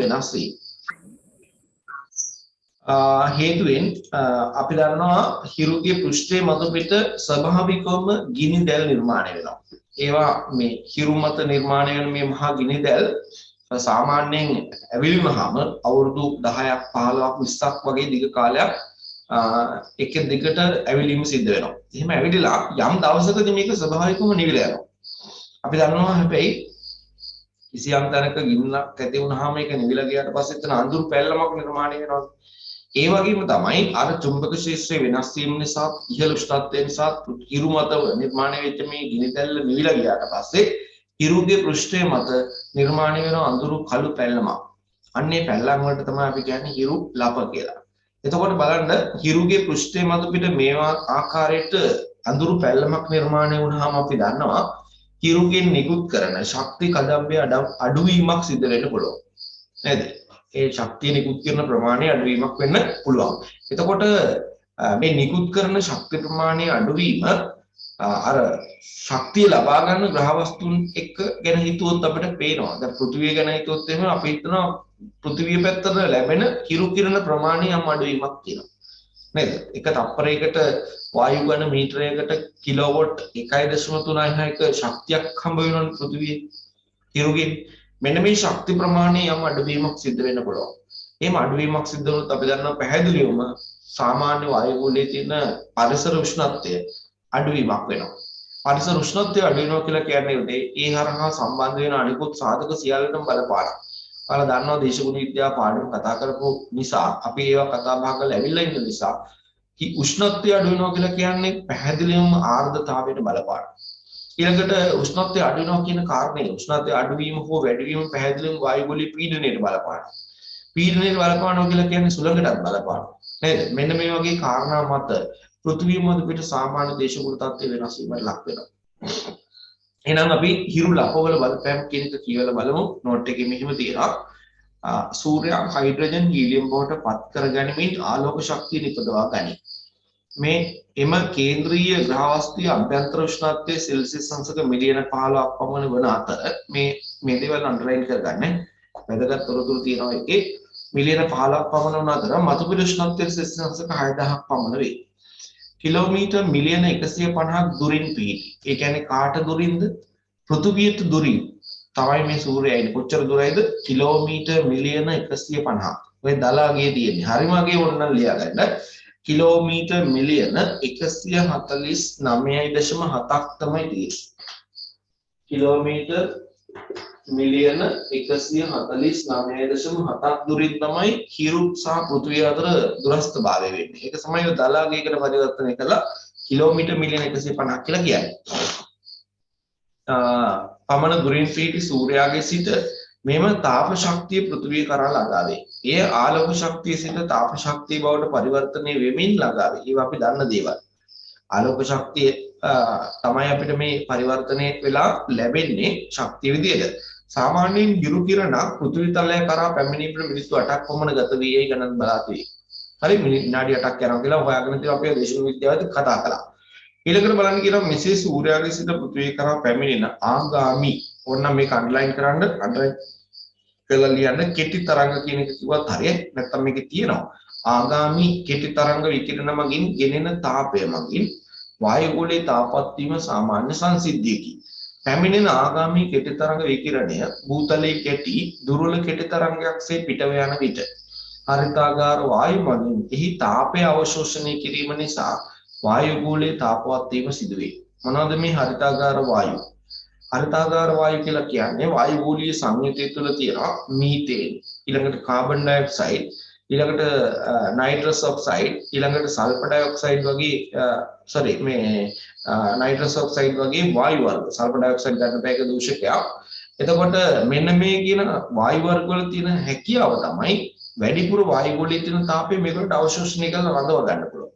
වෙනස් වෙයි. හේතුවෙන් අපි දන්නවා හිරුගේ පෘෂ්ඨයේ මත පිට ස්වභාවිකවම ගිනි දැල් නිර්මාණය වෙනවා. ඒවා මේ හිරු මත නිර්මාණය වෙන මේ මහා ගිනි දැල් සාමාන්‍යයෙන් ඇවිලුනහම අවුරුදු 10ක් 15ක් 20ක් වගේ දිග කාලයක් එක දිගට ඇවිලීම සිද්ධ වෙනවා. එහෙම ඇවිදලා යම් දවසකදී මේක ස්වභාවිකවම නිවිලා යනවා. අපි දන්නවා හැබැයි කිසියම් තැනක ගින්නක් ඇති වුනහම ඒක නිවිලා ගියාට පස්සේ එතන අඳුරු පැල්ලමක් නිර්මාණය වෙනවා. ඒ වගේම තමයි අර චුම්බක ක්ෂේත්‍රයේ වෙනස් වීම නිසා ඉහළ උෂ්ණත්වය නිසා හිරු මත නිර්මාණය වෙච්ච මේ ගිනි දැල්ල නිවිලා ගියාට පස්සේ හිරුගේ පෘෂ්ඨය මත නිර්මාණය වෙන අඳුරු කළු පැල්ලමක්. අන්නේ පැල්ලම් වලට තමයි අපි කියන්නේ හිරු ලප කියලා. එතකොට බලන්න හිරුගේ පෘෂ්ඨය මත පිට මේවා ආකාරයට අඳුරු පැල්ලමක් නිර්මාණය වුණාම අපි දන්නවා හිරුගෙන් නිකුත් කරන ශක්ති කදම්බය අඩුවීමක් සිද්ධ වෙන්න පුළුවන්. නේද? ඒ ශක්තිය නිකුත් කරන ප්‍රමාණය අඩුවීමක් වෙන්න පුළුවන්. එතකොට මේ නිකුත් කරන ශක්ති ප්‍රමාණය අඩුවීම අර ශක්තිය ලබා ගන්න ග්‍රහ වස්තුන් එක්ක ගැන හිතුවොත් අපිට පේනවා. දැන් පෘථිවිය ගැන හිතුවොත් එහෙම අපි හිතනවා පෘථිවිය පැත්තට ලැබෙන හිරු කිරණ ප්‍රමාණය යම් අඩුවීමක් තියෙනවා. නේද? එක තප්පරයකට වායු ඝන මීටරයකට කිලෝවොට් 1.36ක ශක්තියක් හම්බ වෙනවනේ පෘථිවියේ හිරුගෙන්. මෙන්න මේ ශක්ති ප්‍රමාණය යම් අඩුවීමක් සිද්ධ වෙන්න පුළුවන්. එහෙම අඩුවීමක් සිද්ධ වුණොත් අපි දන්නවා පැහැදිලිවම සාමාන්‍ය වායු ගෝලයේ තියෙන පරිසර උෂ්ණත්වය අඩුවීමක් වෙනවා. පරිසර උෂ්ණත්වය අඩු වෙනවා කියලා කියන්නේ ඒ හරහා සම්බන්ධ වෙන අනිකුත් සාධක සියල්ලටම බලපානවා. ඔයාලා දන්නවා දේශගුණ විද්‍යාව පාඩම කතා කරපු නිසා අපි ඒවා කතා බහ කරලා ඇවිල්ලා ඉන්න නිසා උෂ්ණත්වය අඩු වෙනවා කියලා කියන්නේ පැහැදිලිවම ආර්ද්‍රතාවයට බලපානවා. ඊළඟට උෂ්ණත්වය අඩු වෙනවා කියන කාරණේ උෂ්ණත්වය අඩුවීම හෝ වැඩිවීම පැහැදිලිවම වායු ගෝලීය පීඩනයට බලපානවා. පීඩනයට බලපානවා කියලා කියන්නේ සුළඟටත් බලපානවා. නේද? මෙන්න මේ වගේ කාරණා මත පෘථිවිය මත පිට සාමාන්‍ය දේශගුණ තත්ත්ව වෙනස් වීමට ලක් වෙනවා. එහෙනම් අපි හිරු ලපවල බලපෑම් කියන එක කියවලා බලමු. නෝට් එකේ මෙහෙම තියෙනවා. සූර්යයා හයිඩ්‍රජන් හීලියම් බවට පත් කරගැනීමෙන් ආලෝක ශක්තිය නිපදවා ගනී. මේ එම කේන්ද්‍රීය ග්‍රහ වස්තුවේ අභ්‍යන්තර උෂ්ණත්වය සෙල්සියස් අංශක මිලියන 15ක් පමණ වන අතර මේ දේවල් අන්ඩර්ලයින් කරගන්න. වැදගත් තොරතුරු තියෙනවා එකේ මිලියන 15ක් පමණ වන අතර මතුපිට උෂ්ණත්වය සෙල්සියස් අංශක 6000ක් පමණ වේ. කිලෝමීටර් මිලියන 150ක් දුරින් පිහිටි. ඒ කියන්නේ කාට දුරින්ද? පෘථිවියට දුරින්. තමයි මේ සූර්යයා ඉන්නේ. කොච්චර දුරයිද? කිලෝමීටර් මිලියන 150ක්. ඔය දලාගේ තියෙන්නේ. හරිම අගේ ඕනනම් ලියා ගන්න. කිලෝමීටර් මිලියන 149.7ක් තමයි තියෙන්නේ. කිලෝමීටර් මිලියන 149.7ක් දුරින් තමයි හිරු සහ පෘථිවිය අතර දුරස්ථභාවය වෙන්නේ. ඒක තමයි දලාගයකට පරිවර්තනය කළා කිලෝමීටර් මිලියන 150ක් කියලා කියන්නේ. පමණ දුරින් පිහිටි සූර්යාගේ සිට මෙම තාප ශක්තිය පෘථිවිය කරා ළඟා වේ. එය ආලෝක ශක්තිය සිට තාප ශක්තිය බවට පරිවර්තනය වෙමින් ළඟා වේ. ඒවා අපි දන්න දේවල්. ආලෝක ශක්තිය තමයි අපිට මේ පරිවර්තනය වෙලා ලැබෙන්නේ ශක්තිය විදියට. සාමාන්‍යයෙන් හිරු කිරණක් පෘථිවි තලය කරා පැමිණීමට මිනිත්තු 8ක් පමණ ගත වී යයි ගණන් බලාතුයි. හරි විනාඩි 8ක් යනවා කියලා හොයාගෙන තියෙනවා අපේ දේශීය විද්‍යාවේදී කතා කළා. ඊළඟට බලන්න කියනවා මෙසේ සූර්යාගේ සිට පෘථිවිය කරා පැමිණෙන ආගාමි ඕනනම් මේක අන්ඩර්ලයින් කරන්න අන්ඩර්ලයින් කරලා ලියන්න කෙටි තරංග කියන එක කිව්වත් හරිය නැත්නම් මේකේ තියෙනවා ආගාමි කෙටි තරංග විකිරණ මගින් ගෙනෙන තාපය මගින් වායු ගෝලයේ තාපවත් වීම සාමාන්‍ය සංසිද්ධියකි. පැමිණෙන ආගාමී කෙටි තරංග විකිරණය භූතලයේ කෙටි දුර්වල කෙටි තරංගයක්සේ පිටව යන විට හරිතාගාර වායු මගින් එහි තාපය අවශෝෂණය කිරීම නිසා වායු ගෝලයේ තාපවත් වීම සිදුවේ. මොනවද මේ හරිතාගාර වායු? හරිතාගාර වායු කියලා කියන්නේ වායු ගෝලීය සංයුතිය තුළ තියෙනවා මීතේන්, ඊළඟට කාබන් ඩයොක්සයිඩ්, ඊළඟට නයිට්‍රස් ඔක්සයිඩ්, ඊළඟට සල්ෆර් ඩයොක්සයිඩ් වගේ නයිට්‍රස් ඔක්සයිඩ් වගේ වායු වර්ග. සල්ෆර් ඩයොක්සයිඩ් ගන්න බෑක දූෂකයක්. එතකොට මෙන්න මේ කියන වායු වර්ග වල තියෙන හැකියාව තමයි වැඩිපුර වායු ගෝලයේ තියෙන තාපය මේකට අවශෝෂණය කරලා රඳව ගන්න පුළුවන්.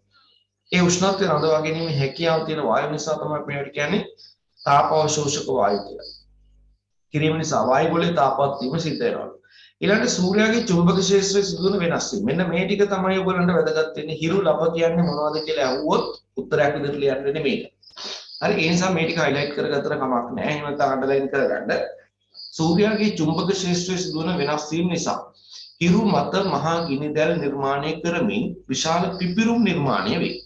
ඒ උෂ්ණත්වය රඳවා ගැනීමේ හැකියාව තියෙන වායු නිසා තමයි මේවට කියන්නේ තාප අවශෝෂක වායු කියලා. කිරීම නිසා වායු ගෝලයේ තාපවත් වීම සිද්ධ වෙනවා. ඊළඟට සූර්යාගේ චුම්බක ක්ෂේත්‍රයේ සිදුවන වෙනස් වීම. මෙන්න මේ ටික තමයි ඔයගොල්ලන්ට වැදගත් වෙන්නේ. හිරු ලප කියන්නේ මොනවද කියලා අහුවොත් උත්තරයක් විදිහට ලියන්න වෙන්නේ මේක. හරි ඒ නිසා මේ ටික highlight කරගත්තට කමක් නැහැ. එහෙම නැත්නම් අන්ඩර්ලයින් කරගන්න. සූර්යාගේ චුම්බක ක්ෂේත්‍රයේ සිදුවන වෙනස් වීම නිසා හිරු මත මහා ගිනි දැල් නිර්මාණය කරමින් විශාල පිපිරුම් නිර්මාණය වේ.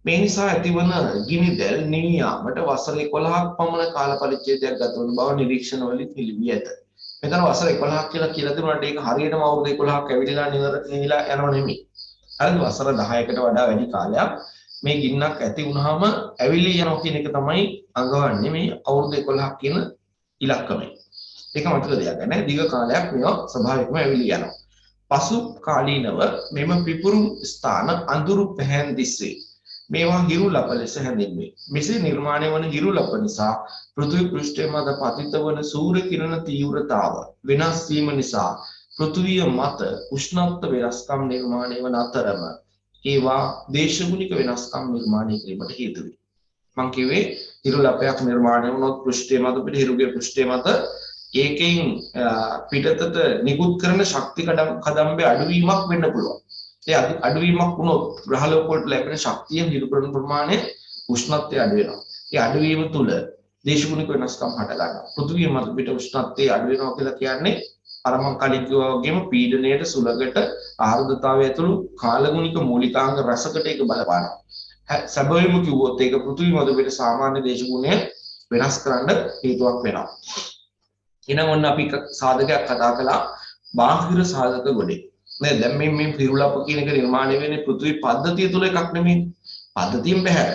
මේ නිසා ඇතිවන ගිනි දැල් නිවී යාමට වසර 11ක් පමණ කාල පරිච්ඡේදයක් ගත වන බව නිරීක්ෂණවලින් පිළිවී ඇත. මෙතන වසර 11ක් කියලා දුන්නාට ඒක හරියටම අවුරුදු 11ක් ඇවිදලා නිවිලා යනව නෙමෙයි. හරිද? වසර 10කට වඩා වැඩි කාලයක් මේ ගින්නක් ඇති වුනහම ඇවිලි යනවා කියන එක තමයි අඟවන්නේ මේ අවුරුදු 11ක් කියන ඉලක්කමයි. ඒක මතක තියාගන්න. දිග කාලයක් මේවා ස්වභාවිකවම ඇවිලි යනවා. පසු කාලීනව මෙම පිපුරුම් ස්ථාන අඳුරු පැහැන් දිස්සේ මේවා හිරු ලප ලෙස හැඳින්වේ. මෙසේ නිර්මාණය වන හිරු ලප නිසා පෘථිවි පෘෂ්ඨය මත පතිත වන සූර්ය කිරණ තීව්‍රතාව වෙනස් වීම නිසා පෘථිවිය මත උෂ්ණත්ව වෙනස්කම් නිර්මාණය වන අතරම ඒවා දේශගුණික වෙනස්කම් නිර්මාණය කිරීමට හේතු වේ. මම කිව්වේ හිරු ලපයක් නිර්මාණය වුණොත් පෘෂ්ඨය මත පිට හිරුගේ පෘෂ්ඨය මත ඒකෙන් පිටතට නිකුත් කරන ශක්ති කදම්බේ අඩුවීමක් වෙන්න පුළුවන්. ඒ අඩුවීමක් වුණොත් ග්‍රහලෝක වලට ලැබෙන ශක්තිය හිරු කරන ප්‍රමාණය උෂ්ණත්වය අඩු වෙනවා. ඒ අඩුවීම තුළ දේශගුණික වෙනස්කම් හට ගන්නවා. පෘථිවිය මත පිට උෂ්ණත්වය අඩු වෙනවා කියලා කියන්නේ අර මම කලින් කිව්වා වගේම පීඩනයට සුළඟට ආර්ද්‍රතාවය ඇතුළු කාලගුණික මූලිකාංග රසකට ඒක බලපානවා. සැබවින්ම කිව්වොත් ඒක පෘථිවි මත පිට සාමාන්‍ය දේශගුණය වෙනස් කරන්න හේතුවක් වෙනවා. එහෙනම් ඔන්න අපි සාධකයක් කතා කළා බාහිර සාධක ගොඩේ. නේද? දැන් මේ පිරුලප කියන එක නිර්මාණය වෙන්නේ පෘථිවි පද්ධතිය තුල එකක් නෙමෙයි. පද්ධතියෙන් බැහැර.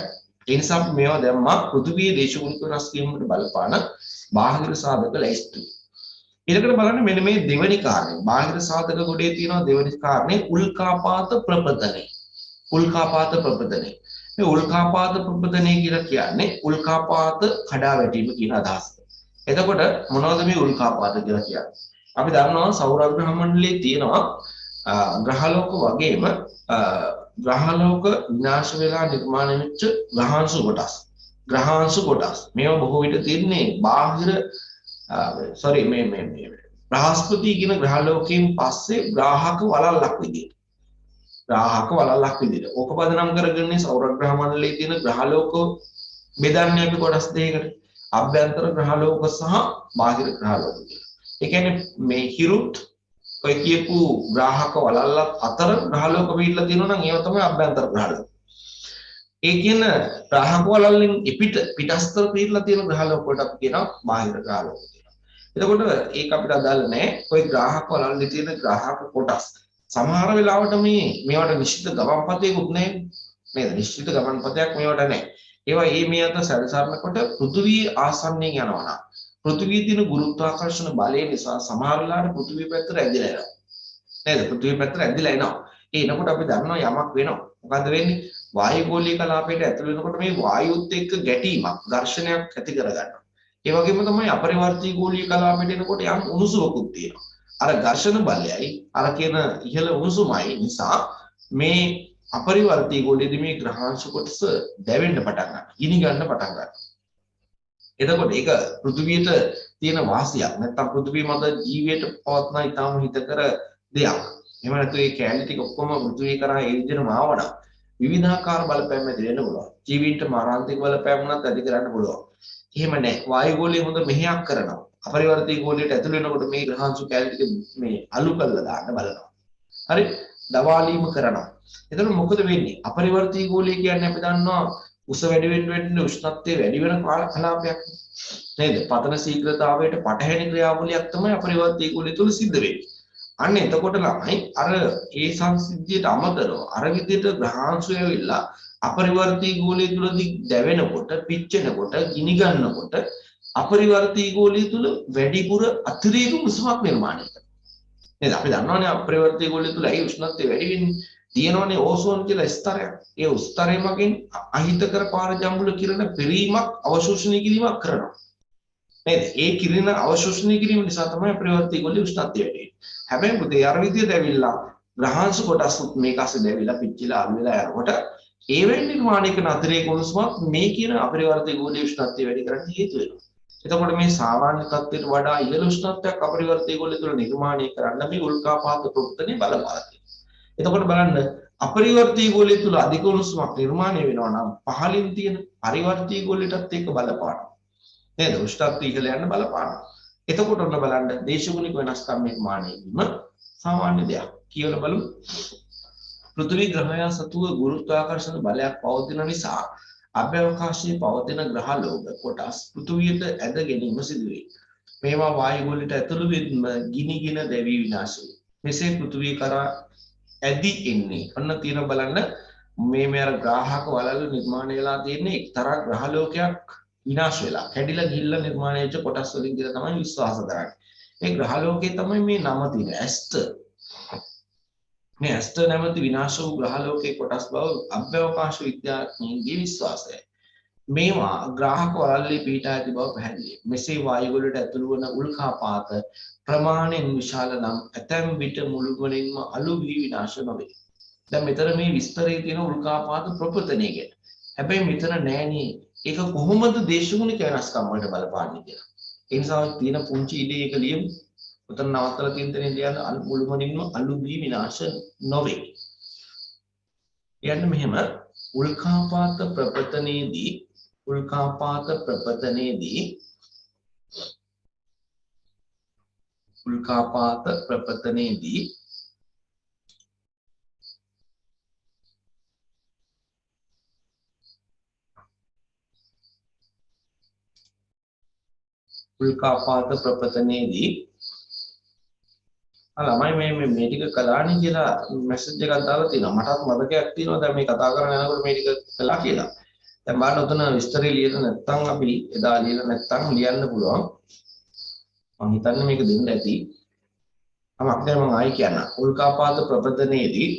ඒ නිසා මේවා දැම්මා පෘථිවියේ දේශගුණික වෙනස් වීමකට බලපාන බාහිර සාධක ලැයිස්තු. ඊළඟට බලන්න මෙන්න මේ දෙවෙනි කාරණය. බාහිර සාධක ගොඩේ තියෙනවා දෙවෙනි කාරණේ උල්කාපාත ප්‍රපතනය. උල්කාපාත ප්‍රපතනය. මේ උල්කාපාත ප්‍රපතනය කියලා කියන්නේ උල්කාපාත කඩා වැටීම කියන අදහස. එතකොට මොනවද මේ උල්කාපාත කියලා කියන්නේ? අපි දන්නවා සෞරග්‍රහ මණ්ඩලයේ තියෙනවා ග්‍රහලෝක වගේම ග්‍රහලෝක විනාශ වෙලා නිර්මාණය වෙච්ච ග්‍රහාංශ කොටස්. මේවා බොහෝ විට තියෙන්නේ බාහිර බ්‍රහස්පති කියන ග්‍රහලෝකයෙන් පස්සේ ග්‍රාහක වලල්ලක් විදියට. ඕක පදනම් කරගන්නේ සෞරග්‍රහ මණ්ඩලයේ තියෙන ග්‍රහලෝක බෙදන්නේ අපි කොටස් දෙකකට. අභ්‍යන්තර ග්‍රහලෝක සහ බාහිර ග්‍රහලෝක කියලා. ඒ කියන්නේ මේ හිරුත් ඔය කියපු ග්‍රාහක වලල්ලත් අතර ග්‍රහලෝක පිටලා තියෙනවා නම් ඒවා තමයි අභ්‍යන්තර ග්‍රහලෝක. ඒ කියන ග්‍රාහක වලල්ලෙන් පිටස්තර පිටලා තියෙන ග්‍රහලෝක වලට අපි කියනවා බාහිර ග්‍රහලෝක කියලා. එතකොට ඒක අපිට අදාළ නැහැ. ඔය ග්‍රාහක වලල්ලේ තියෙන ග්‍රාහක කොටස් සමහර වෙලාවට මේවට නිශ්චිත ගමන්පතයකුත් නැහැ නේද? නිශ්චිත ගමන්පතයක් මේවට නැහැ. ඒවා මේ අත සැරසරනකොට පෘථිවිය ආසන්නයෙන් යනවා නම් පෘථිවියේ තියෙන ගුරුත්වාකර්ෂණ බලය නිසා සමහර වෙලාවට පෘථිවිය පැත්තට ඇදිලා යනවා. නේද? පෘථිවිය පැත්තට ඇදිලා එනවා. ඒ එනකොට අපි දන්නවා යමක් වෙනවා. මොකද වෙන්නේ? වායුගෝලීය කලාපයට ඇතුළු වෙනකොට මේ වායුත් එක්ක ගැටීමක්, ඝර්ෂණයක් ඇති කරගන්නවා. ඒ වගේම තමයි අපරිවර්තී ගෝලීය කලාපයට එනකොට යම් උණුසුමකුත් තියෙනවා. අර ඝර්ෂණ බලයයි අර කියන ඉහළ උණුසුමයි නිසා මේ අපරිවර්තී ගෝලයේදී මේ ග්‍රහාංශ කොටස දැවෙන්න පටන් ගන්නවා. ගිනි ගන්න පටන් ගන්නවා. එතකොට ඒක පෘථිවියට තියෙන වාසියක්. නැත්තම් පෘථිවිය මත ජීවිතයට පවත්න ඉතාම හිතකර දෙයක්. එහෙම නැත්නම් මේ කැලේ ටික ඔක්කොම පෘථිවිය කරා ඒ විදිහටම ආවනම් විවිධාකාර බලපෑම් ඇති වෙන්න පුළුවන්. ජීවිතයට මාරාන්තික බලපෑම් උනත් ඇති කරන්න පුළුවන්. එහෙම නැහැ. වායුගෝලය හොඳ මෙහෙයක් කරනවා. අපරිවර්තී ගෝලයට ඇතුළු වෙනකොට මේ ග්‍රහාංශ කැලේ ටික මේ අලු කරලා දාන්න බලනවා. හරි? දවාලීම කරනවා. එතකොට මොකද වෙන්නේ? අපරිවර්තී ගෝලය කියන්නේ අපි දන්නවා උස වැඩි වෙන්න උෂ්ණත්වය වැඩි වෙන කලාපයක් නේද? පතන ශීඝ්‍රතාවයට පටහැනි ක්‍රියාවලියක් තමයි අපරිවර්තී ගෝලය තුල සිද්ධ වෙන්නේ. අන්න එතකොට ළමයි අර ඒ සංසිද්ධියට අමතරව අර විදිහට ග්‍රහාංශය ඇවිල්ලා අපරිවර්තී ගෝලය තුලදී දැවෙනකොට, පිච්චෙනකොට, ගිනි ගන්නකොට අපරිවර්තී ගෝලය තුල වැඩිපුර අතිරේක උණුසුමක් නිර්මාණය කරනවා. නේද? අපි දන්නවනේ අපරිවර්තී ගෝලය තුල ඒ උෂ්ණත්වය වැඩි වෙන්නේ. තියෙනවනේ ඕසෝන් කියලා ස්තරයක්. ඒ ස්තරය මගින් අහිතකර පාරජම්බුල කිරණ පෙරීමක් අවශෝෂණය කිරීමක් කරනවා. නේද? ඒ කිරණ අවශෝෂණය කිරීම නිසා තමයි අපරිවර්තී ගෝලයේ උෂ්ණත්වය වැඩි වෙන්නේ. හැබැයි පුතේ අර විදියට ඇවිල්ලා ග්‍රහාංශ කොටස් මේක අස්සේ දැවිලා පිච්චිලා අලු වෙලා යනකොට ඒ වෙන්නේ නිර්මාණය කරන අතිරේක උණුසුමක් මේ කියන අපරිවර්තී ගෝලයේ උෂ්ණත්වය වැඩි කරන්න හේතු වෙනවා. එතකොට මේ සාමාන්‍ය තත්ත්වයට වඩා ඉහළ උෂ්ණත්වයක් අපරිවර්තී ගෝලය තුළ නිර්මාණය කරන්න මේ උල්කාපාත ප්‍රවෘත්තිනේ බලපානවා. එතකොට බලන්න අපරිවර්තී ගෝලය තුළ අධික උණුසුමක් නිර්මාණය වෙනවා නම් පහළින් තියෙන පරිවර්තී ගෝලයටත් ඒක බලපානවා. නේද? උෂ්ණත්වය ඉහළ යන්න බලපානවා. එතකොට ඔන්න බලන්න දේශගුණික වෙනස්කම් නිර්මාණය වීම සාමාන්‍ය දෙයක්. කියලා බලමු. පෘථිවි ග්‍රහය සතුව ගුරුත්වාකර්ෂණ බලයක් පවතින නිසා අභ්‍යවකාශයේ පවතින ග්‍රහ ලෝක කොටස් පෘථිවියට ඇද ගැනීම සිදු වේ. මේවා වායු ගෝලයට ඇතුළු වෙද්ම ගිනිගෙන දැවි විනාශ වේ. මෙසේ පෘථිවිය කරා ඇදි එන්නේ. අන්න තියෙන බලන්න මේ අර ග්‍රාහක වලලු නිර්මාණය වෙලා තියෙන්නේ එක්තරා ග්‍රහ ලෝකයක් විනාශ වෙලා කැඩිලා ගිහිල්ලා නිර්මාණය වෙච්ච කොටස් වලින් කියලා තමයි විශ්වාස කරන්නේ. මේ ග්‍රහ ලෝකේ තමයි මේ නම තියෙන්නේ ඇස්ටර්. මේ ඇස්ටර් නැමැති විනාශ වූ ග්‍රහ ලෝකයේ කොටස් බව අභ්‍යවකාශ විද්‍යාඥයින්ගේ විශ්වාසයයි. මේවා ග්‍රාහක වලල්ලේ පිහිටා ඇති බව පැහැදිලියි. මෙසේ වායු වලට ඇතුළු වන උල්කාපාත ප්‍රමාණයෙන් විශාල නම් ඇතැම් විට මුළුමනින්ම අලු වී විනාශ නොවේ. දැන් මෙතන මේ විස්තරයේ තියෙන උල්කාපාත ප්‍රපතනය ගැන. හැබැයි මෙතන නෑනේ ඒක කොහොමද දේශගුණික වෙනස්කම් වලට බලපාන්නේ කියලා. ඒ නිසා තියෙන පුංචි ඉඩේ එක ලියමු. උතන නවත්තලා තියෙන තැන ලියන්න මුළුමනින්ම අලු වී විනාශ නොවේ. යන්න මෙහෙම උල්කාපාත ප්‍රපතනයේදී උල්කාපාත ප්‍රපතනයේදී ළමයි මේ ටික කළානේ කියලා මැසේජ් එකක් දාලා තිනවා. මටත් මතකයක් තියෙනවා දැන් මේ කතා කරන යනකොට මේ ටික කළා කියලා. දැන් බලන්න උතන විස්තරය ලියලා නැත්නම් අපි එදා ලියලා නැත්නම් ලියන්න පුළුවන්. මම හිතන්නේ මේක දෙන්න ඇති. මම ආයි කියන්න. උල්කාපාත ප්‍රපතනයේදී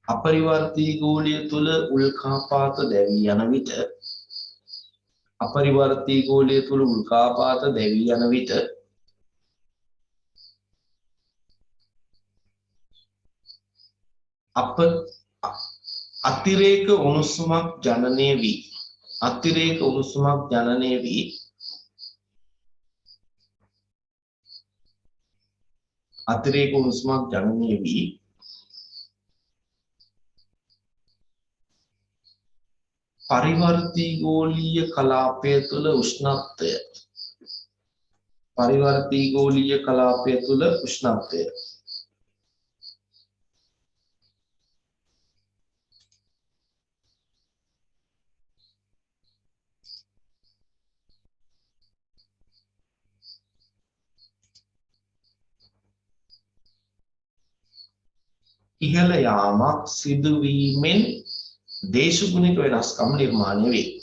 අපරිවර්තී ගෝලීය තුල උල්කාපාත දැවී යන විට අතිරේක උණුසුමක් ජනනය වී පරිවර්තී ගෝලීය කලාපය තුළ උෂ්ණත්වය ඉහළ යාමක් සිදුවීමෙන් දේශගුණික වෙනස්කම් නිර්මාණය වේ.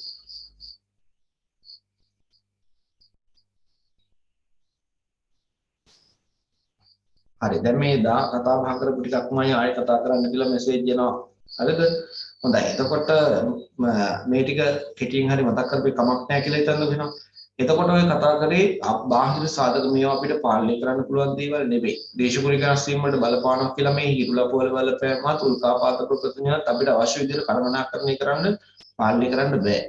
හරි දැන් මේ කතා බහ කරපු ටිකක්මයි ආයෙ කතා කරන්න කියලා මෙසේජ් එනවා. හරිද? හොඳයි. එතකොට මේ ටික කෙටියෙන් හරි මතක් කරපේ කමක් නැහැ කියලා හිතන්න වෙනවා. එතකොට ඔය කතා කරේ බාහිර සාධක මේවා අපිට පාලනය කරන්න පුළුවන් දේවල් නෙවෙයි. දේශගුණික වෙනස්වීම් වලට බලපානවා කියලා මේ හිරුලපවල බලපෑමත් උල්කාපාත ප්‍රපතනයත් අපිට අවශ්‍ය විදිහට කළමනාකරණය කරන්න පාලනය කරන්න බෑ.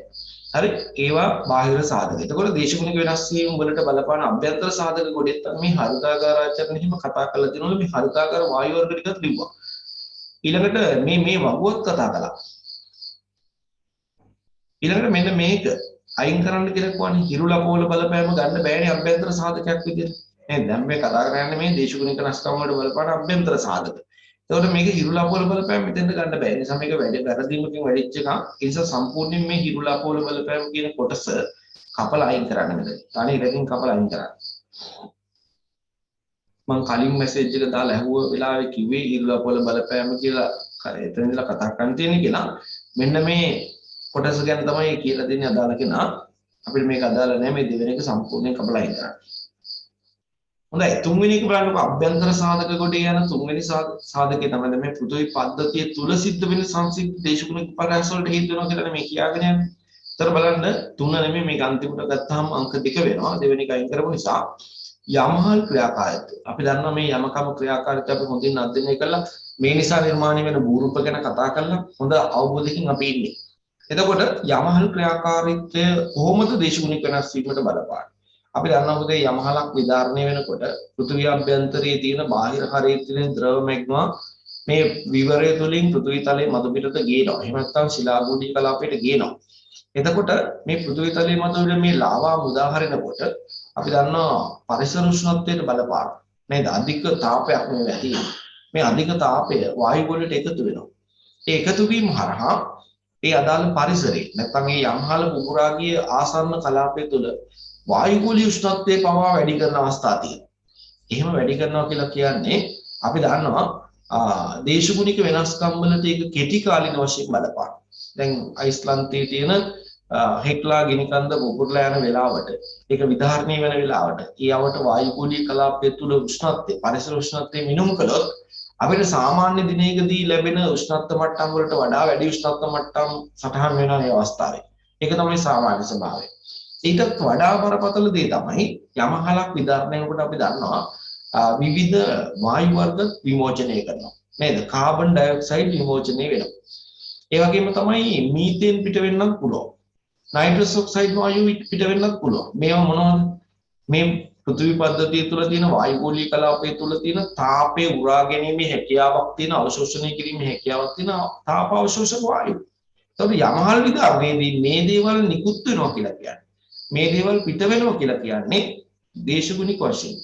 හරි ඒවා බාහිර සාධක. එතකොට දේශගුණික වෙනස්වීම් වලට බලපාන අභ්‍යන්තර සාධක ගොඩෙක් තමයි මේ හරිතාගාර ආචරණ හිම කතා කරලා දෙනවලු මේ හරිතාගාර වායු වර්ග ටිකත් ලිව්වා. ඊළඟට මේ වගුවත් කතා කළා. ඊළඟට මෙන්න මේක අයින් කරන්න කියලා කියන්නේ හිරුලපෝල බලපෑම ගන්න බෑනේ අභ්‍යන්තර සාධකයක් විදිහට. නේද? දැන් මේ කතා කරන්නේ මේ දේශගුණික වෙනස්කම් වලට බලපාන අභ්‍යන්තර සාධක. එතකොට මේක හිරුලපෝල බලපෑම මෙතෙන්ද ගන්න බෑ. ඒ නිසා මේක වැරදීමකින් වැඩිච්ච එකක්. ඒ නිසා සම්පූර්ණයෙන් මේ හිරුලපෝල බලපෑම කියන කොටස කපලා අයින් කරන්න මෙතන. තනි ඉරකින් කපලා අයින් කරන්න. මම කලින් මැසේජ් එක දාලා ඇහුව වෙලාවේ කිව්වේ හිරුලපෝල බලපෑම කියලා එතන ඉඳලා කතා කරන්න තියෙන්නේ කියලා. මෙන්න මේ කොටස ගැන තමයි කියලා දෙන්නේ අදාළ කෙනා. අපිට මේක අදාළ නැහැ මේ දෙවෙනි එක සම්පූර්ණයෙන් කපලා අයින් කරන්න. හොඳයි තුන්වෙනි එක බලන්නකො අභ්‍යන්තර සාධක කොටේ යන තුන්වෙනි සාධකය තමයි මේ පෘථිවි පද්ධතිය තුල සිද්ධ වෙන සංසිද්ධ දේශගුණික විපර්යාස වලට හේතු වෙනවා කියලා මේ කියාගෙන යන්නේ. ඒතර බලන්න තුන නෙමෙයි මේක අන්තිමට ගත්තාම අංක 2 වෙනවා. දෙවෙනි එක අයින් කරපු නිසා යමහල් ක්‍රියාකාරීත්වය. අපි දන්නවා මේ යමකම ක්‍රියාකාරීත්වය අපි හොඳින් අධ්‍යයනය කළා. මේ නිසා නිර්මාණය වෙන භූරූප ගැන කතා කරලා හොඳ අවබෝධයකින් අපි ඉන්නේ. එතකොට යමහල් ක්‍රියාකාරීත්වය කොහොමද දේශගුණික වෙනස් වීමට බලපාන්නේ? අපි දන්නවා පුතේ යමහලක් විදාරණය වෙනකොට පෘථිවි අභ්‍යන්තරයේ තියෙන බාහිර හරයේ තියෙන ද්‍රව මැග්මා මේ විවරය තුලින් පෘථිවි තලයේ මතු පිටට ගේනවා. එහෙම නැත්නම් ශිලාභූමික කලාපයට ගේනවා. එතකොට මේ පෘථිවි තලයේ මත මේ ලාවා උදාහරණකොට අපි දන්නවා පරිසර උෂ්ණත්වයට බලපාන නේද? අධික තාපයක් මේ ඇති මේ අධික තාපය වායු වලට එකතු වෙනවා. ඒ එකතු වීම හරහා ඒ අදාළ පරිසරේ නැත්නම් මේ යම්හල පුපුරාගේ ආසන්න කලාපය තුළ වායු ගෝලීය උෂ්ණත්වයේ පවා වැඩි කරන අවස්ථා තියෙනවා. එහෙම වැඩි කරනවා කියලා කියන්නේ අපි දන්නවා දේශගුණික වෙනස්කම් වලට ඒක කෙටි කාලින වශයෙන් බලපාන. දැන් අයිස්ලන්තයේ තියෙන හෙක්ලා ගිනිකන්ද පුපුරලා යන වෙලාවට ඒක විධාරණය වෙන වෙලාවට ඊයවට වායු ගෝලීය කලාපය තුළ උෂ්ණත්වය පරිසර උෂ්ණත්වය මිනුම් කළොත් අපිට සාමාන්‍ය දිනයකදී ලැබෙන උෂ්ණත්ව මට්ටම් වලට වඩා වැඩි උෂ්ණත්ව මට්ටම් සටහන් වෙනවා මේ අවස්ථාවේ. ඒක තමයි සාමාන්‍ය ස්වභාවය. ඊටත් වඩා බරපතල දේ තමයි යමහලක් විධාරණය වෙනකොට අපි දන්නවා විවිධ වායු වර්ග විමෝචනය කරනවා. නේද? කාබන් ඩයොක්සයිඩ් විමෝචනය වෙනවා. ඒ වගේම තමයි මීතේන් පිට වෙන්නත් පුළුවන්. නයිට්‍රස් ඔක්සයිඩ් වායු පිට වෙන්නත් පුළුවන්. මේවා මොනවද? මේ පෘථිවි පද්ධතිය තුළ තියෙන වායු ගෝලීය කලාපය තුළ තියෙන තාපය උරා ගැනීමේ හැකියාවක් තියෙන අවශෝෂණය කිරීමේ හැකියාවක් තියෙන තාප අවශෝෂක වායු. ඒතකොට යමහල් විදාරණයේදී මේ දේවල් නිකුත් වෙනවා කියලා කියන්නේ. මේ දේවල් පිට වෙනවා කියලා කියන්නේ දේශගුණික වශයෙන්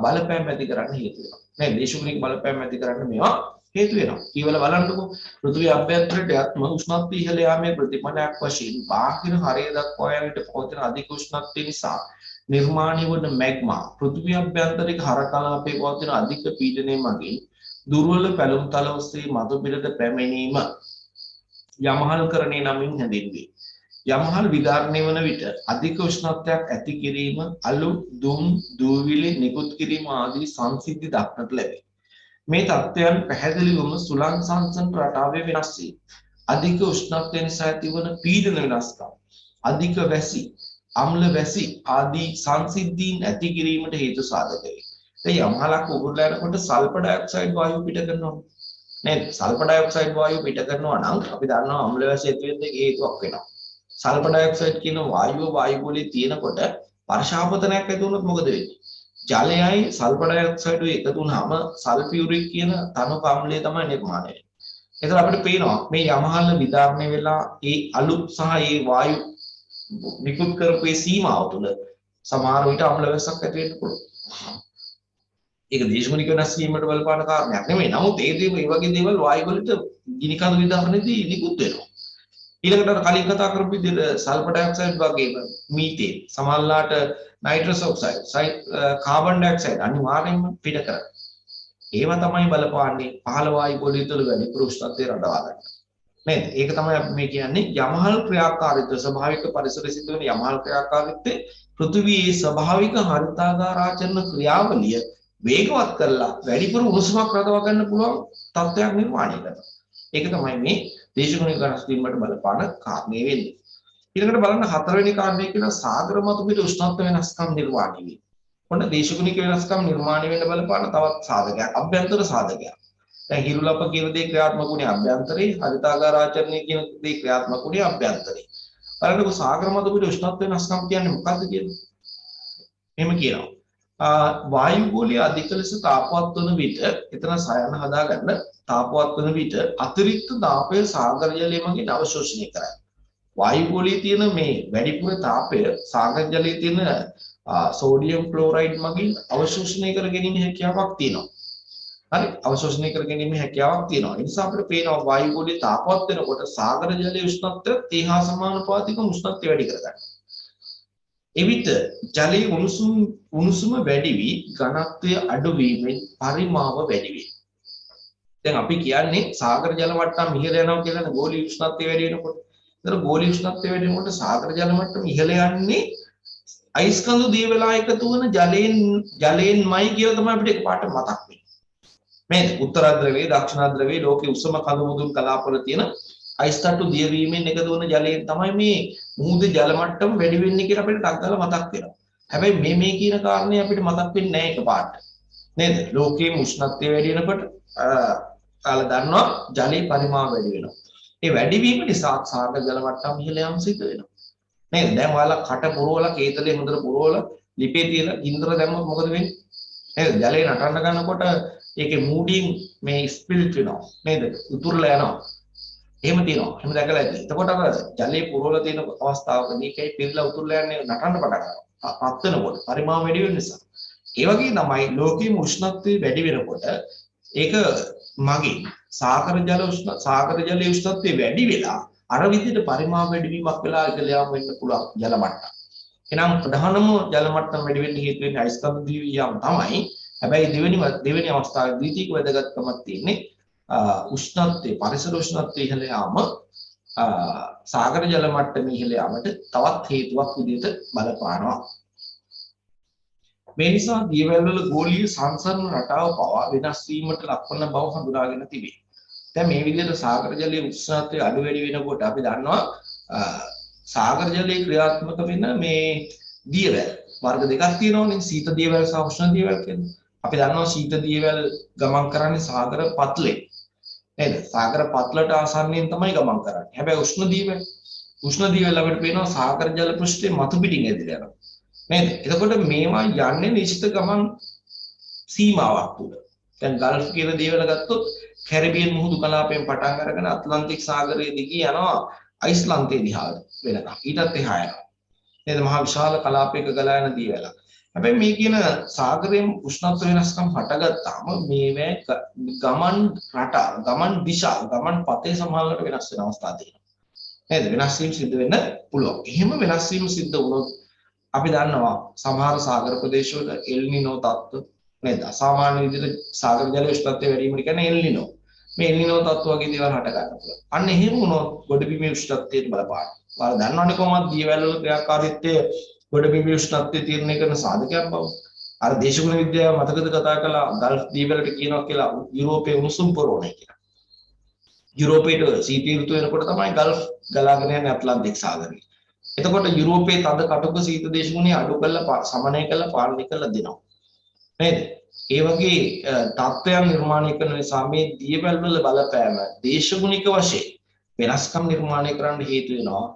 බලපෑම් ඇති කරන්න හේතු වෙනවා. නේද? දේශගුණික බලපෑම් ඇති කරන්න මේවා හේතු වෙනවා. ඊවල බලන්නකෝ පෘථිවි අභ්‍යන්තරයට යත්ම උෂ්ණත්වය ඉහළ යාමේ ප්‍රතිඵලයක් වශයෙන් බාහිර හරය දක්වා යන්නට පවතින අධික උෂ්ණත්වය නිසා නිර්මාණය වන මැග්මා පෘථිවි අභ්‍යන්තරික හරකලාපයේ පවතින අධික පීඩනය මගින් දුර්වල පැලුම් තල ඔස්සේ මතු පිටට පැමිණීම යමහල්කරණය නමින් හැඳින්වේ. යමහල් විධාරණය වන විට අධික උෂ්ණත්වයක් ඇති කිරීම අලු දුම් දූවිලි නිකුත් කිරීම ආදී සංසිද්ධි දක්නට ලැබේ. මේ තත්ත්වයන් පැහැදිලිවම සුළං සංසන් රටාවේ වෙනස් වී අධික උෂ්ණත්වය නිසා ඇතිවන පීඩන වෙනස්කම් අධික වැසි අම්ල වැසි ආදී සංසිද්ධීන් ඇති කිරීමට හේතු සාධක වේ. දැන් යම්හලක් උගුරලා යනකොට සල්ෆර් ඩයොක්සයිඩ් වායු පිට කරනවා නේද? සල්ෆර් ඩයොක්සයිඩ් වායු පිට කරනවා නම් අපි දන්නවා අම්ල වැසි ඇති වෙන්න හේතුවක් වෙනවා. සල්ෆර් ඩයොක්සයිඩ් කියන වායු ගෝලයේ තියෙනකොට වර්ෂාපතනයක් ඇති වුණොත් මොකද වෙන්නේ? ජලයයි සල්ෆර් ඩයොක්සයිඩ් එකතු වුනහම සල්ෆියුරික් කියන තනක අම්ලය තමයි නිර්මාණය වෙන්නේ. ඒතර අපිට පේනවා මේ යමහල විධාරණය වෙලා ඒ අලු සහ ඒ වායු නිකුත් කරපු ඒ සීමාව තුළ සමහර විට අම්ල වැස්සක් ඇති වෙන්න පුළුවන්. ඒක දේශගුණික වෙනස් වීමට බලපාන කාරණයක් නෙමෙයි. නමුත් ඒ වගේ දේවල් වායු වලට ගිනිකඳු විධාරණයේදී නිකුත් වෙනවා. ඊළඟට අර කලින් කතා කරපු විදිහට සල්ෆර් ඩයොක්සයිඩ් වගේම මීතේන් සමහරලාට නයිට්‍රස් ඔක්සයිඩ් කාබන් ඩයොක්සයිඩ් අනිවාර්යෙන්ම පිට කරනවා. ඒවා තමයි බලපාන්නේ පහළ වායු ගෝලය තුළ වැඩි උෂ්ණත්වය රඳවා ගන්න. නේද? ඒක තමයි අපි මේ කියන්නේ යමහල් ක්‍රියාකාරීත්වය ස්වභාවික පරිසරයේ සිදුවෙන යමහල් ක්‍රියාකාරීත්වය පෘථිවියේ ස්වභාවික හරිතාගාරාචරණ ක්‍රියාවලිය වේගවත් කරලා වැඩිපුර උණුසුමක් රඳවා ගන්න පුළුවන් තත්ත්වයක් නිර්මාණය කරනවා. ඒක තමයි මේ දේශගුණික වෙනස් වීමට බලපාන කාරණේ වෙන්නේ. ඊළඟට බලන්න හතරවෙනි කාරණේ කියන සාගර මතු පිට උෂ්ණත්ව වෙනස්කම් නිර්මාණය වීම. ඔන්න දේශගුණික වෙනස්කම් නිර්මාණය වෙන්න බලපාන තවත් සාධකයක් අභ්‍යන්තර සාධකයක්. දැන් හිරුලප කියන දේ ක්‍රියාත්මක වුණේ අභ්‍යන්තරේ, හරිතාගාර ආචරණය කියන දේ ක්‍රියාත්මක වුණේ අභ්‍යන්තරේ. බලන්නකො සාගර මතු පිට උෂ්ණත්ව වෙනස්කම් කියන්නේ මොකක්ද කියන්නේ? එහෙම කියනවා. වායු ගෝලීය අධික ලෙස තාපවත් වන විට එතන සයන හදාගන්න තාපවත් වන විට අතිරික්ත තාපය සාගර ජලය මගින් අවශෝෂණය කරයි. වායු ගෝලයේ තියෙන මේ වැඩිපුර තාපය සාගර ජලයේ තියෙන සෝඩියම් ක්ලෝරයිඩ් මගින් අවශෝෂණය කර ගැනීම හැකියාවක් තියෙනවා. හරි අවශෝෂණය කර ගැනීම හැකියාවක් තියෙනවා. ඒ නිසා අපිට පේනවා වායු ගෝලයේ තාපවත් වෙනකොට සාගර ජලයේ උෂ්ණත්වය ඒ හා සමානුපාතික උෂ්ණත්වය වැඩි කරගන්නවා. එවිට ජලයේ උණුසුම වැඩි වී ඝනත්වය අඩු වීමෙන් පරිමාව වැඩි වේ. දැන් අපි කියන්නේ සාගර ජල මට්ටම් ඉහළ යනවා කියලා ගෝලීය උෂ්ණත්වය වැඩි වෙනකොට. ඒතර ගෝලීය උෂ්ණත්වය වැඩි වෙනකොට සාගර ජල මට්ටම ඉහළ යන්නේ අයිස් කඳු දිය වෙලා එකතු වන ජලයෙන්මයි කියලා තමයි අපිට එකපාරට මතක් වෙන්නේ. මේ උත්තර ද්‍රවයේ දක්ෂිණ ද්‍රවයේ ලෝකයේ උසම කඳු මුදුන් කලාපවල තියෙන අයිස් තට්ටු දිය වීමෙන් එකතු වන ජලයෙන් තමයි මේ මුහුදේ ජල මට්ටම වැඩි වෙන්නේ කියලා අපිට ටක් ගාලා මතක් වෙනවා. හැබැයි මේ කියන කාරණේ අපිට මතක් වෙන්නේ නැහැ එකපාරට. නේද? ලෝකයේ උෂ්ණත්වය වැඩි වෙනකොට කාලා දන්නවා ජලයේ පරිමාව වැඩි වෙනවා. ඒ වැඩි වීම නිසා සාගර ජල මට්ටම ඉහළ යාම සිදු වෙනවා. නේද? දැන් ඔයාලා කට පුරවලා කේතලේ හොඳට පුරවලා ලිපේ තියලා ගින්දර දැම්මොත් මොකද වෙන්නේ? නේද? ජලය නටන්න ගන්නකොට ඒකේ මූඩින් මේ ස්පිල්ට් වෙනවා. නේද? උතුරලා යනවා. එහෙම තියෙනවා. එහෙම දැකලා ඇති. එතකොට අර ජලයේ පුරවලා තියෙන අවස්ථාවකදී ඒකයි පිරලා උතුරලා යන්නේ නටන්න පටන් ගන්නවා. පත් වෙනකොට පරිමාව වැඩි වෙන නිසා. ඒ වගේ තමයි ලෝකයේ උෂ්ණත්වය වැඩි වෙනකොට ඒක මගේ සාගර ජලයේ උෂ්ණත්වය වැඩි වෙලා අර විදිහට පරිමාව වැඩිවීමක් වෙලා ඉතල යාම වෙන්න පුළුවන් ජල මට්ටම. එනම් ප්‍රධානම ජල මට්ටම වැඩි වෙන්න හේතු වෙන්නේ අයිස්කන්ධ දිවියාම තමයි. හැබැයි දෙවෙනි අවස්ථාවේ ද්විතීයික වැදගත්කමක් තියෙන්නේ උෂ්ණත්වයේ පරිසර උෂ්ණත්වයේ ඉහළ යාම සාගර ජල මට්ටම ඉහළ යාමට තවත් හේතුවක් විදිහට බලපානවා. මේ නිසා දියවැල් වල ගෝලීය සංසරණ රටාව පවා වෙනස් වීමට ලක්වන බව හඳුනාගෙන තිබේ. දැන් මේ විදිහට සාගර ජලයේ උෂ්ණත්වය අඩු වැඩි වෙනකොට අපි දන්නවා සාගර ජලයේ ක්‍රියාත්මක වෙන මේ දියවැල් වර්ග දෙකක් තියෙනවානේ සීත දියවැල් සහ උෂ්ණ දියවැල් කියන්නේ. අපි දන්නවා සීත දියවැල් ගමන් කරන්නේ සාගර පත්ලේ. නේද? සාගර පත්ලට ආසන්නයෙන් තමයි ගමන් කරන්නේ. හැබැයි උෂ්ණ දියවැල් අපිට පේනවා සාගර ජල පෘෂ්ඨයේ මතු පිටින් ඇදලා යනවා. නේද? එතකොට මේවා යන්නේ නිශ්චිත ගමන් සීමාවක් තුල. දැන් ගල්ෆ් කියන දියවැල ගත්තොත් කැරිබියන් මුහුදු කලාපයෙන් පටන් අරගෙන ඇට්ලන්ටික් සාගරයේ දිගේ යනවා අයිස්ලන්තයේ දිහාට වෙනකම්. ඊටත් එහා යනවා. නේද? මහා විශාල කලාපයක ගලා යන දියවැලක්. හැබැයි මේ කියන සාගරයේ උෂ්ණත්ව වෙනස්කම් හටගත්තාම මේවැ ගමන් රටා, ගමන් දිශා, ගමන් පතේ සමහරකට වෙනස් වෙන අවස්ථා තියෙනවා. නේද? වෙනස් වීම සිද්ධ වෙන්න පුළුවන්. එහෙම වෙනස් වීම සිද්ධ වුණොත් අපි දන්නවා සමහර සාගර ප්‍රදේශවල එල් නිනෝ තත්ත්ව නේද? අසාමාන්‍ය විදිහට සාගර ජල උෂ්ණත්වය වැඩි වීම කියන්නේ එල් නිනෝ. මේ එල් නිනෝ තත්ත්ව වගේ දේවල් හට ගන්න පුළුවන්. අන්න එහෙම වුණොත් ගොඩබිමේ උෂ්ණත්වයට බලපාන. ඔයාලා දන්නවනේ කොහොමද දියවැල් වල ක්‍රියාකාරීත්වය ගොඩබිමේ උෂ්ණත්වය තීරණය කරන සාධකයක් බව. අර දේශගුණ විද්‍යාව මතකද කතා කළා ගල්ෆ් දියවැලට කියනවා කියලා යුරෝපයේ උණුසුම් පොරෝණයි කියලා. යුරෝපයේ සීත ඍතුව වෙනකොට තමයි ගල්ෆ් ගලාගෙන යන්නේ ඇට්ලන්ටික් සාගරේ. එතකොට යුරෝපයේ තද කටුක සීත දේශගුණය අඩු කරලා සමනය කරලා පාලනය කරලා දෙනවා. නේද? ඒ වගේ තත්ත්වයන් නිර්මාණය කරන නිසා මේ දියවැල් වල බලපෑම දේශගුණික වශයෙන් වෙනස්කම් නිර්මාණය කරන්න හේතු වෙනවා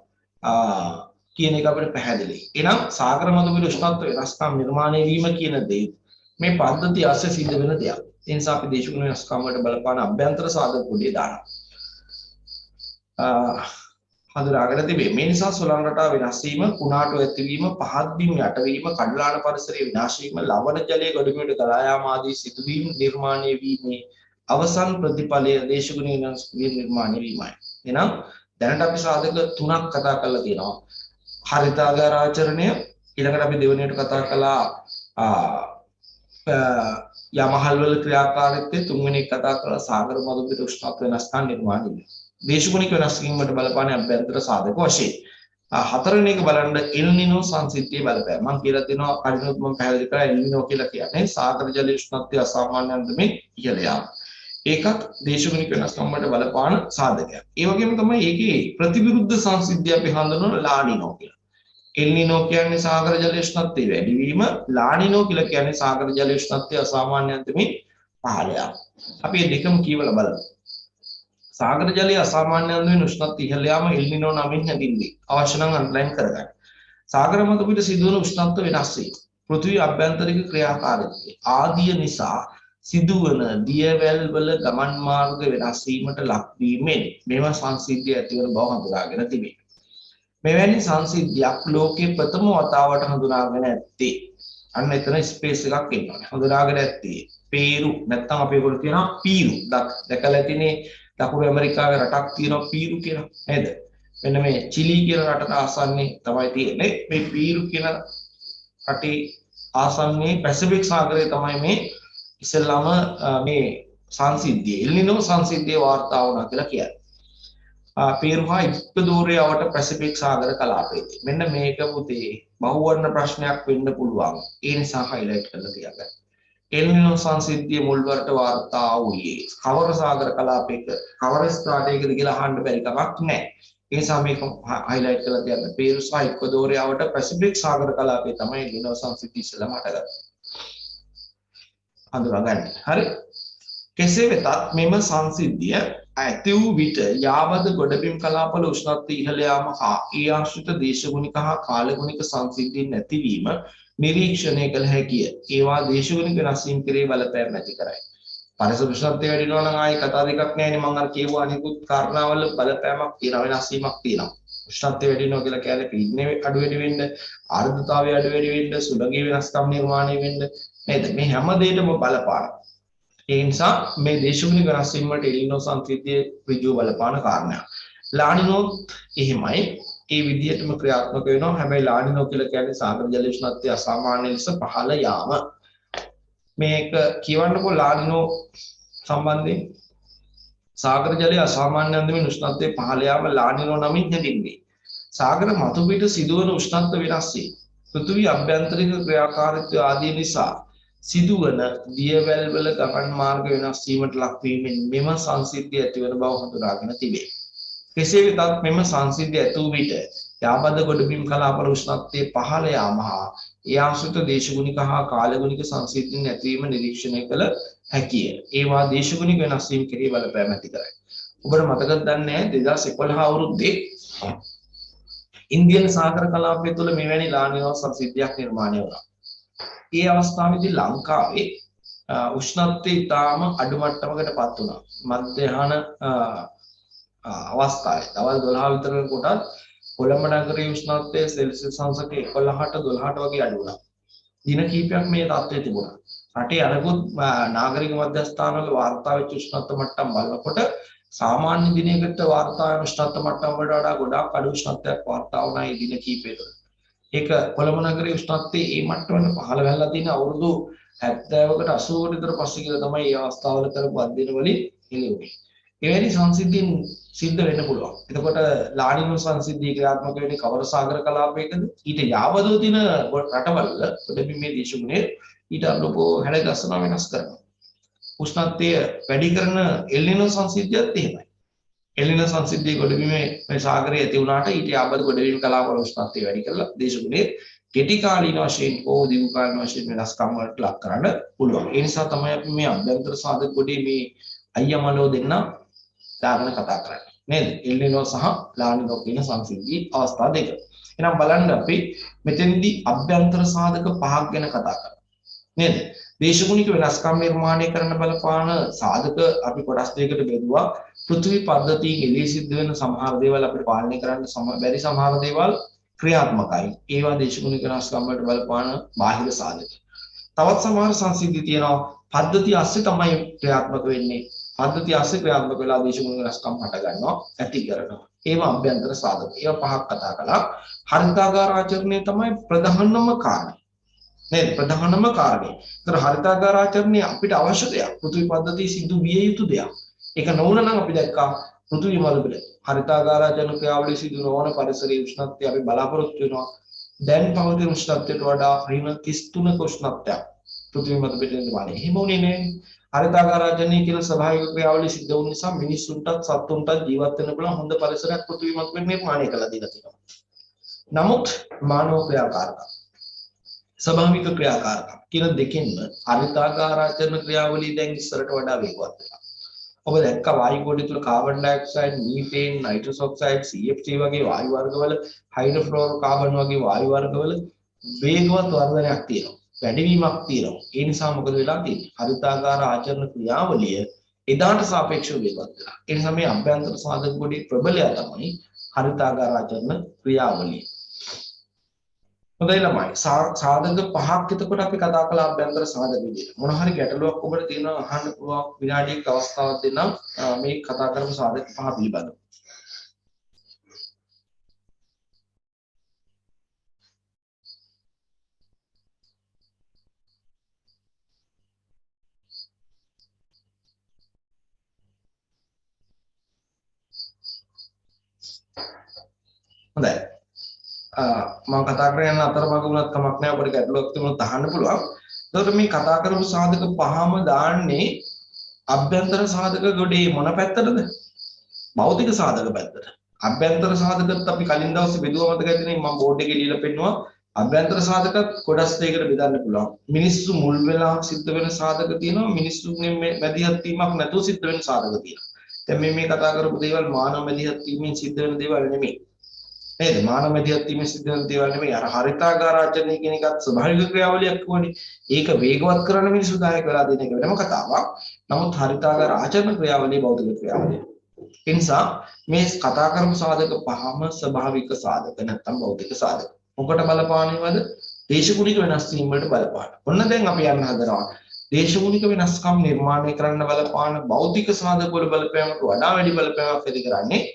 කියන එක අපිට පැහැදිලි. එහෙනම් සාගර මදුපිට උෂ්ණත්ව වෙනස්කම් නිර්මාණය වීම කියන දේ මේ පද්ධතිය ASCII සිද්ධ වෙන දෙයක්. ඒ නිසා අපි දේශගුණ වෙනස්කම් වලට බලපාන අභ්‍යන්තර සාධක පොඩි දානවා. හඳුනාගෙන තිබේ. මේ නිසා සොළං රටාව වෙනස් වීම, කුණාටු ඇතිවීම, පහත් බිම් යටවීම, කඩලාන පරිසරයේ විනාශ වීම, ලවණ ජලයේ ගොඩබිමට ගලා යාම ආදී සිදුවීම් නිර්මාණය වීමේ අවසන් ප්‍රතිඵලය දේශගුණ වෙනස් වීම නිර්මාණය වීමයි. එහෙනම් දැනට අපි සාධක තුනක් කතා කරලා තියෙනවා. හරිතාගාර ආචරණය, ඊළඟට අපි දෙවෙනියට කතා කළා යමහල් වල ක්‍රියාකාරීත්වය, තුන්වෙනි එක කතා කළා සාගර මදුපිට උෂ්ණත්ව වෙනස්කම් නිර්මාණය වීම. දේශගුණික වෙනස් වීමට බලපාන අභ්‍යන්තර සාධක වශයෙන් හතරවෙනි එක බලන්න එල් නිනෝ සංසිද්ධියේ බලපෑම. මම කියලා දෙනවා කලිනුත් මම පැහැදිලි කරා එල් නිනෝ කියලා කියන්නේ සාගර ජල උෂ්ණත්වය අසාමාන්‍ය අන්දමින් ඉහළ යාම. ඒකත් දේශගුණික වෙනස්කම් වලට බලපාන සාධකයක්. ඒ වගේම තමයි ඒකේ ප්‍රතිවිරුද්ධ සංසිද්ධිය අපි හඳුන්වන ලා නිනෝ කියලා. එල් නිනෝ කියන්නේ සාගර ජල උෂ්ණත්වය වැඩි වීම, ලා නිනෝ කියලා කියන්නේ සාගර ජල උෂ්ණත්වය අසාමාන්‍ය අන්දමින් පහළ යාම. අපි මේ දෙකම කියවලා බලමු. සාගර ජලයේ අසාමාන්‍ය අන්දමින් උෂ්ණත්වය ඉහළ යාම එල් නිනෝ නමින් හැඳින්වේ. අවශ්‍ය නම් අන්ඩර්ලයින් කරගන්න. සාගර මත පිට සිදුවන උෂ්ණත්ව වෙනස් වීම, පෘථිවි අභ්‍යන්තරික ක්‍රියාකාරීත්වය ආදිය නිසා සිදුවන දියවැල් වල ගමන් මාර්ග වෙනස් වීමට ලක්වීමෙන් මෙම සංසිද්ධිය ඇතිවන බව හඳුනාගෙන තිබේ. මෙවැනි සංසිද්ධියක් ලෝකයේ ප්‍රථම වතාවට හඳුනාගෙන ඇත්තේ අන්න එතන ස්පේස් එකක් ඉන්නවනේ. හඳුනාගෙන ඇත්තේ පේරු නැත්නම් අපි ඒගොල්ලෝ කියනවා පීරු. දැකලා තිනේ දකුණු ඇමරිකාවේ රටක් තියෙනවා පීරු කියලා නේද? මෙන්න මේ චිලි කියන රටට ආසන්නයේ තමයි තියෙන්නේ. මේ පීරු කියන රටේ ආසන්නයේ පැසිෆික් සාගරයේ තමයි මේ ඉස්සෙල්ලාම මේ සංසිද්ධිය එල් නිනෝ සංසිද්ධිය වාර්තා වුණා කියලා කියන්නේ. පීරු හා ඉක්වදෝරයේ අවට පැසිෆික් සාගර කලාපයේදී. මෙන්න මේක පුතේ බහුවර්ණ ප්‍රශ්නයක් වෙන්න පුළුවන්. ඒ නිසා highlight කරලා තියාගන්න. එල් නිනෝ සංසිද්ධිය මුල්වරට වාර්තා වූයේ කවර සාගර කලාපයක කවර ස්ථානයකද කියලා අහන්න බැරි කමක් නැහැ. ඒ නිසා මේක highlight කරලා තියන්න. පීරු සහ ඉක්වදෝරයේ අවට පැසිෆික් සාගර කලාපයේ තමයි එල් නිනෝ සංසිද්ධිය ඉස්සෙල්ලාම හටගත්තේ. හඳුනාගන්න. හරි. කෙසේ වෙතත් මෙම සංසිද්ධිය ඇති වූ විට යාබද ගොඩබිම් කලාපවල උෂ්ණත්වය ඉහළ යාම හා ඒ ආශ්‍රිත දේශගුණික හා කාලගුණික සංසිද්ධීන් නැතිවීම නිරීක්ෂණය කළ හැකිය. ඒවා දේශගුණික වෙනස් වීම කෙරෙහි බලපෑම් ඇති කරයි. පරිසර උෂ්ණත්වය වැඩි වෙනවා නම් ආයේ කතා දෙකක් නැහැ නේ මම අර කියපු අනිකුත් කාරණාවල බලපෑමක් තියෙනවා වෙනස් වීමක් තියෙනවා. උෂ්ණත්වය වැඩි වෙනවා කියලා කියන්නේ පීඩනය අඩු වැඩි වෙන්න, ආර්ද්‍රතාවය අඩු වැඩි වෙන්න, සුළඟේ වෙනස්කම් නිර්මාණය වෙන්න නේද? මේ හැම දෙයකම බලපාන. ඒ නිසා මේ දේශගුණික වෙනස් වීම වලට එල්නිනෝ සංසිද්ධිය ඍජුව බලපාන කාරණයක්. ලානිනෝත් එහෙමයි. ඒ විදිහටම ක්‍රියාත්මක වෙනවා. හැබැයි ලානිනෝ කියලා කියන්නේ සාගර ජල උෂ්ණත්වය අසාමාන්‍ය ලෙස පහළ යාම. මේක කියවන්නකෝ ලානිනෝ සම්බන්ධයෙන් සාගර ජලයේ අසාමාන්‍ය අන්දමින් උෂ්ණත්වයේ පහළ යාම ලානිනෝ නමින් හැඳින්වේ. සාගර මතු පිට සිදුවන උෂ්ණත්ව වෙනස් වී පෘථිවි අභ්‍යන්තරික ක්‍රියාකාරීත්වය ආදී නිසා සිදුවන දියවැල් වල ගමන් මාර්ග වෙනස් වීමට ලක් වීමෙන් මෙම සංසිද්ධිය ඇතිවන බව හඳුනාගෙන තිබේ. කෙසේ වෙතත් මෙම සංසිද්ධිය ඇති වූ විට යාබද ගොඩබිම් කලාපවල උෂ්ණත්වයේ පහළ යාම හා ඒ ආශ්‍රිත දේශගුණික හා කාලගුණික සංසිද්ධීන් ඇතිවීම නිරීක්ෂණය කළ හැකිය. ඒවා දේශගුණික වෙනස් වීම කෙරෙහි බලපෑම ඇති කරයි. ඔබට මතකද දන්නේ 2011 අවුරුද්දේ ඉන්දියන් සාගර කලාපය තුළ මෙවැනි ලානිනෝ සංසිද්ධියක් නිර්මාණය වුණා. ඒ අවස්ථාවේදී ලංකාවේ උෂ්ණත්වය ඉතාම අඩු මට්ටමකට පත් වුණා. මධ්‍යහන අවස්ථාවේ දවල් 12 විතර කොටත් කොළඹ නගරයේ උෂ්ණත්වය සෙල්සියස් අංශක 11ට 12ට වගේ අඩු වුණා. දින කිහිපයක් මේ තත්ත්වය තිබුණා. රටේ අනෙකුත් නාගරික මධ්‍යස්ථානවල වාර්තා වෙච්ච උෂ්ණත්ව මට්ටම් බලනකොට සාමාන්‍ය දිනයකට වාර්තා වෙන උෂ්ණත්ව මට්ටම් වලට වඩා ගොඩාක් අඩු උෂ්ණත්වයක් වාර්තා වුණා මේ දින කිහිපය තුළ. ඒක කොළඹ නගරයේ උෂ්ණත්වයේ මේ මට්ටමට පහළ වෙලා තියෙන අවුරුදු 70කට 80කට විතර පස්සේ කියලා තමයි මේ අවස්ථාවල කරපු අධ්‍යයන වලින් එළියුනේ. එවැනි සංසිද්ධීන් සිද්ධ වෙන්න පුළුවන්. එතකොට ලානිනෝ සංසිද්ධිය ක්‍රියාත්මක වෙන්නේ කවර සාගර කලාපයකද? ඊට යාබදව තියෙන රටවල ගොඩබිමේ දේශගුණය ඊට අනුකූලව හැඩගස්සන වෙනස් කරනවා. උෂ්ණත්වය වැඩි කරන එල්නිනෝ සංසිද්ධියත් එහෙමයි. එල්නිනෝ සංසිද්ධිය ගොඩබිමේ මේ සාගරයේ ඇති වුණාට ඊට යාබද ගොඩබිම් කලාපවල උෂ්ණත්වය වැඩි කරලා දේශගුණයේ කෙටි කාලීන වශයෙන් හෝ දීර්ඝ කාලීන වශයෙන් වෙනස්කම් වලට ලක් කරන්න පුළුවන්. ඒ නිසා තමයි අපි මේ අභ්‍යන්තර සාධක ගොඩේ මේ අයියමලෝ දෙන්න දාගෙන කතා කරන්නේ නේද? එල්නිනෝ සහ ලානිනෝ කියන සංසිද්ධි අවස්ථා දෙක. එහෙනම් බලන්න අපි මෙතෙන්දී අභ්‍යන්තර සාධක පහක් ගැන කතා කරමු. නේද? දේශගුණික වෙනස්කම් නිර්මාණය කරන බලපාන සාධක අපි කොටස් දෙකකට බෙදුවා. පෘථිවි පද්ධතියෙන් එළිය සිද්ධ වෙන සමහර දේවල් අපිට පාලනය කරන්න බැරි සමහර දේවල් ක්‍රියාත්මකයි. ඒවා දේශගුණික වෙනස්කම් වලට බලපාන බාහිර සාධක. තවත් සමහර සංසිද්ධි තියෙනවා පද්ධතිය අස්සේ තමයි ක්‍රියාත්මක වෙන්නේ. පද්ධතිය අස්සේ ක්‍රියාත්මක වෙලා දේශගුණික වෙනස්කම් හට ගන්නවා, ඇති කරනවා. ඒවා අභ්‍යන්තර සාධක. ඒවා පහක් කතා කළා. හරිතාගාර ආචරණය තමයි ප්‍රධානම කාරණය. නේද? ප්‍රධානම කාරණය. ඒතර හරිතාගාර ආචරණය අපිට අවශ්‍ය දෙයක්. පෘථිවි පද්ධතිය සිදු විය යුතු දෙයක්. ඒක නොවුන නම් අපි දැක්කා පෘථිවි මළුපිට හරිතාගාර ආචරණ ක්‍රියාවලිය සිදු නොවන පරිසරයේ උෂ්ණත්වය අපි බලාපොරොත්තු වෙනවා. දැන් පවතින උෂ්ණත්වයට වඩා ඍණ 33ක උෂ්ණත්වයක් පෘථිවි මළුපිට නිර්මාණය. එහෙම උනේ නේ. හරිතාගාර ආචරණය කියන ස්වභාවික ක්‍රියාවලිය සිද්ධ වුන නිසා මිනිස්සුන්ටත් සත්තුන්ටත් ජීවත් වෙන්න පුළුවන් හොඳ පරිසරයක් පෘථිවි මළුපිට නිර්මාණය කළා දීලා තියෙනවා. නමුත් මානව ක්‍රියාකාරකම් ස්වභාවික ක්‍රියාකාරකම් කියන දෙකෙන්ම හරිතාගාර ආචරණ ක්‍රියාවලිය දැන් ඉස්සරට වඩා වේගවත් වෙනවා. ඔබ දැක්ක වායු ගොඩේ තුල carbon dioxide, methane, nitrous oxide, CFC වගේ වායු වර්ගවල, හයිඩ්‍රොෆ්ලෝරෝ කාබන් වගේ වායු වර්ගවල වේගවත් වර්ධනයක් තියෙනවා. වැඩිවීමක් තියෙනවා. ඒ නිසා මොකද වෙලා තියෙන්නේ? හරිතාගාර ආචරණ ක්‍රියාවලිය එදාට සාපේක්ෂව වේගවත් වෙනවා. ඒ නිසා මේ අභ්‍යන්තර සාධක ගොඩේ ප්‍රබලය තමයි හරිතාගාර ආචරණ ක්‍රියාවලිය. හොඳයි ළමයි. සාධක පහක් එතකොට අපි කතා කළා අභ්‍යන්තර සාධක විදිහට. මොන හරි ගැටලුවක් ඔබට තියෙනවා අහන්න පුළුවන් විනාඩියක අවස්ථාවක් දෙන්නම් මේ කතා කරපු සාධක පහ පිළිබඳව. හොඳයි. මම කතා කරගෙන අතරමඟ වුණත් කමක් නැහැ ඔබට ගැටලුවක් තිබුණොත් අහන්න පුළුවන්. එතකොට මේ කතා කරපු සාධක පහම දාන්නේ අභ්‍යන්තර සාධක ගොඩේ මොන පැත්තටද? භෞතික සාධක පැත්තට. අභ්‍යන්තර සාධකත් අපි කලින් දවසේ බෙදුවා මතක ඇතිනේ මම බෝඩ් එකේ ලියලා පෙන්නුවා. අභ්‍යන්තර සාධකත් කොටස් දෙකකට බෙදන්න පුළුවන්. මිනිස්සු මුල් වෙලා සිද්ධ වෙන සාධක තියෙනවා. මිනිස්සුන්ගේ මැදිහත් වීමක් නැතුව සිද්ධ වෙන සාධක තියෙනවා. දැන් මේ කතා කරපු දේවල් මානව මැදිහත් වීමෙන් සිද්ධ වෙන දේවල් නෙමෙයි. නේද? මානව මැදිහත්වීමේ සිද්ධ වෙන දේවල් නෙමෙයි. අර හරිතාගාරාචරණය කියන එකත් ස්වභාවික ක්‍රියාවලියක් වුණේ. ඒක වේගවත් කරන මිනිස්සු දායක වෙලා දෙන එක වෙනම කතාවක්. නමුත් හරිතාගාර ආචරණ ක්‍රියාවලිය භෞතික ක්‍රියාවලිය. ඒ නිසා මේ කතා කරපු සාධක පහම ස්වභාවික සාධක නැත්නම් භෞතික සාධක. මොකට බලපානවද? දේශගුණික වෙනස් වීම වලට බලපාන. ඔන්න දැන් අපි යන්න හදනවා. දේශගුණික වෙනස්කම් නිර්මාණය කරන්න බලපාන භෞතික සාධක වල බලපෑමට වඩා වැඩි බලපෑමක් ඇති කරන්නේ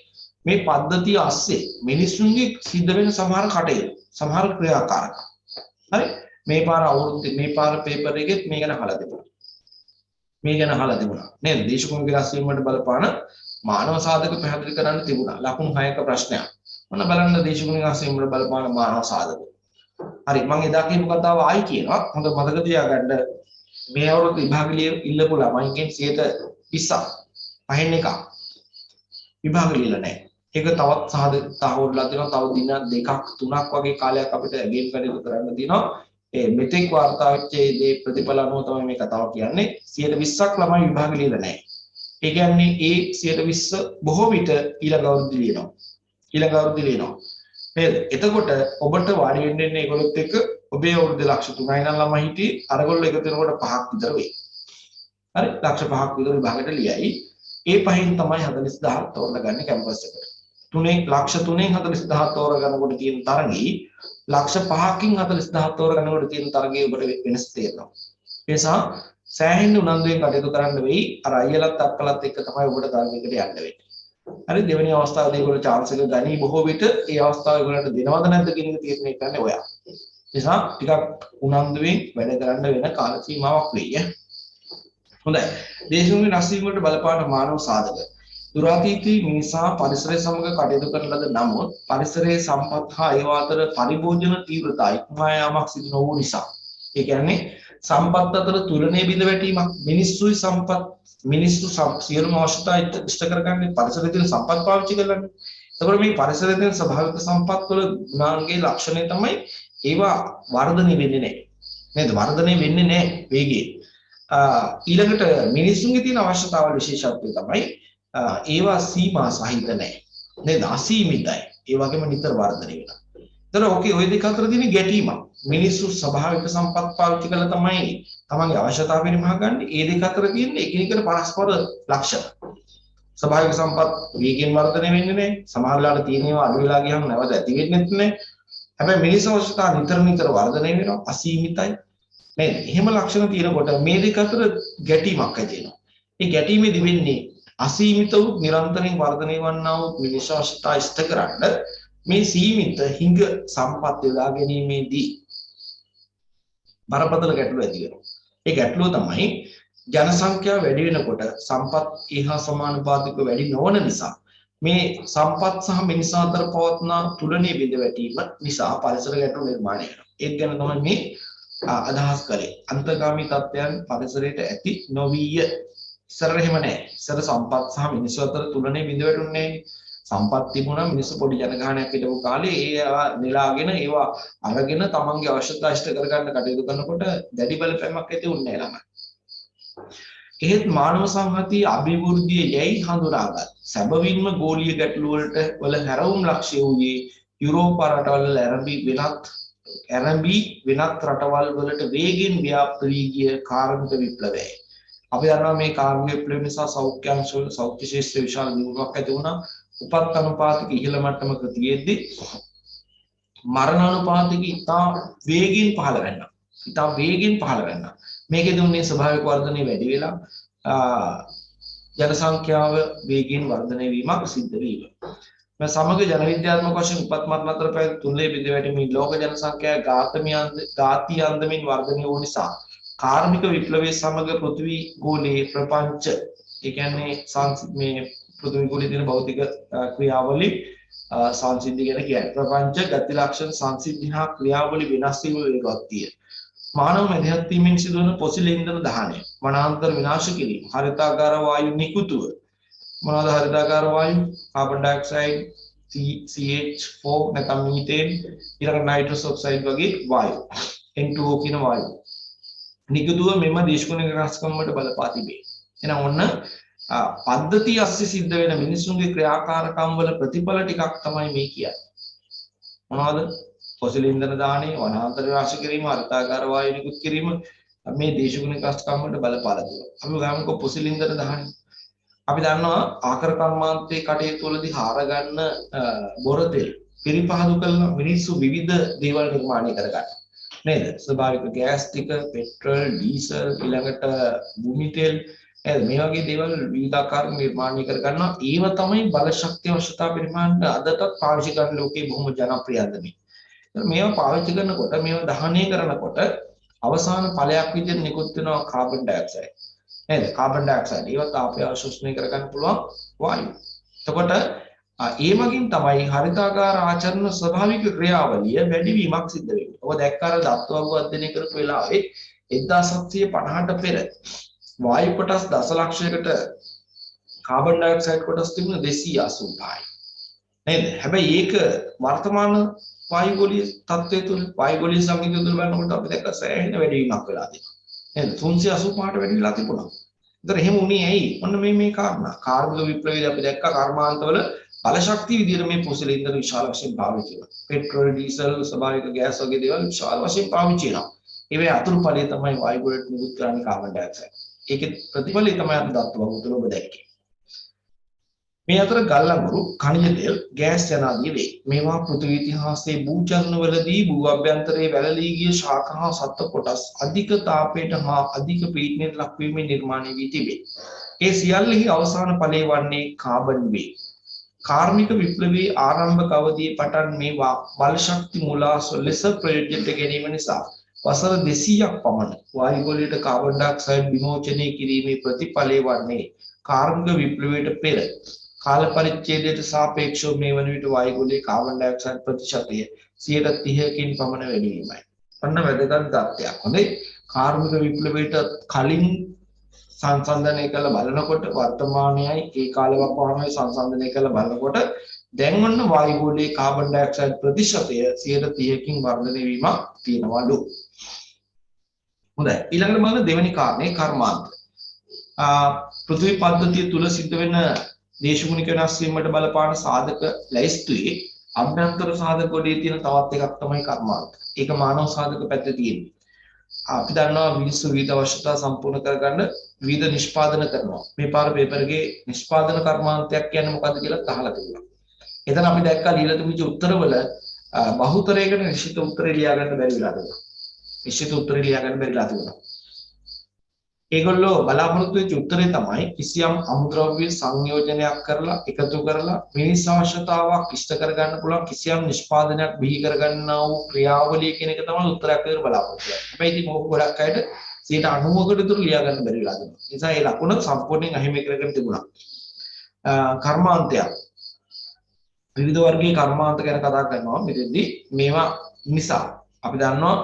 මේ පද්ධතිය අස්සේ මිනිස්සුන්ගේ සිද්ධ වෙන සමහර කටයුතු සමහර ක්‍රියාකාරකම්. හරි? මේ පාර අවුරුද්දේ මේ පාර පේපර් එකෙත් මේ ගැන අහලා තිබුණා. මේ ගැන අහලා තිබුණා. නේද? දේශගුණික වෙනස් වීම වලට බලපාන මානව සාධක පැහැදිලි කරන්න තිබුණා. ලකුණු 6ක ප්‍රශ්නයක්. මොන බලන්න දේශගුණික වෙනස් වීම වලට බලපාන මානව සාධක. හරි මම එදා කියපු කතාව ආයි කියනවා. හොඳ මතක තියාගන්න. මේ අවුරුදු විභාගලිය ඉල්ලපු ළමයින්ගෙන් 20% පහෙන් එකක් විභාග ලියලා නැහැ. ඒක තවත් සාධක තහවුරුලා තියෙනවා. තව දින දෙකක් තුනක් වගේ කාලයක් අපිට ගේම් කටයුතු කරන්න තියෙනවා. ඒ මෙතෙක් වාර්තා වෙච්ච දේ ප්‍රතිඵල අනුව තමයි මේ කතාව කියන්නේ. 120ක් ළමයි විභාග ලියලා නැහැ. ඒ කියන්නේ ඒ 120 බොහෝ විට ඊළඟ අවුරුද්ද ලියනවා. ඊළඟ අවුරුද්ද ලියනවා. නේද? එතකොට ඔබට වාඩි වෙන්න ඉන්නේ ඒගොල්ලොත් එක්ක ඔබේ අවුරුද්ද ලක්ෂ 3යි නම් ළමයි හිටියේ අරගොල්ලෝ එකතු වෙනකොට 5ක් විතර වෙයි. හරි? ලක්ෂ 5ක් විතර විභාගයට ලියයි. ඒ පහෙන් තමයි 40000 තෝරගන්නේ කැම්පස් එකට. ලක්ෂ 3න් 40000 තෝරගන්නකොට තියෙන තරගී ලක්ෂ 5කින් 40000 තෝරගන්නකොට තියෙන තරගයේ ඔබට වෙනස තේරෙනවා. ඒ නිසා සෑහෙන උනන්දුවෙන් කටයුතු කරන්න වෙයි. අර අයියලත් අක්කලත් එක්ක තමයි ඔබට තරගයකට යන්න වෙන්නේ. හරි දෙවෙනි අවස්ථාවේදී ඒගොල්ලෝ chance එක ගනි බොහෝ විට ඒ අවස්ථාව ඒගොල්ලන්ට දෙනවද නැද්ද කියන එක තීරණය කරන්නේ ඔයා. ඒ නිසා ටිකක් උනන්දුවෙන් වැඩ කරන්න වෙන කාල සීමාවක් වෙයි. හොඳයි. දේශගුණික වෙනස් වීම වලට බලපාන මානව සාධක. දුර අතීතයේ මිනිසා පරිසරය සමග කටයුතු කරන ලද නමුත් පරිසරයේ සම්පත් හා ඒවා අතර පරිභෝජන තීව්‍රතා ඉක්මවා යාමක් සිදු නොවූ නිසා. ඒ කියන්නේ සම්පත් අතර තුලනේ බිඳ වැටීමක් මිනිස්සුයි සම්පත් මිනිස්සු සියලුම අවශ්‍යතා ඉෂ්ට කරගන්නේ පරිසරයේ තියෙන සම්පත් පාවිච්චි කරලානේ. එතකොට මේ පරිසරයේ තියෙන ස්වභාවික සම්පත් වල ගුණාංගයේ ලක්ෂණය තමයි ඒවා වර්ධනය වෙන්නේ නැහැ. නේද? වර්ධනය වෙන්නේ නැහැ වේගයෙන්. ඊළඟට මිනිස්සුන්ගේ තියෙන අවශ්‍යතාවල විශේෂත්වය තමයි ඒවා සීමා සහිත නැහැ. නේද? අසීමිතයි. ඒ වගේම නිතර වර්ධනය වෙනවා. එතන ඔකේ ওই දෙක අතර තියෙන ගැටීමක්. මිනිස්සු ස්වභාවික සම්පත් පාවිච්චි කරලා තමයි තමන්ගේ අවශ්‍යතාවය නිමා ගන්න. ඒ දෙක අතර තියෙන එකිනෙකට පරස්පර ලක්ෂණ. ස්වභාවික සම්පත් වේගයෙන් වර්ධනය වෙන්නේ නැහැ. සමහර වෙලාවට තියෙන ඒවා අඩු වෙලා ගියම නැවත ඇති වෙන්නේ නැහැ. හැබැයි මිනිස් අවශ්‍යතා නිතර වර්ධනය වෙනවා. අසීමිතයි. නේද? එහෙම ලක්ෂණ තියෙනකොට මේ දෙක අතර ගැටීමක් ඇති වෙනවා. මේ ගැටීමේදී වෙන්නේ අසීමිත වූ නිරන්තරයෙන් වර්ධනය වන්නා වූ මිනිස් අවශ්‍යතා ඉෂ්ට කරන්න මේ සීමිත හිඟ සම්පත් යොදා ගැනීමේදී බරපතල ගැටලු ඇති වෙනවා. ඒ ගැටලුව තමයි ජන සංඛ්‍යාව වැඩි වෙනකොට සම්පත් ඒහා සමානුපාතිකව වැඩි නොවන නිසා මේ සම්පත් සහ මිනිස් අතර පවත්නා තුලනේ බිඳ වැටීම නිසා පරිසර ගැටලු නිර්මාණය වෙනවා. ඒක ගැන තමයි මේ අදහස් කළේ. අන්තර්ගාමී තත්ත්වයන් පරිසරයට ඇති නොවිය. ඉස්සර එහෙම නැහැ. ඉස්සර සම්පත් සහ මිනිස් අතර තුලනේ බිඳ වැටුන්නේ නැහැ. සම්පත් තිබුණා මිනිස්සු පොඩි ජනගහනයක් හිටපු කාලේ ඒවා නෙලාගෙන ඒවා අරගෙන තමන්ගේ අවශ්‍යතා ඉෂ්ට කරගන්න කටයුතු කරනකොට දැඩි බලපෑමක් ඇති වුණේ නැහැ ළමයි. එහෙත් මානව සංහතිය අභිවෘද්ධිය යැයි හඳුනාගත් සැබවින්ම ගෝලීය ගැටලු වල හැරවුම් ලක්ෂ්‍ය වූයේ යුරෝප රටවල ඇරඹී වෙනත් රටවල් වලට වේගෙන් ව්‍යාප්ත වී ගිය කාර්මික විප්ලවයයි. අපි දන්නවා මේ කාර්මික විප්ලවය නිසා සෞඛ්‍ය අංශ වල සෞඛ්‍ය ශාස්ත්‍රයේ විශාල දියුණුවක් ඇති වුණා. උපත් අනුපාතික ඉහළ මට්ටමක තියෙද්දි මරණ අනුපාතික ඉතා වේගින් පහළ වෙනවා. ඉතා වේගින් පහළ වෙනවා. මේකෙදි උන්නේ ස්වභාවික වර්ධනය වැඩි වෙලා ජන සංඛ්‍යාව වේගින් වර්ධනය වීමක් සිද්ධ වීම. මේ සමග ජන විද්‍යාත්මක වශයෙන් උපත් මරණ අතර පැවති තුන්ලේ බිඳ වැටීමේ ලෝක ජන සංඛ්‍යාව ඝාතීය අන්දමින් වර්ධනය වූ නිසා කාර්මික විප්ලවයේ සමග පෘථිවි ගෝලයේ ප්‍රපංච ඒ කියන්නේ මේ පෘථිවි ගෝලයේ තියෙන භෞතික ක්‍රියාවලි සංසිද්ධි ගැන කියන්නේ ප්‍රපංච ගති ලක්ෂණ සංසිද්ධි හා ක්‍රියාවලි වෙනස් වීම වේගවත්ය. මානව මැදිහත්වීමෙන් සිදුවන පොසිල ඉන්ධන දහනය, වනාන්තර විනාශ කිරීම, හරිතාගාර වායු නිකුතුව මොනවාද හරිතාගාර වායු? කාබන් ඩයොක්සයිඩ්, CH4 නැත්නම් මීතේන්, ඊළඟ නයිට්‍රස් ඔක්සයිඩ් වගේ වායු, N2O කියන වායු නිකුතුව මෙම දේශගුණික වෙනස්කම් වලට බලපා තිබේ. එහෙනම් ඔන්න පද්ධතිය අස්සේ සිද්ධ වෙන මිනිසුන්ගේ ක්‍රියාකාරකම් වල ප්‍රතිඵල ටිකක් තමයි මේ කියන්නේ. මොනවද? ෆොසිල් ඉන්ධන දාහනය, වනාන්තර විනාශ කිරීම, හරිතාගාර වායු නිකුත් කිරීම මේ දේශගුණික අස්කම් වලට බලපාලා තියෙනවා. අපි ගාමුකෝ ෆොසිල් ඉන්ධන දාහනය. අපි දන්නවා ආකාර කර්මාන්තයේ කටයුතු වලදී හාර ගන්න බොර තෙල් පිරිපහදු කරන මිනිස්සු විවිධ දේවල් නිර්මාණය කරගන්නවා. නේද? ස්වභාවික ගෑස් ටික, පෙට්‍රල්, ඩීසල්, ඊළඟට භූමි තෙල් මේ වගේ දේවල් විවිධාකාර නිර්මාණය කර ගන්නවා. ඒව තමයි බල ශක්තිය අවශ්‍යතා පරිමාණයට අදටත් පාවිච්චි කරන ලෝකේ බොහොම ජනප්‍රියද මේ. මේවා පාවිච්චි කරනකොට මේවා දහනය කරනකොට අවසාන ඵලයක් විදිහට නිකුත් වෙනවා කාබන් ඩයොක්සයිඩ්. නේද? කාබන් ඩයොක්සයිඩ් ඒවත් ආපය අවශෝෂණය කරගන්න පුළුවන් වායු. එතකොට ඒ මගින් තමයි හරිතාගාර ආචරණ ස්වභාවික ක්‍රියාවලිය වැඩිවීමක් සිද්ධ වෙන්නේ. ඔබ දැක්ක අර දත්වග්ගු අධ්‍යයනය කරපු වෙලාවේ 1750ට පෙර වායු කොටස් දසලක්ෂයකට කාබන් ඩයොක්සයිඩ් කොටස් තිබුණ 285යි. නේද? හැබැයි ඒක වර්තමාන වායුගෝලීය තත්ත්වය තුළ වායුගෝලීය සංකේතය තුළ බලනකොට අපි දැක්ක සෑහෙන වැඩිවීමක් වෙලා තියෙනවා. නේද? 385ට වැඩි වෙලා තිබුණා. ඒතර එහෙම උනේ ඇයි? ඔන්න මේ කාරණා. කාර්බනික විප්ලවයේදී අපි දැක්ක කර්මාන්තවල බල ශක්තිය විදිහට මේ ෆොසිල් ඉන්ධන විශාල වශයෙන් පාවිච්චි කරනවා. පෙට්‍රල්, ඩීසල්, ස්වභාවික ගෑස් වගේ දේවල් විශාල වශයෙන් පාවිච්චි කරනවා. ඒවේ අතුරු ඵලය තමයි වායුගෝලයට නිකුත් කරන්නේ කාබන් ඩයොක්සයිඩ්. ඒකේ ප්‍රතිඵලය තමයි අපි දත්ත වගුතුල ඔබ දැක්කේ. මේ අතර ගල් අඟුරු, khනිජ තෙල්, ගෑස් යනාදී වේ. මේවා පෘථිවි ඉතිහාසයේ භූචලනවලදී භූ අභ්‍යන්තරයේ වැළලී ගිය ශාක හා සත්ව කොටස් අධික තාපයට හා අධික පීඩනයට ලක්වීමෙන් නිර්මාණය වී තිබේ. ඒ සියල්ලෙහි අවසාන ඵලය වන්නේ කාබන් වේ. කාර්මික විප්ලවයේ ආරම්භක අවධියේ පටන් මේ බල ශක්ති මුලාසු ලෙස ප්‍රයෝජනයට ගැනීම නිසා වසර 200ක් පමණ වායුගෝලයට කාබන් ඩයොක්සයිඩ් විමෝචනය කිරීමේ ප්‍රතිඵලය වන්නේ කාර්මික විප්ලවයට පෙර කාල පරිච්ඡේදයට සාපේක්ෂව මේ වන විට වායුගෝලයේ කාබන් ඩයොක්සයිඩ් ප්‍රතිශතය 30%කින් පමණ වැඩි වීමයි. අන්න වැදගත් තත්ත්වයක්. හොඳයි. කාර්මික විප්ලවයට කලින් සංසන්දනය කළ බලනකොට වර්තමානයයි ඒ කාලවකවානුවේ සංසන්දනය කළ බලනකොට දැන් ඔන්න වායුගෝලයේ කාබන් ඩයොක්සයිඩ් ප්‍රතිශතය 30%කින් වර්ධනය වීමක් තියෙනවලු. හොඳයි. ඊළඟට බලන්න දෙවෙනි කාරණේ කර්මාන්ත. පෘථිවි පද්ධතිය තුල සිද්ධ වෙන දේශගුණික වෙනස් වීමට බලපාන සාධක ලැයිස්තුවේ අභ්‍යන්තර සාධක කොටේ තියෙන තවත් එකක් තමයි කර්මාන්ත. ඒක මානව සාධක පැත්තේ තියෙන්නේ. අපි දන්නවා මිනිස්සු විවිධ අවශ්‍යතා සම්පූර්ණ කරගන්න විවිධ නිෂ්පාදන කරනවා. මේ පාර පේපර් එකේ නිෂ්පාදන කර්මාන්තයක් කියන්නේ මොකද්ද කියලා අහලා තිබුණා. එතන අපි දැක්කා লীලා තිබිච්ච උත්තරවල බහුතරයකට නිශ්චිත උත්තරේ ලියා ගන්න බැරි වෙලා තිබුණා. නිශ්චිත උත්තරේ ලියා ගන්න බැරිලා තිබුණා. ඒගොල්ලෝ බලාපොරොත්තු වෙච්ච උත්තරේ තමයි කිසියම් අමුද්‍රව්‍ය සංයෝජනයක් කරලා එකතු කරලා මිනිස් අවශ්‍යතාවක් ඉෂ්ට කරගන්න පුළුවන් කිසියම් නිෂ්පාදනයක් බිහි කරගන්නා වූ ක්‍රියාවලිය කියන එක තමයි උත්තරයක් විදිහට බලාපොරොත්තු වෙන්නේ. හැබැයි ඉතින් මොකක් ගොඩක් අයට 90%කට විතර ලියා ගන්න බැරි වෙලා තියෙනවා. ඒ නිසා ඒ ලකුණ සම්පූර්ණයෙන් අහිමි කරගෙන තිබුණා. කර්මාන්තයක් විවිධ වර්ගයේ කර්මාන්ත ගැන කතා කරනවා. මෙතෙන්දී මේවා නිසා අපි දන්නවා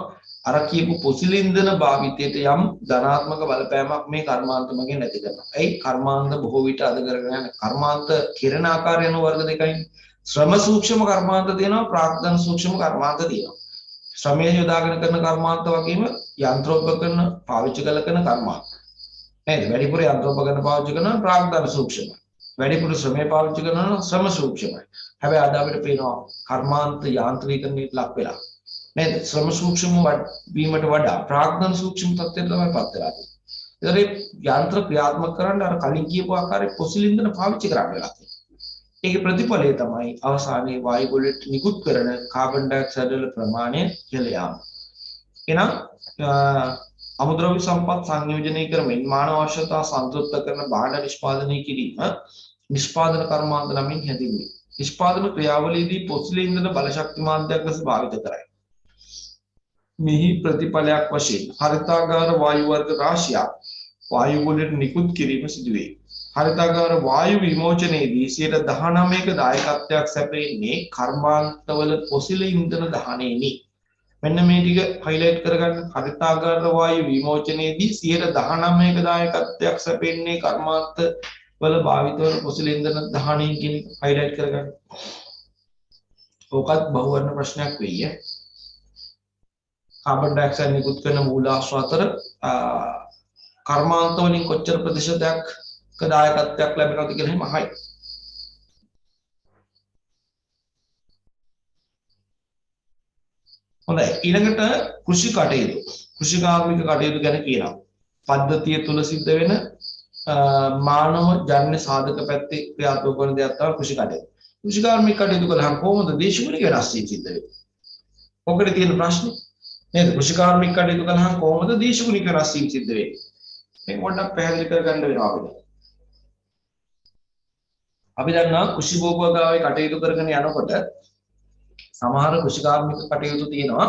අර කියපු පොසිල් ඉන්ධන භාවිතයට යම් ධනාත්මක බලපෑමක් මේ කර්මාන්ත මගින් නැති කරනවා. ඒ කර්මාන්ත බොහෝ විට අද කරගෙන යන කර්මාන්ත කිරණ ආකාරය යන වර්ග දෙකයි. ශ්‍රම සූක්ෂම කර්මාන්ත තියෙනවා, ප්‍රාග්ධන සූක්ෂම කර්මාන්ත තියෙනවා. ශ්‍රමයේ යොදාගෙන කරන කර්මාන්ත වගේම යන්ත්‍රෝපකරණ පාවිච්චි කරන කර්මාන්ත. නේද? වැඩිපුර යන්ත්‍රෝපකරණ පාවිච්චි කරන ප්‍රාග්ධන සූක්ෂමයි. වැඩිපුර ශ්‍රමයේ පාවිච්චි කරන ශ්‍රම සූක්ෂමයි. හැබැයි අද අපිට පේනවා කර්මාන්ත යාන්ත්‍රීකරණයට ලක් වෙලා නේද? ශ්‍රම සූක්ෂම වීමට වඩා ප්‍රාග්ධන සූක්ෂම තත්ත්වයට තමයි පත් වෙලා තියෙන්නේ. ඒතර යන්ත්‍ර ක්‍රියාත්මක කරන්න අර කලින් කියපු ආකාරයේ පොසිල් ඉන්ධන පාවිච්චි කරන්න වෙලා තියෙනවා. ඒකේ ප්‍රතිඵලය තමයි අවසානයේ වායුගෝලයට නිකුත් කරන කාබන් ඩයොක්සයිඩ් වල ප්‍රමාණය ඉහළ යාම. එහෙනම් අමුද්‍රව්‍ය සම්පත් සංයෝජනය කරමින් මානව අවශ්‍යතා සන්තුෂ්ත කරන භාණ්ඩ නිෂ්පාදනය කිරීම නිෂ්පාදන කර්මාන්ත නමින් හැඳින්වේ. නිෂ්පාදන ක්‍රියාවලියේදී පොසිල් ඉන්ධන බලශක්ති මාධ්‍යයක් ලෙස භාවිත කරයි. මෙහි ප්‍රතිඵලයක් වශයෙන් හරිතාගාර වායු වර්ග රාශියක් වායුගෝලයට නිකුත් කිරීම සිදු වේ. හරිතාගාර වායු විමෝචනයේදී 19ක දායකත්වයක් සැපෙන්නේ කර්මාන්තවල පොසිල් ඉන්ධන දහනයෙනි. මෙන්න මේ ටික හයිලයිට් කරගන්න. හරිතාගාර වායු විමෝචනයේදී 19ක දායකත්වයක් සැපෙන්නේ කර්මාන්ත වල භාවිත වන පොසිල් ඉන්ධන දහනයෙන් කියන එක හයිලයිට් කරගන්න. ඕකත් බහුවර්ණ ප්‍රශ්නයක් වෙයි. කාබන් ඩයොක්සයිඩ් නිකුත් කරන මූලාශ්‍ර අතර කර්මාන්ත වලින් කොච්චර ප්‍රතිශතයක් දායකත්වයක් ලැබෙනවද කියලා එහෙම අහයි. හොඳයි ඊළඟට කෘෂි කටයුතු කෘෂි කාර්මික කටයුතු ගැන කියනවා. පද්ධතිය තුල සිද්ධ වෙන මානව ජන්‍ය සාධක පැත්තේ ක්‍රියාත්මක වන දෙයක් තමයි කෘෂි කටයුතු. කෘෂි කාර්මික කටයුතු කළාම කොහොමද දේශගුණික වෙනස් වීම සිද්ධ වෙන්නේ? ඔකට තියෙන ප්‍රශ්නේ නේද? කෘෂි කාර්මික කටයුතු කළාම කොහොමද දේශගුණික වෙනස් වීම සිද්ධ වෙන්නේ? මේක පොඩ්ඩක් පැහැදිලි කරගන්න වෙනවා අපිට. අපි දන්නවා කෘෂි භෝගවගාවේ කටයුතු කරගෙන යනකොට සමහර කෘෂි කාර්මික කටයුතු තියෙනවා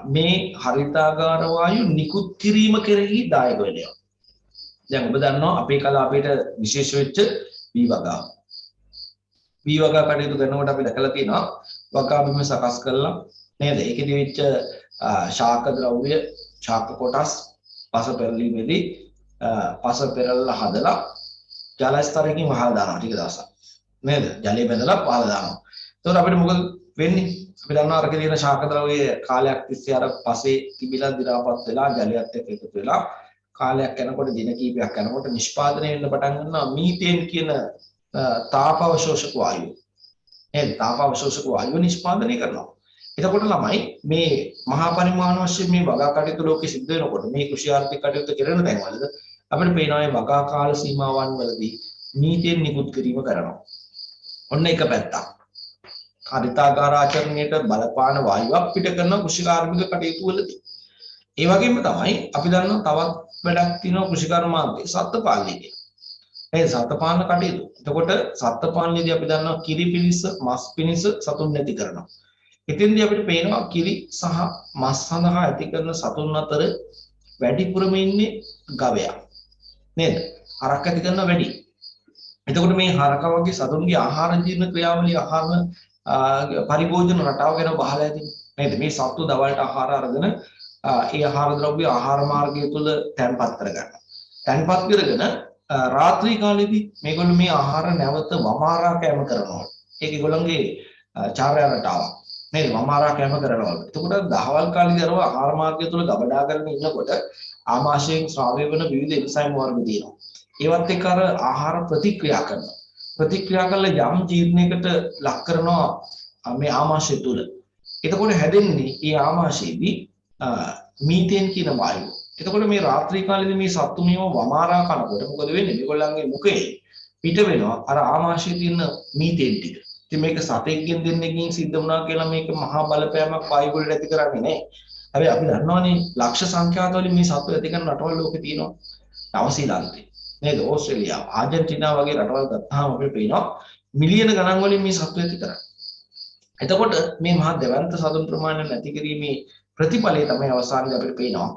මේ හරිතාගාර වායු නිකුත් කිරීම කෙරෙහි දායක වෙනවා. දැන් ඔබ දන්නවා අපේ කලාපයට විශේෂ වෙච්ච වී වගාව. වී වගා කටයුතු කරනකොට අපි දැකලා තියෙනවා වගා බිම සකස් කරලා නේද? ඒකෙදි වෙච්ච ශාක ද්‍රව්‍ය, ශාක කොටස් පස පෙරලීමේදී පස පෙරලලා හදලා ජල ස්තරයකින් වහලා දානවා ටික දවසක්. නේද? ජලය බැඳලා වහලා දානවා. එතකොට අපිට මොකද වෙන්නේ? අපි දන්නවා අරක තියෙන ශාක ද්‍රව්‍ය කාලයක් තිස්සේ අර පසේ තිබිලා දි รา පත් වෙලා ජලයත් එක්ක එකතු වෙලා කාලයක් යනකොට දින කිහිපයක් යනකොට නිෂ්පාදනය වෙන්න පටන් ගන්නවා මීතේන් කියන තාප අවශෝෂක වායුව. එහෙනම් තාප අවශෝෂක වායුව නිෂ්පාදනය කරනවා. එතකොට ළමයි මේ මහා පරිමාණ වශයෙන් මේ වගා කටයුතු ලෝකෙ සිද්ධ වෙනකොට මේ කෘෂි ආර්ථික කටයුතු කරන තැන්වලද අපිට පේනවා මේ වගා කාල සීමාවන් වලදී මීතේන් නිකුත් කිරීම කරනවා. ඔන්න එක පැත්තක්. හරිතාගාර ආචරණයට බලපාන වායුවක් පිට කරන කෘෂි කාර්මික කටයුතු වලදී. ඒ වගේම තමයි අපි දන්නවා තවත් වැඩක් තියෙනවා කෘෂි කර්මාන්තයේ සත්ත්ව පාලනයේදී. ඒ සත්ත්ව පාලන කටයුතු. එතකොට සත්ත්ව පාලනයේදී අපි දන්නවා කිරි පිණිස, මස් පිණිස සතුන් නැති කරනවා. එතෙන්දී අපිට පේනවා කිරි සහ මස් සඳහා ඇති කරන සතුන් අතර වැඩිපුරම ඉන්නේ ගවයා. නේද? හරක් ඇති කරන වැඩි. එතකොට මේ හරක වගේ සතුන්ගේ ආහාර ජීර්ණ ක්‍රියාවලිය ආහාර පරිභෝජන රටාව ගැන බහලා ඇති නේද? මේ සත්තු දවල්ට ආහාර අරගෙන ඒ ආහාර ද්‍රව්‍ය ආහාර මාර්ගය තුල තැන්පත් කරගන්නවා. තැන්පත් කරගෙන රාත්‍රී කාලෙදී මේගොල්ලෝ මේ ආහාර නැවත වමාරා කැම කරනවා. ඒක ඒගොල්ලන්ගේ චාරය රටාවක්. නේද? වමාරා කැම කරනවා. එතකොට දහවල් කාලේදී අරව ආහාර මාර්ගය තුල ගබඩා කරගෙන ඉන්නකොට ආමාශයෙන් ශ්‍රාවය වෙන විවිධ එන්සයිම් වර්ග තියෙනවා. ඒවත් එක්ක අර ආහාර ප්‍රතික්‍රියා කරනවා. ප්‍රතික්‍රියා කරලා යම් ජීර්ණයකට ලක් කරනවා මේ ආමාශය තුල. එතකොට හැදෙන්නේ මේ ආමාශයේදී මීතේන් කියන වායුව. එතකොට මේ රාත්‍රී කාලේදී මේ සත්තු මේව වමාරා කනකොට මොකද වෙන්නේ? මේගොල්ලන්ගේ මුඛේ පිට වෙනවා අර ආමාශයේ තියෙන මීතේන් ටික. ඉතින් මේක සතෙක්ගෙන් දෙන්නෙක්ගෙන් සිද්ධ වුණා කියලා මේක මහා බලපෑමක් වායු වලට ඇති කරන්නේ නැහැ. හැබැයි අපි දන්නවනේ ලක්ෂ සංඛ්‍යාත වලින් මේ සත්තු ඇති කරන රටවල් ලෝකේ තියෙනවා. නවසීලන්තේ නේද? ඕස්ට්‍රේලියාව, ආජන්ටිනා වගේ රටවල් ගත්තාම අපිට පේනවා මිලියන ගණන් වලින් මේ සත්තු ඇති කරන්නේ. එතකොට මේ මහා දෙවන්ත සතුන් ප්‍රමාණය නැති කිරීමේ ප්‍රතිඵලය තමයි අවසානයේ අපිට පේනවා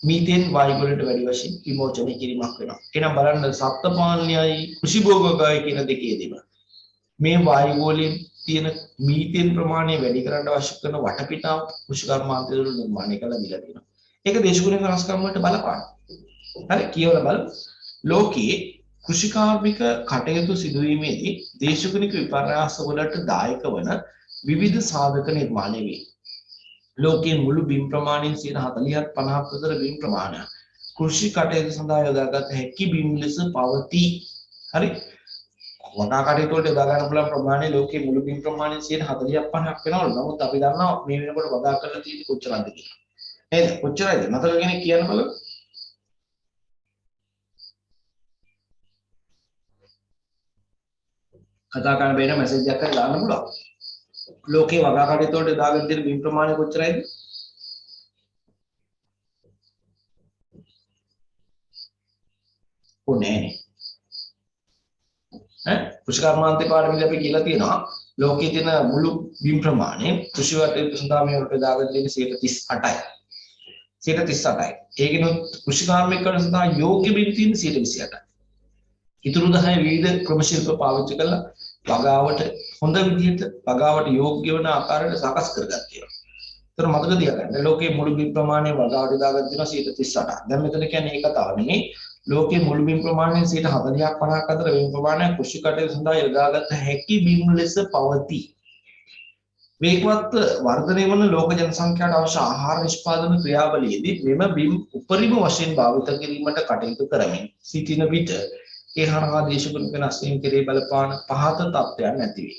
මීතේන් වායු වලට වැඩි වශයෙන් විමෝචනය කිරීමක් වෙනවා. එහෙනම් බලන්න සත්ත්ව පාලනයයි කෘෂි භෝගකයි කියන දෙකේදීම මේ වායු වලින් තියෙන මීතේන් ප්‍රමාණය වැඩි කරන්න අවශ්‍ය කරන වටපිටාව කෘෂි කර්මාන්තය වල නිර්මාණය කරලා දීලා තියෙනවා. ඒක දේශගුණික වෙනස්කම් වලට බලපාන. හරි කියවලා බලමු. ලෝකයේ කෘෂි කාර්මික කටයුතු සිදුවීමේදී දේශගුණික විපර්යාස වලට දායක වන විවිධ සාධක නිර්මාණය වේ. ලෝකයේ මුළු බිම් ප්‍රමාණයෙන් 40ක් 50ක් විතර බිම් ප්‍රමාණය කෘෂි කටයුතු සඳහා යොදාගත හැකි බිම් ලෙස පවතී. හරි. වගා කටයුතු වලට යොදා ගන්න පුළුවන් ප්‍රමාණය ලෝකයේ මුළු බිම් ප්‍රමාණයෙන් 40ක් 50ක් වෙනවා. නමුත් අපි දන්නවා මේ වෙනකොට වගා කරලා තියෙන්නේ කොච්චරද කියලා. නේද? කොච්චරයිද? මතක කෙනෙක් කියන්න බලන්න. කතා කරන බේන මැසේජ් එකක් කරලා දාන්න පුළුවන්. ලෝකේ වගා කටයුතු වලට දාගෙන තියෙන බිම් ප්‍රමාණය කොච්චරයිද? ඕනේ ඈ කෘෂි කර්මාන්තේ පාඩමේදී අපි කියලා තියෙනවා ලෝකයේ තියෙන මුළු බිම් ප්‍රමාණය කෘෂි කටයුතු සඳහා මේ වලට දාගෙන තියෙන 38යි. 38යි. ඒකිනුත් කෘෂි කාර්මිකයන් සඳහා යෝග්‍ය බිම් තියෙන 28යි. ඉතුරු 10 විවිධ ක්‍රම ශිල්ප පාවිච්චි කරලා වගාවට හොඳ විදිහට වගාවට යෝග්‍ය වන ආකාරයට සකස් කරගත්තා කියලා. ඒතර මතක තියාගන්න ලෝකයේ මුළු බිම් ප්‍රමාණය වගාවට දාගෙන තියෙනවා 38ක්. දැන් මෙතන කියන්නේ ඒක තව නෙමෙයි. ලෝකයේ මුළු බිම් ප්‍රමාණයෙන් 40ක් 50ක් අතර බිම් ප්‍රමාණය කෘෂි කටයුතු සඳහා යොදාගත හැකි බිම් ලෙස පවතී. වේගවත් වර්ධනය වන ලෝක ජනසංඛ්‍යාවට අවශ්‍ය ආහාර නිෂ්පාදන ක්‍රියාවලියේදී මෙම බිම් උපරිම වශයෙන් භාවිත කිරීමට කටයුතු කරමින් සිටින විට ඒ හරහා දේශගුණික වෙනස් වීම කෙරෙහි බලපාන පහත තත්ත්වයන් නැති වේ.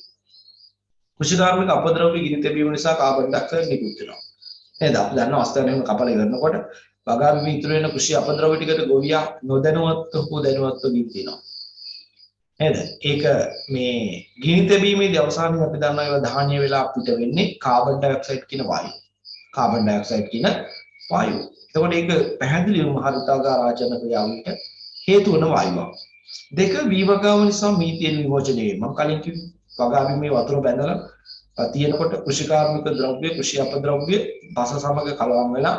කෘෂිකාර්මික අපද්‍රව්‍ය ගිනි තැබීම නිසා කාබන් ඩයොක්සයිඩ් නිකුත් වෙනවා. නේද? අපි දන්නවා අස්තරණය වෙන කපල ඉවරනකොට වගා බිම ඉතුරු වෙන කෘෂි අපද්‍රව්‍ය ටිකට ගොවියා නොදැනුවත්ව හෝ දැනුවත්ව ගිනි තියනවා. නේද? ඒක මේ ගිනි තැබීමේදී අවසානයේ අපි දන්නවා ඒවා දහනීය වෙලා අපිට වෙන්නේ කාබන් ඩයොක්සයිඩ් කියන වායුව. කාබන් ඩයොක්සයිඩ් කියන වායුව. එතකොට ඒක පැහැදිලිවම හරිතාගාර ආචරණ ක්‍රියාවලියට හේතු වන වායුවක්. දෙක වීවගාව නිසා මීථේන් විමෝචනය වේ. මම කලින් කිව්වා වගා බිමේ වතුර බැඳලා තියෙනකොට කෘෂිකාර්මික ද්‍රව්‍ය කෘෂි අපද්‍රව්‍ය බස සමග කලවම් වෙලා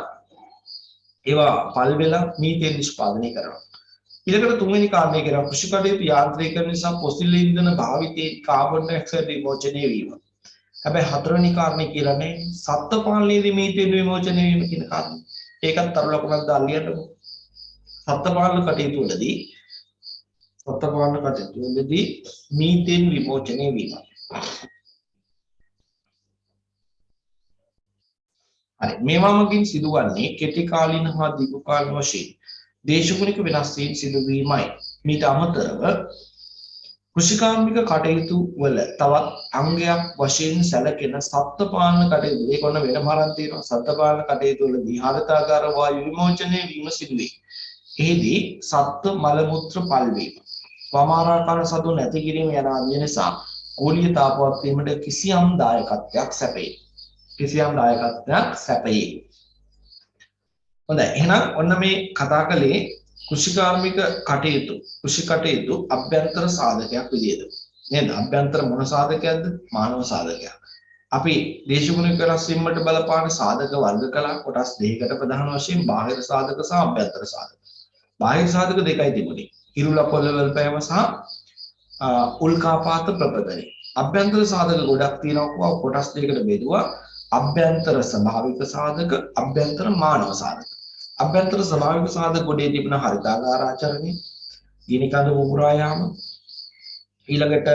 ඒවා පල් වෙලා මීථේන් නිෂ්පාදනය කරනවා. ඊළඟට තුන්වෙනි කාරණය කරා කෘෂි කටයුතු යාන්ත්‍රීකරණ නිසා පොසිල් ඉන්ධන භාවිතයේ කාබන් ඩයොක්සයිඩ් විමෝචනය වීම. හැබැයි හතරවෙනි කාරණේ කියලානේ සත්ත්ව පාලනයේදී මීථේන් විමෝචනය වීම කියන කාරණේ. ඒකත් තරු ලකුණක් දාලා ලියන්නකො. සත්ත්ව පාලන කටයුතු වලදී මීථේන් විමෝචනය වීම. හරි මේවා මගින් සිදුවන්නේ කෙටි කාලීන හා දීර්ඝ කාලීන වශයෙන් දේශගුණික වෙනස් වීම් සිදුවීමයි. මීට අමතරව කෘෂිකාර්මික කටයුතු වල තවත් අංගයක් වශයෙන් සැලකෙන සත්ත්ව පාලන කටයුතු ඒක ඔන්න වෙනම ආරම්භ තියෙනවා. සත්ත්ව පාලන කටයුතු වලදී හරිතාගාර වායු විමෝචනය වීම සිදුවේ. එෙහිදී සත්ත්ව මල මුත්‍ර පල් වීම වමාරාකාර සතු නැති කිරීම යන අන්‍ය නිසා ගෝලීය තාපවත් වීමට කිසියම් දායකත්වයක් සැපේ. හොඳයි එහෙනම් ඔන්න මේ කතා කළේ කෘෂිකාර්මික කටයුතු අභ්‍යන්තර සාධකයක් විදිහට. නේද? අභ්‍යන්තර මොන සාධකයක්ද? මානව සාධකයක්. අපි දේශගුණික වෙනස් වීමට බලපාන සාධක වර්ග කළා කොටස් දෙකකට ප්‍රධාන වශයෙන් බාහිර සාධක සහ අභ්‍යන්තර සාධක. බාහිර සාධක දෙකයි තිබුණේ. හිරුල පොළවල් පෑම සහ උල්කාපාත ප්‍රපදනය. අභ්‍යන්තර සාධක ගොඩක් තියෙනවා කොටස් දෙකකට බෙදුවා. අභ්‍යන්තර ස්වභාවික සාධක, අභ්‍යන්තර මානව සාධක. අභ්‍යන්තර ස්වභාවික සාධක ගොඩේ තිබෙන හරිතාගාර ආචරණය, ගිනි කඳ උගුරා යාම, ඊළඟට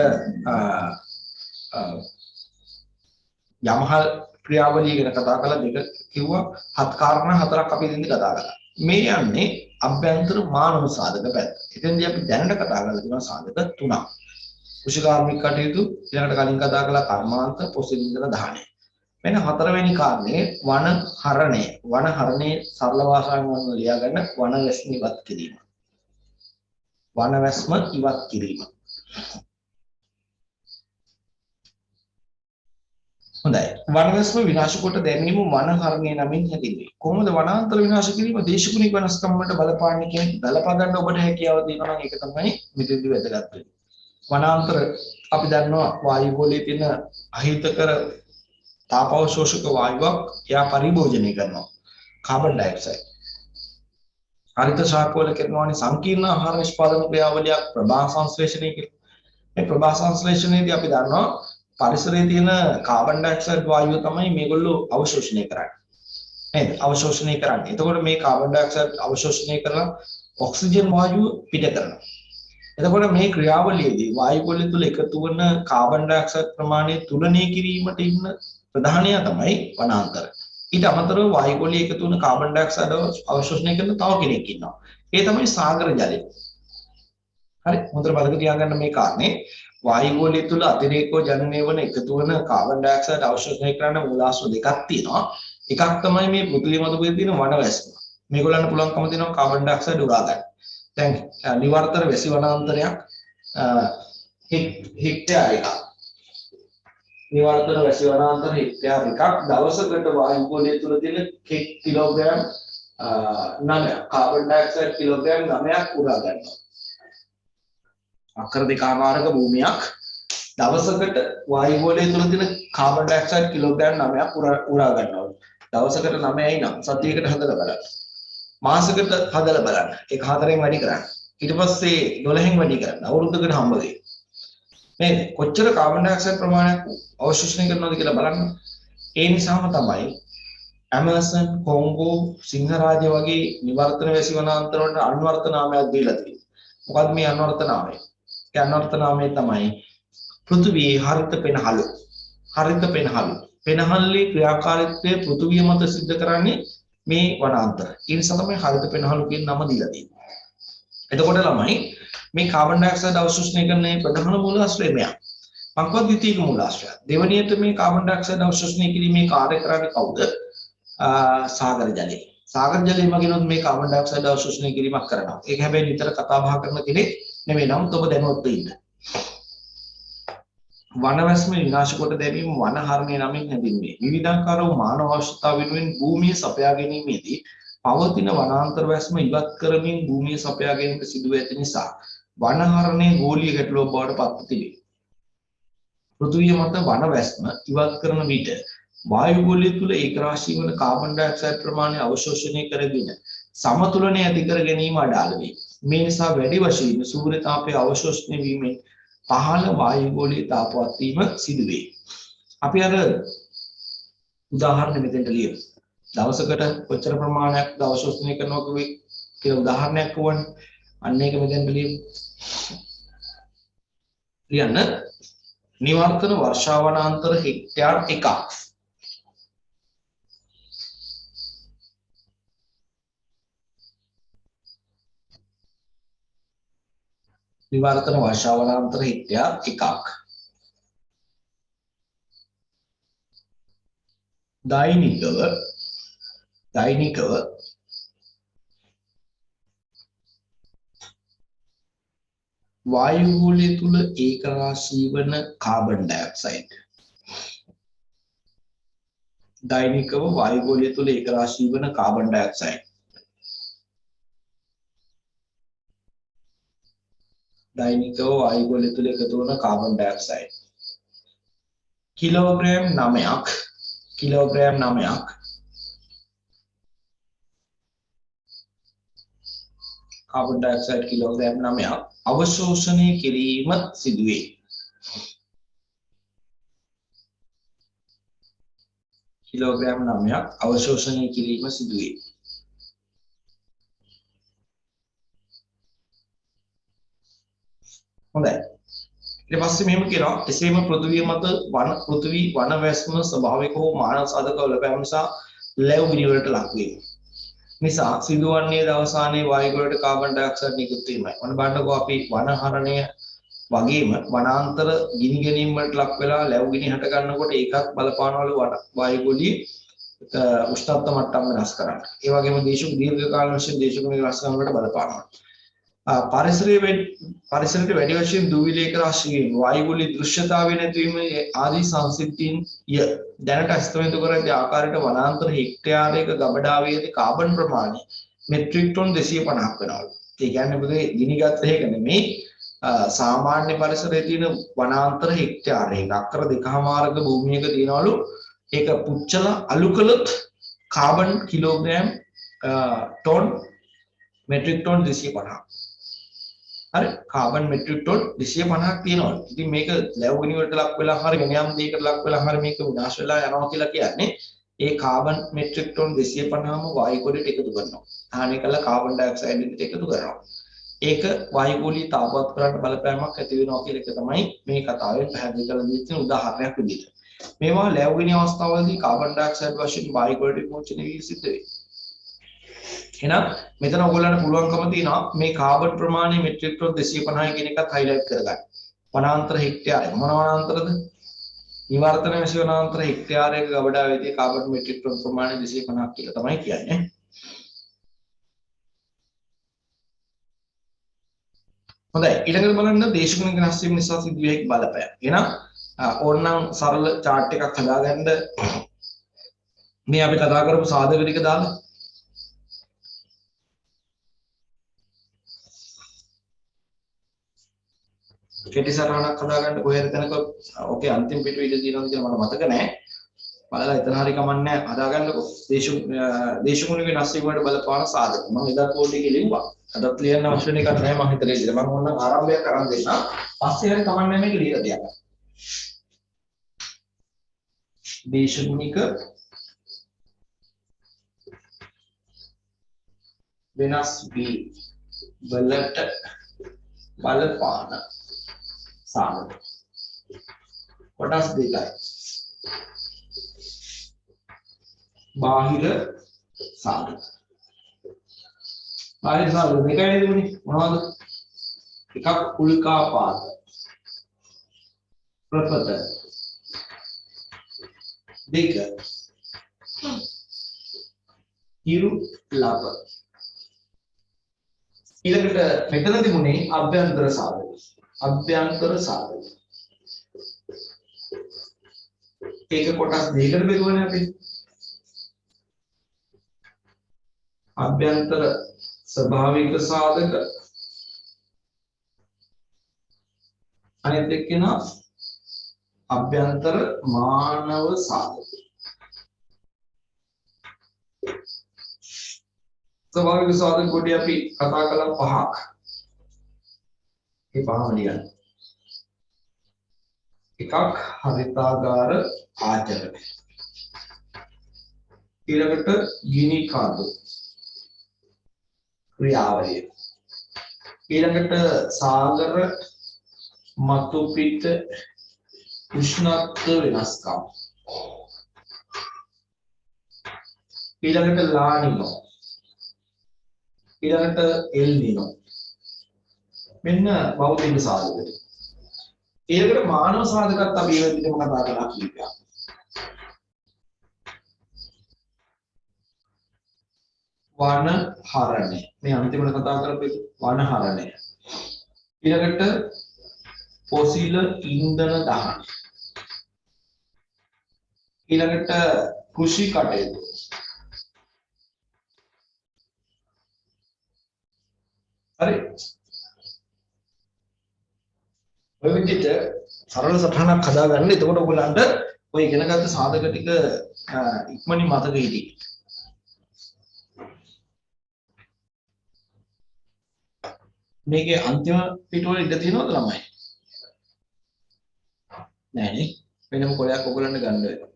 යමහල් ක්‍රියාවලිය ගැන කතා කළා දෙක කිව්වා. හත් කාරණා හතරක් අපි ඉතින් කතා කළා. මේ යන්නේ අභ්‍යන්තර මානව සාධක පැත්ත. එතෙන්දී අපි දැනට කතා කරලා තියෙනවා සාධක තුනක්. කෘෂිකාර්මික කටයුතු, ඊළඟට කලින් කතා කළා කර්මාන්ත, පොසිල් ඉන්ධන දහනය. මෙන්න හතරවෙනි කාරණේ වන හරණය. වන හරණේ සරල භාෂාවෙන් වුණ ලියා ගන්න වනවැස්ම ඉවත් කිරීම. වනවැස්ම ඉවත් කිරීම. හොඳයි. වනවැස්ම විනාශ කොට දැමීම වන හරණය නමින් හැදින්වේ. කොහොමද වනාන්තර විනාශ කිරීම දේශගුණික වෙනස්කම් වලට බලපාන්නේ කියන බලපා ගන්න ඔබට හැකියාව තියෙනවා නම් ඒක තමයි මෙතෙන්දි වැදගත් වෙන්නේ. වනාන්තර අපි දන්නවා වායු ගෝලයේ තියෙන අහිතකර තාපාවශෝෂක වායුවක් එයා පරිභෝජනය කරනවා කාබන් ඩයොක්සයිඩ්. හරිත ශාකවල කරනවානේ සංකීර්ණ ආහාර නිෂ්පාදන ක්‍රියාවලියක් ප්‍රභා සංශ්ලේෂණය කියලා. මේ ප්‍රභා සංශ්ලේෂණයේදී අපි දන්නවා පරිසරයේ තියෙන කාබන් ඩයොක්සයිඩ් වායුව තමයි මේගොල්ලෝ අවශෝෂණය කරන්නේ. නේද? අවශෝෂණය කරන්නේ. එතකොට මේ කාබන් ඩයොක්සයිඩ් අවශෝෂණය කරලා ඔක්සිජන් වායුව පිට කරනවා. එතකොට මේ ක්‍රියාවලියේදී වායු ගෝලය තුල එකතු වන කාබන් ඩයොක්සයිඩ් ප්‍රමාණය තුලනය කිරීමට ඉන්න ප්‍රධානය තමයි වනාන්තර. ඊට අමතරව වායු ගෝලයේ එකතු වන කාබන් ඩයොක්සයිඩ් අවශෝෂණය කරන තව කෙනෙක් ඉන්නවා. ඒ තමයි සාගර ජලය. හරි හොඳට මතක තියාගන්න මේ කාරණේ වායු ගෝලය තුල අතිරේකව ජනනය වන එකතු වන කාබන් ඩයොක්සයිඩ් අවශෝෂණය කරන මූලාශ්‍ර දෙකක් තියෙනවා. එකක් තමයි මේ පෘථිවිය මත තියෙන වනවැස්ම. මේගොල්ලන්ට පුළුවන්කම තියෙනවා කාබන් ඩයොක්සයිඩ් උරා ගන්න. දැන් නිවර්තන වැසි වනාන්තරයක් හෙක්ටයාර එකක්. නිවර්තන වැසි වනාන්තර හෙක්ටයාර එකක් දවසකට වායු ගෝලය තුල තියෙන කිලෝග්‍රෑම් 9 කාබන් ඩයොක්සයිඩ් කිලෝග්‍රෑම් 9ක් උරා ගන්නවා. අක්කර දෙකමාරක භූමියක් දවසකට වායු ගෝලය තුල තියෙන කාබන් ඩයොක්සයිඩ් කිලෝග්‍රෑම් 9ක් උරා ගන්නවා. දවසකට 9යි නම් සතියකට හදලා බලන්න. මාසෙකට හදලා බලන්න. ඒක 4ෙන් වැඩි කරන්න. ඊට පස්සේ 12න් වැඩි කරන්න. අවුරුද්දකට හම්බ වෙයි. නේද? කොච්චර කාබන් ඩයොක්සයිඩ් ප්‍රමාණයක් අවශෝෂණය කරනවද කියලා බලන්න. ඒ නිසාම තමයි ඇමසන්, කොංගෝ, සිංහරාජ වගේ නිවර්තන වැසි වනාන්තර වලට අන්වර්ථ නාමයක් දීලා තියෙනවා. මොකද්ද මේ අන්වර්ථ නාමය? ඒ අන්වර්ථ නාමය තමයි පෘථිවියේ හරිත පෙනහළු. හරිත පෙනහළු. පෙනහල්ලේ ක්‍රියාකාරීත්වය පෘථිවිය මත සිද්ධ කරන්නේ මේ වනාන්තර. ඒ නිසා තමයි හරිත පෙනහළු කියන නම දීලා තියෙන්නේ. එතකොට ළමයි මේ කාබන් ඩයොක්සයිඩ් අවශෝෂණය කරන ප්‍රධාන මූලාශ්‍රය මෙයා. පංකවත් ද්විතීයික මූලාශ්‍රය. දෙවැනියට මේ කාබන් ඩයොක්සයිඩ් අවශෝෂණය කිරීමේ කාර්ය කරන්නේ කවුද? සාගර ජලය. සාගර ජලය මගිනුත් මේ කාබන් ඩයොක්සයිඩ් අවශෝෂණය කිරීමක් කරනවා. ඒක හැබැයි නිතර කතා බහ කරන කෙනෙක් නෙමෙයි. නමුත් ඔබ දැනුවත් වෙන්න. වනවැස්ම විනාශ කොට දැමීම වනහරණය නමින් හැඳින්වේ. විවිධාකාර වූ මානව අවශ්‍යතා වෙනුවෙන් භූමිය සපයා ගැනීමේදී පවතින වනාන්තර වැස්ම ඉවත් කරමින් භූමිය සපයා ගැනීමට සිදුව ඇති නිසා වනහරණය ගෝලීය ගැටලුවක් බවට පත්ව තිබේ. පෘථිවිය මත වනවැස්ම ඉවත් කරන විට වායු ගෝලය තුළ ඒකරාශී වන කාබන් ඩයොක්සයිඩ් ප්‍රමාණය අවශෝෂණය කරගෙන සමතුලනය ඇති කර ගැනීම අඩාල වේ. මේ නිසා වැඩි වශයෙන් සූර්ය තාපය අවශෝෂණය වීමෙන් පහළ වායු ගෝලීය තාපවත් වීම සිදු වේ. අපි අර උදාහරණ මෙතෙන්ට ලියමු. දවසකට කොච්චර ප්‍රමාණයක් අවශෝෂණය කරනවා කියලා උදාහරණයක් වුණා. අන්න ඒක මෙතෙන්ට ලියමු. ලියන්න නිවර්තන වර්ෂාවනාන්තර හෙක්ටයාර් 1ක් නිවර්තන වර්ෂාවනාන්තර හෙක්ටයාර් 1ක් දෛනිකව වායු ගෝලය තුල ඒකරාශී වන කාබන් ඩයොක්සයිඩ් දෛනිකව වායු ගෝලය තුල ඒකරාශී වන කාබන් ඩයොක්සයිඩ් දෛනිකව වායු ගෝලය තුල එකතු වන කාබන් ඩයොක්සයිඩ් කිලෝග්‍රෑම් 9ක් කාබන් ඩයොක්සයිඩ් කිලෝග්‍රෑම් 9ක් අවශෝෂණය කිරීම සිදුවේ. කිලෝග්‍රෑම් 9ක් අවශෝෂණය කිරීම සිදුවේ. හොඳයි. ඊට පස්සේ මෙහෙම කියනවා එසේම පෘථිවිය මත පෘථිවි වනවැස්ම ස්වභාවික හෝ මානව සාධක බලපෑම නිසා ලැබු ගිනි වලට ලක් වීම. නිසා සිදුවන්නේ දවසානයේ වායු ගෝලයට කාබන් ඩයොක්සයිඩ් නිකුත් වීමයි. මොන බලන්නකෝ අපි වනහරණය වගේම වනාන්තර ගිනි ගැනීම වලට ලක් වෙලා ලැබු ගිනි හට ගන්නකොට ඒකත් බලපානවලු වායු ගෝලීය උෂ්ණත්ව මට්ටම් වෙනස් කරන්න. ඒ වගේම දීර්ඝ කාල වශයෙන් දේශගුණික රසායන වලට බලපානවා. පරිසරයට වැඩි වශයෙන් දූවිලි ඒකරාශී වීම වායු ගෝලීය දෘශ්‍යතාවය නැතිවීම ආදී සංසිද්ධීන් දැනට අස්තමිත කරන්නේ ආකාරයට වනාන්තර හෙක්ටයාරයක ගබඩාවේදී කාබන් ප්‍රමාණය මෙට්‍රික් ටොන් 250ක් වෙනවලු. ඒ කියන්නේ පුතේ ගිනිගත් එක නෙමෙයි සාමාන්‍ය පරිසරයේ තියෙන වනාන්තර හෙක්ටයාරයක අක්කර 2කමාරක භූමියක තියෙනවලු ඒක පුච්චලා අලු කළොත් carbon kilogram tonne metric tonne 250ක්. හරි කාබන් මෙට්‍රික් ටොන් 250ක් තියෙනවා. ඉතින් මේක ලැබු ගිනි වලට ලක් වෙලා හරි වෙනයම් දෙයකට ලක් වෙලා හරි මේක විනාශ වෙලා යනවා කියලා කියන්නේ ඒ කාබන් මෙට්‍රික් ටොන් 250ම වායු ගෝලයට එකතු කරනවා. හානි කළ කාබන් ඩයොක්සයිඩ් එකට එකතු කරනවා. ඒක වායු ගෝලීය තාපවත් කරන්න බලපෑමක් ඇති වෙනවා කියලා එක තමයි මේ කතාවේ පැහැදිලි කරලා දෙන උදාහරණයක් විදිහට. මේවා ලැබු ගිනි අවස්ථාවලදී කාබන් ඩයොක්සයිඩ් වශයෙන් වායු ගෝලයට විමෝචනය වී සිද්ධ වෙයි. එහෙනම් මෙතන ඔයගොල්ලන්ට පුළුවන්කම තියෙනවා මේ කාබන් ප්‍රමාණය මෙට්‍රික් ටොන් 250 කියන එකත් හයිලයිට් කරගන්න. වනාන්තර හෙක්ටයාරය මොන වනාන්තරද? නිවර්තන වැසි වනාන්තර හෙක්ටයාරයක ගබඩාවේදී කාබන් මෙට්‍රික් ටොන් ප්‍රමාණය 250ක් කියලා තමයි කියන්නේ. හොඳයි ඊළඟට බලන්න දේශගුණික වෙනස් වීම නිසා සිදුවේ බලපෑම. එහෙනම් ඕනනම් සරල chart එකක් හදාගන්න මේ අපි කතා කරපු සාධක ටික දාලා කෙටි සටහනක් හදාගන්න කොහෙද තැනක ඕකේ අන්තිම පිටුවේ ඉඳ තියෙනවද කියලා මට මතක නැහැ. බලලා එතන හරි කමන්නේ හදාගන්නකො දේශගුණික වෙනස් වීම වලට බලපාන සාධක. මම එදා පොඩි එකේ ලිව්වා. අදත් ලියන්න අවශ්‍ය වෙන එකක් නැහැ මම හිතලා ඉතින් මම ඕනනම් ආරම්භයක් කරන් දෙන්න. පස්සේ හරි කමන්නේ මේක ලියලා තියන්න. දේශගුණික වෙනස් වීම වලට බලපාන සාධක කොටස් දෙකයි. බාහිර සාධක. බාහිර සාධක දෙකයි නේද මොනවද? එකක් උල්කාපාත. ප්‍රපත දෙක හිරු ලබ ඊළඟට මෙතන තිබුණේ අභ්‍යන්තර සාධක ඒක කොටස් දෙකකට බෙදුවනේ අපි අභ්‍යන්තර ස්වභාවික සාධක අනිත් එක්කන අභ්‍යන්තර මානව සාධක ස්වභාවික සාධක කොටි අපි කතා කළා පහක් ඒ පහම ලියන්න එකක් හරිතාගාර ආචරණ ඊළඟට ගිනි කාදු ක්‍රියාවලිය ඊළඟට සාගර මතු පිට උෂ්ණත්ව වෙනස්කම් ඊළඟට ලානිනෝ ඊළඟට එල් නිනෝ මෙන්න භෞතික සාධක ඊළඟට මානව සාධකත් අපි ඒ විදිහටම කතා කරලා කීපයක් වන හරණය මේ අන්තිමට කතා කරපු වන හරණය ඊළඟට ෆොසිල ඉන්ධන දහන ඊළඟට කෘෂි කටයුතු හරි ඔය විදිහට සරල සටහනක් හදාගන්න එතකොට ඔයගලන්ට ඔය ඉගෙනගත්ත සාධක ටික ඉක්මනින් මතක හිටියි මේකේ අන්තිම පිටුවල ඉඳ තියෙනවද ළමයි නෑ නේ වෙනම කොලයක් ඔයගලන්ට ගන්න වෙනවා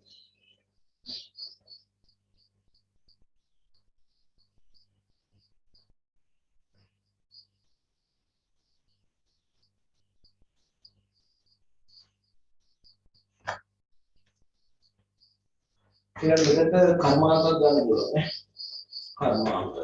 ඊළඟ මෙතන කර්මාන්ත ගන්න පුළුවන් නේ කර්මාන්ත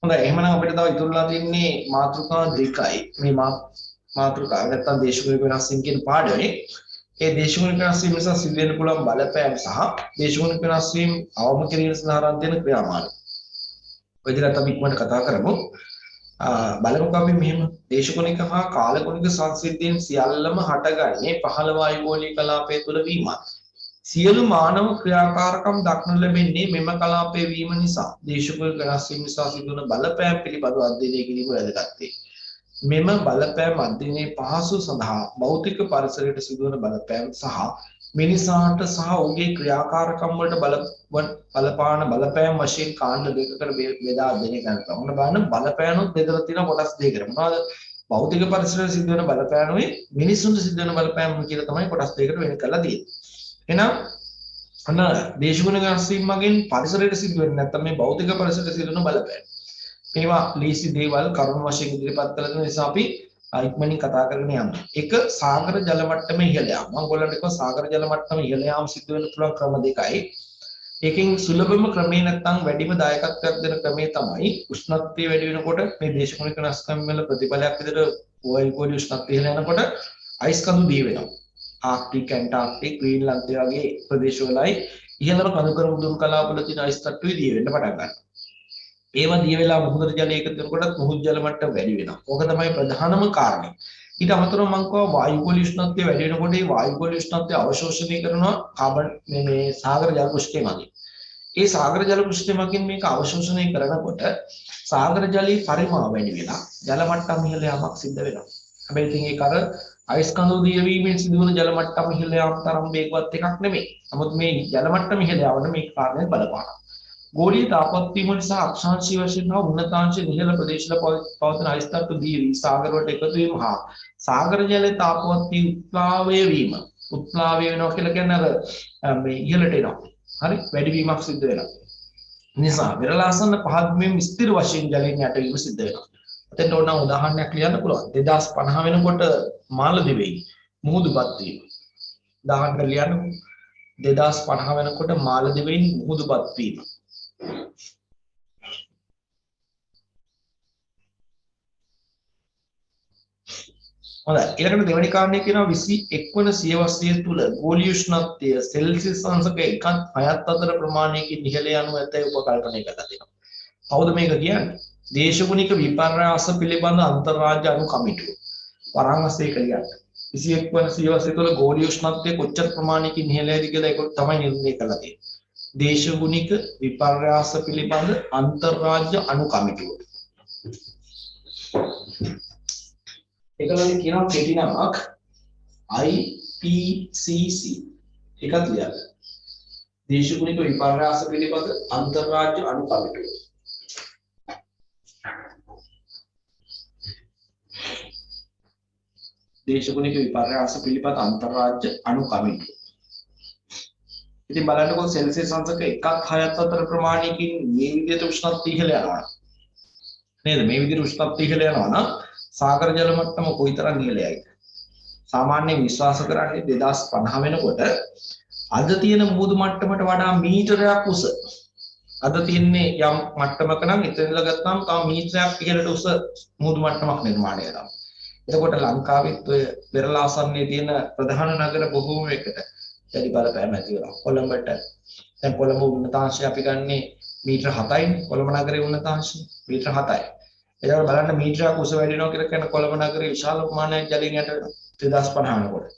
හොඳයි එහෙනම් අපිට තව ඉතුරුලා තින්නේ මාතෘකා දෙකයි මේ මාතෘකාව නැත්තම් දේශගුණික වෙනස් වීම කියන පාඩමේ ඒ දේශගුණික වෙනස් වීම නිසා සිදු වෙන පුළුවන් බලපෑම් සහ දේශගුණික වෙනස් වීම අවම කිරීම සඳහා ආරම්භ වෙන ක්‍රියාමාර්ග ඔය විදිහට අපි ඉක්මනට කතා කරමු බලමුකෝ අපි මෙහෙම දේශගුණික හා කාලගුණික සංසිද්ධීන් සියල්ලම හටගන්නේ පහළ වායුගෝලීය කලාපය තුළ වීමත් සියලු මානව ක්‍රියාකාරකම් දක්නට ලැබෙන්නේ මෙම කලාපයේ වීම නිසා දේශගුණික වෙනස් වීම නිසා සිදුවන බලපෑම් පිළිබඳව අධ්‍යයනය කිරීම වැදගත් වේ. මෙම බලපෑම් අධ්‍යයනයේ පහසු සඳහා භෞතික පරිසරයට සිදුවන බලපෑම් සහ මිනිසාට සහ ඔහුගේ ක්‍රියාකාරකම් වලට බලපාන බලපෑම් වශයෙන් කාණ්ඩ දෙකකට බෙදා අධ්‍යයනය කරනවා. මොන බලන්න බලපෑනුත් බෙදලා තියෙන කොටස් දෙකකට. මොනවාද? භෞතික පරිසරයට සිදුවන බලපෑමුයි මිනිසුන්ට සිදුවන බලපෑම් කියලා තමයි කොටස් දෙකකට වෙන් කරලා තියෙන්නේ. එහෙනම් අන්න දේශගුණික වෙනස් වීම මගින් පරිසරයට සිදුවෙන්නේ නැත්නම් මේ භෞතික පරිසරයට සිදුවන බලපෑම්. මේවා ලීසි දේවල් කරුණු වශයෙන් ඉදිරිපත් කළ දෙන නිසා අපි ඉක්මනින් කතා කරගෙන යමු. එක සාගර ජල මට්ටම ඉහළ යාම. මම ඔයගොල්ලන්ට කිව්වා සාගර ජල මට්ටම ඉහළ යාම සිදු වෙන පුළුවන් ක්‍රම දෙකයි. ඒකෙන් සුලභම ක්‍රමේ නැත්නම් වැඩිම දායකත්වයක් දෙන ක්‍රමේ තමයි උෂ්ණත්වය වැඩි වෙනකොට මේ දේශගුණික වෙනස්කම් වල ප්‍රතිඵලයක් විදිහට වායුගෝලීය උෂ්ණත්වය ඉහළ යනකොට අයිස් කඳු දී වෙනවා. ආර්ක්ටික් ඇන්ටාර්ක්ටික් ග්‍රීන්ලන්තය වගේ ප්‍රදේශවලයි ඉහළම කඳුකර මුදුන් කලාපවල තියෙන අයිස් තට්ටුවේ දී වෙන්න පටන් ගන්නවා. ඒවා දී වෙලා මුහුදට ජලය එකතු වෙනකොට මුහුදු ජල මට්ටම වැඩි වෙනවා. ඕක තමයි ප්‍රධානම කාරණේ. ඊට අමතරව මම කියවා වායුගෝලීය උෂ්ණත්වය වැඩි වෙනකොට මේ වායුගෝලීය උෂ්ණත්වය අවශෝෂණය කරනවා කාබන් මේ සාගර ජල පෘෂ්ඨය මගින්. ඒ සාගර ජල පෘෂ්ඨය මගින් මේක අවශෝෂණය කරනකොට සාගර ජලයේ පරිමාව වැඩි වෙලා ජල මට්ටම ඉහළ යාමක් සිද්ධ වෙනවා. හැබැයි ඉතින් ඒක අර අයිස් කඳු දියවීමෙන් සිදුවන ජල මට්ටම ඉහළ යාම තරම් වේගවත් එකක් නෙමෙයි. නමුත් මේ ජල මට්ටම ඉහළ යාමට මේ කාරණේ බලපානවා. ගෝලීය තාපවත් වීම නිසා අක්ෂාංශීය වශයෙන් හා උන්නතාංශයේ ඉහළ ප්‍රදේශවල පවතින අයිස් තත්ත්ව දියවි සාගර වලට එකතු වීම හා සාගර ජලයේ තාපවත් වී උත්ප්ලාවය වීම. උත්ප්ලාවය වෙනවා කියලා කියන්නේ අර මේ ඉහළට එනවා. හරි වැඩි වීමක් සිද්ධ වෙනවා. නිසා විරලාසන්න පහත් වීම ස්ථිර වශයෙන් ජලයෙන් යටවීම සිද්ධ වෙනවා. එතෙන්ට ඕන උදාහරණයක් ලියන්න පුළුවන්. 2050 වෙනකොට මාලදිවයින් මුහුදුපත් වීම. උදාහරණ ලියන්න 2050 වෙනකොට මාලදිවයින් මුහුදුපත් වීම. හොඳයි ඊළඟට දෙවෙනි කාරණේ කියනවා 21 වන සියවසය තුල ගෝලීය උෂ්ණත්වය සෙල්සියස් අංශක 1.6 අතර ප්‍රමාණයකින් ඉහළ යනු ඇතැයි උපකල්පනය කරලා තියෙනවා. කවුද මේක කියන්නේ? දේශගුණික විපර්යාස පිළිබඳ අන්තර්රාජ්‍ය අණු කමිටුව. වරාංගසේ කියන්නේ 21 වන සියවසය තුල ගෝලීය උෂ්ණත්වය කොච්චර ප්‍රමාණයකින් ඉහළ යයිද කියලා ඒක තමයි නිර්ණය කරලා තියෙන්නේ. දේශගුණික විපර්යාස පිළිබඳ අන්තර්රාජ්‍ය අණු කමිටුව. ඒකලනේ කියනවා කෙටි නමක් IPCC එකත් ලියන්න. දේශගුණික විපර්යාස පිළිබඳ අන්තර්රාජ්‍ය අණු කමිටුව. දේශගුණික විපර්යාස පිළිබඳ අන්තර්රාජ්‍ය අණු කමිටුව. ඉතින් බලන්නකො සෙල්සියස් අංශක 1.6 අතර ප්‍රමාණයකින් මේ විදිහට උෂ්ණත්වය ඉහළ යනවා. නේද? මේ විදිහට උෂ්ණත්වය ඉහළ යනවා නම් සාගර ජල මට්ටම කොයිතරම් ඉහළයයිද? සාමාන්‍යයෙන් විශ්වාස කරන්නේ 2050 වෙනකොට අද තියෙන මුහුදු මට්ටමට වඩා මීටරයක් උස. අද තියන්නේ යම් මට්ටමක නම් ඉතින්ලා ගත්තාම තව මීටරයක් ඉහළට උස මුහුදු මට්ටමක් නිර්මාණය වෙනවා. එතකොට ලංකාවෙත් ඔය පෙරලාසන්නේ තියෙන ප්‍රධාන නගර බොහෝමයකට වැඩි බලපෑම ඇති වෙනවා. කොළඹට දැන් කොළඹ උන්නතාංශය අපි ගන්නේ මීටර 7යි. කොළඹ නගරේ උන්නතාංශය මීටර 7යි. ඒකට බලන්න මීටරයක් උස වැඩි වෙනවා කියලා කියන කොළඹ නගරේ විශාල ප්‍රමාණයක් ජලයෙන් යට වෙනවා 2050 වෙනකොට.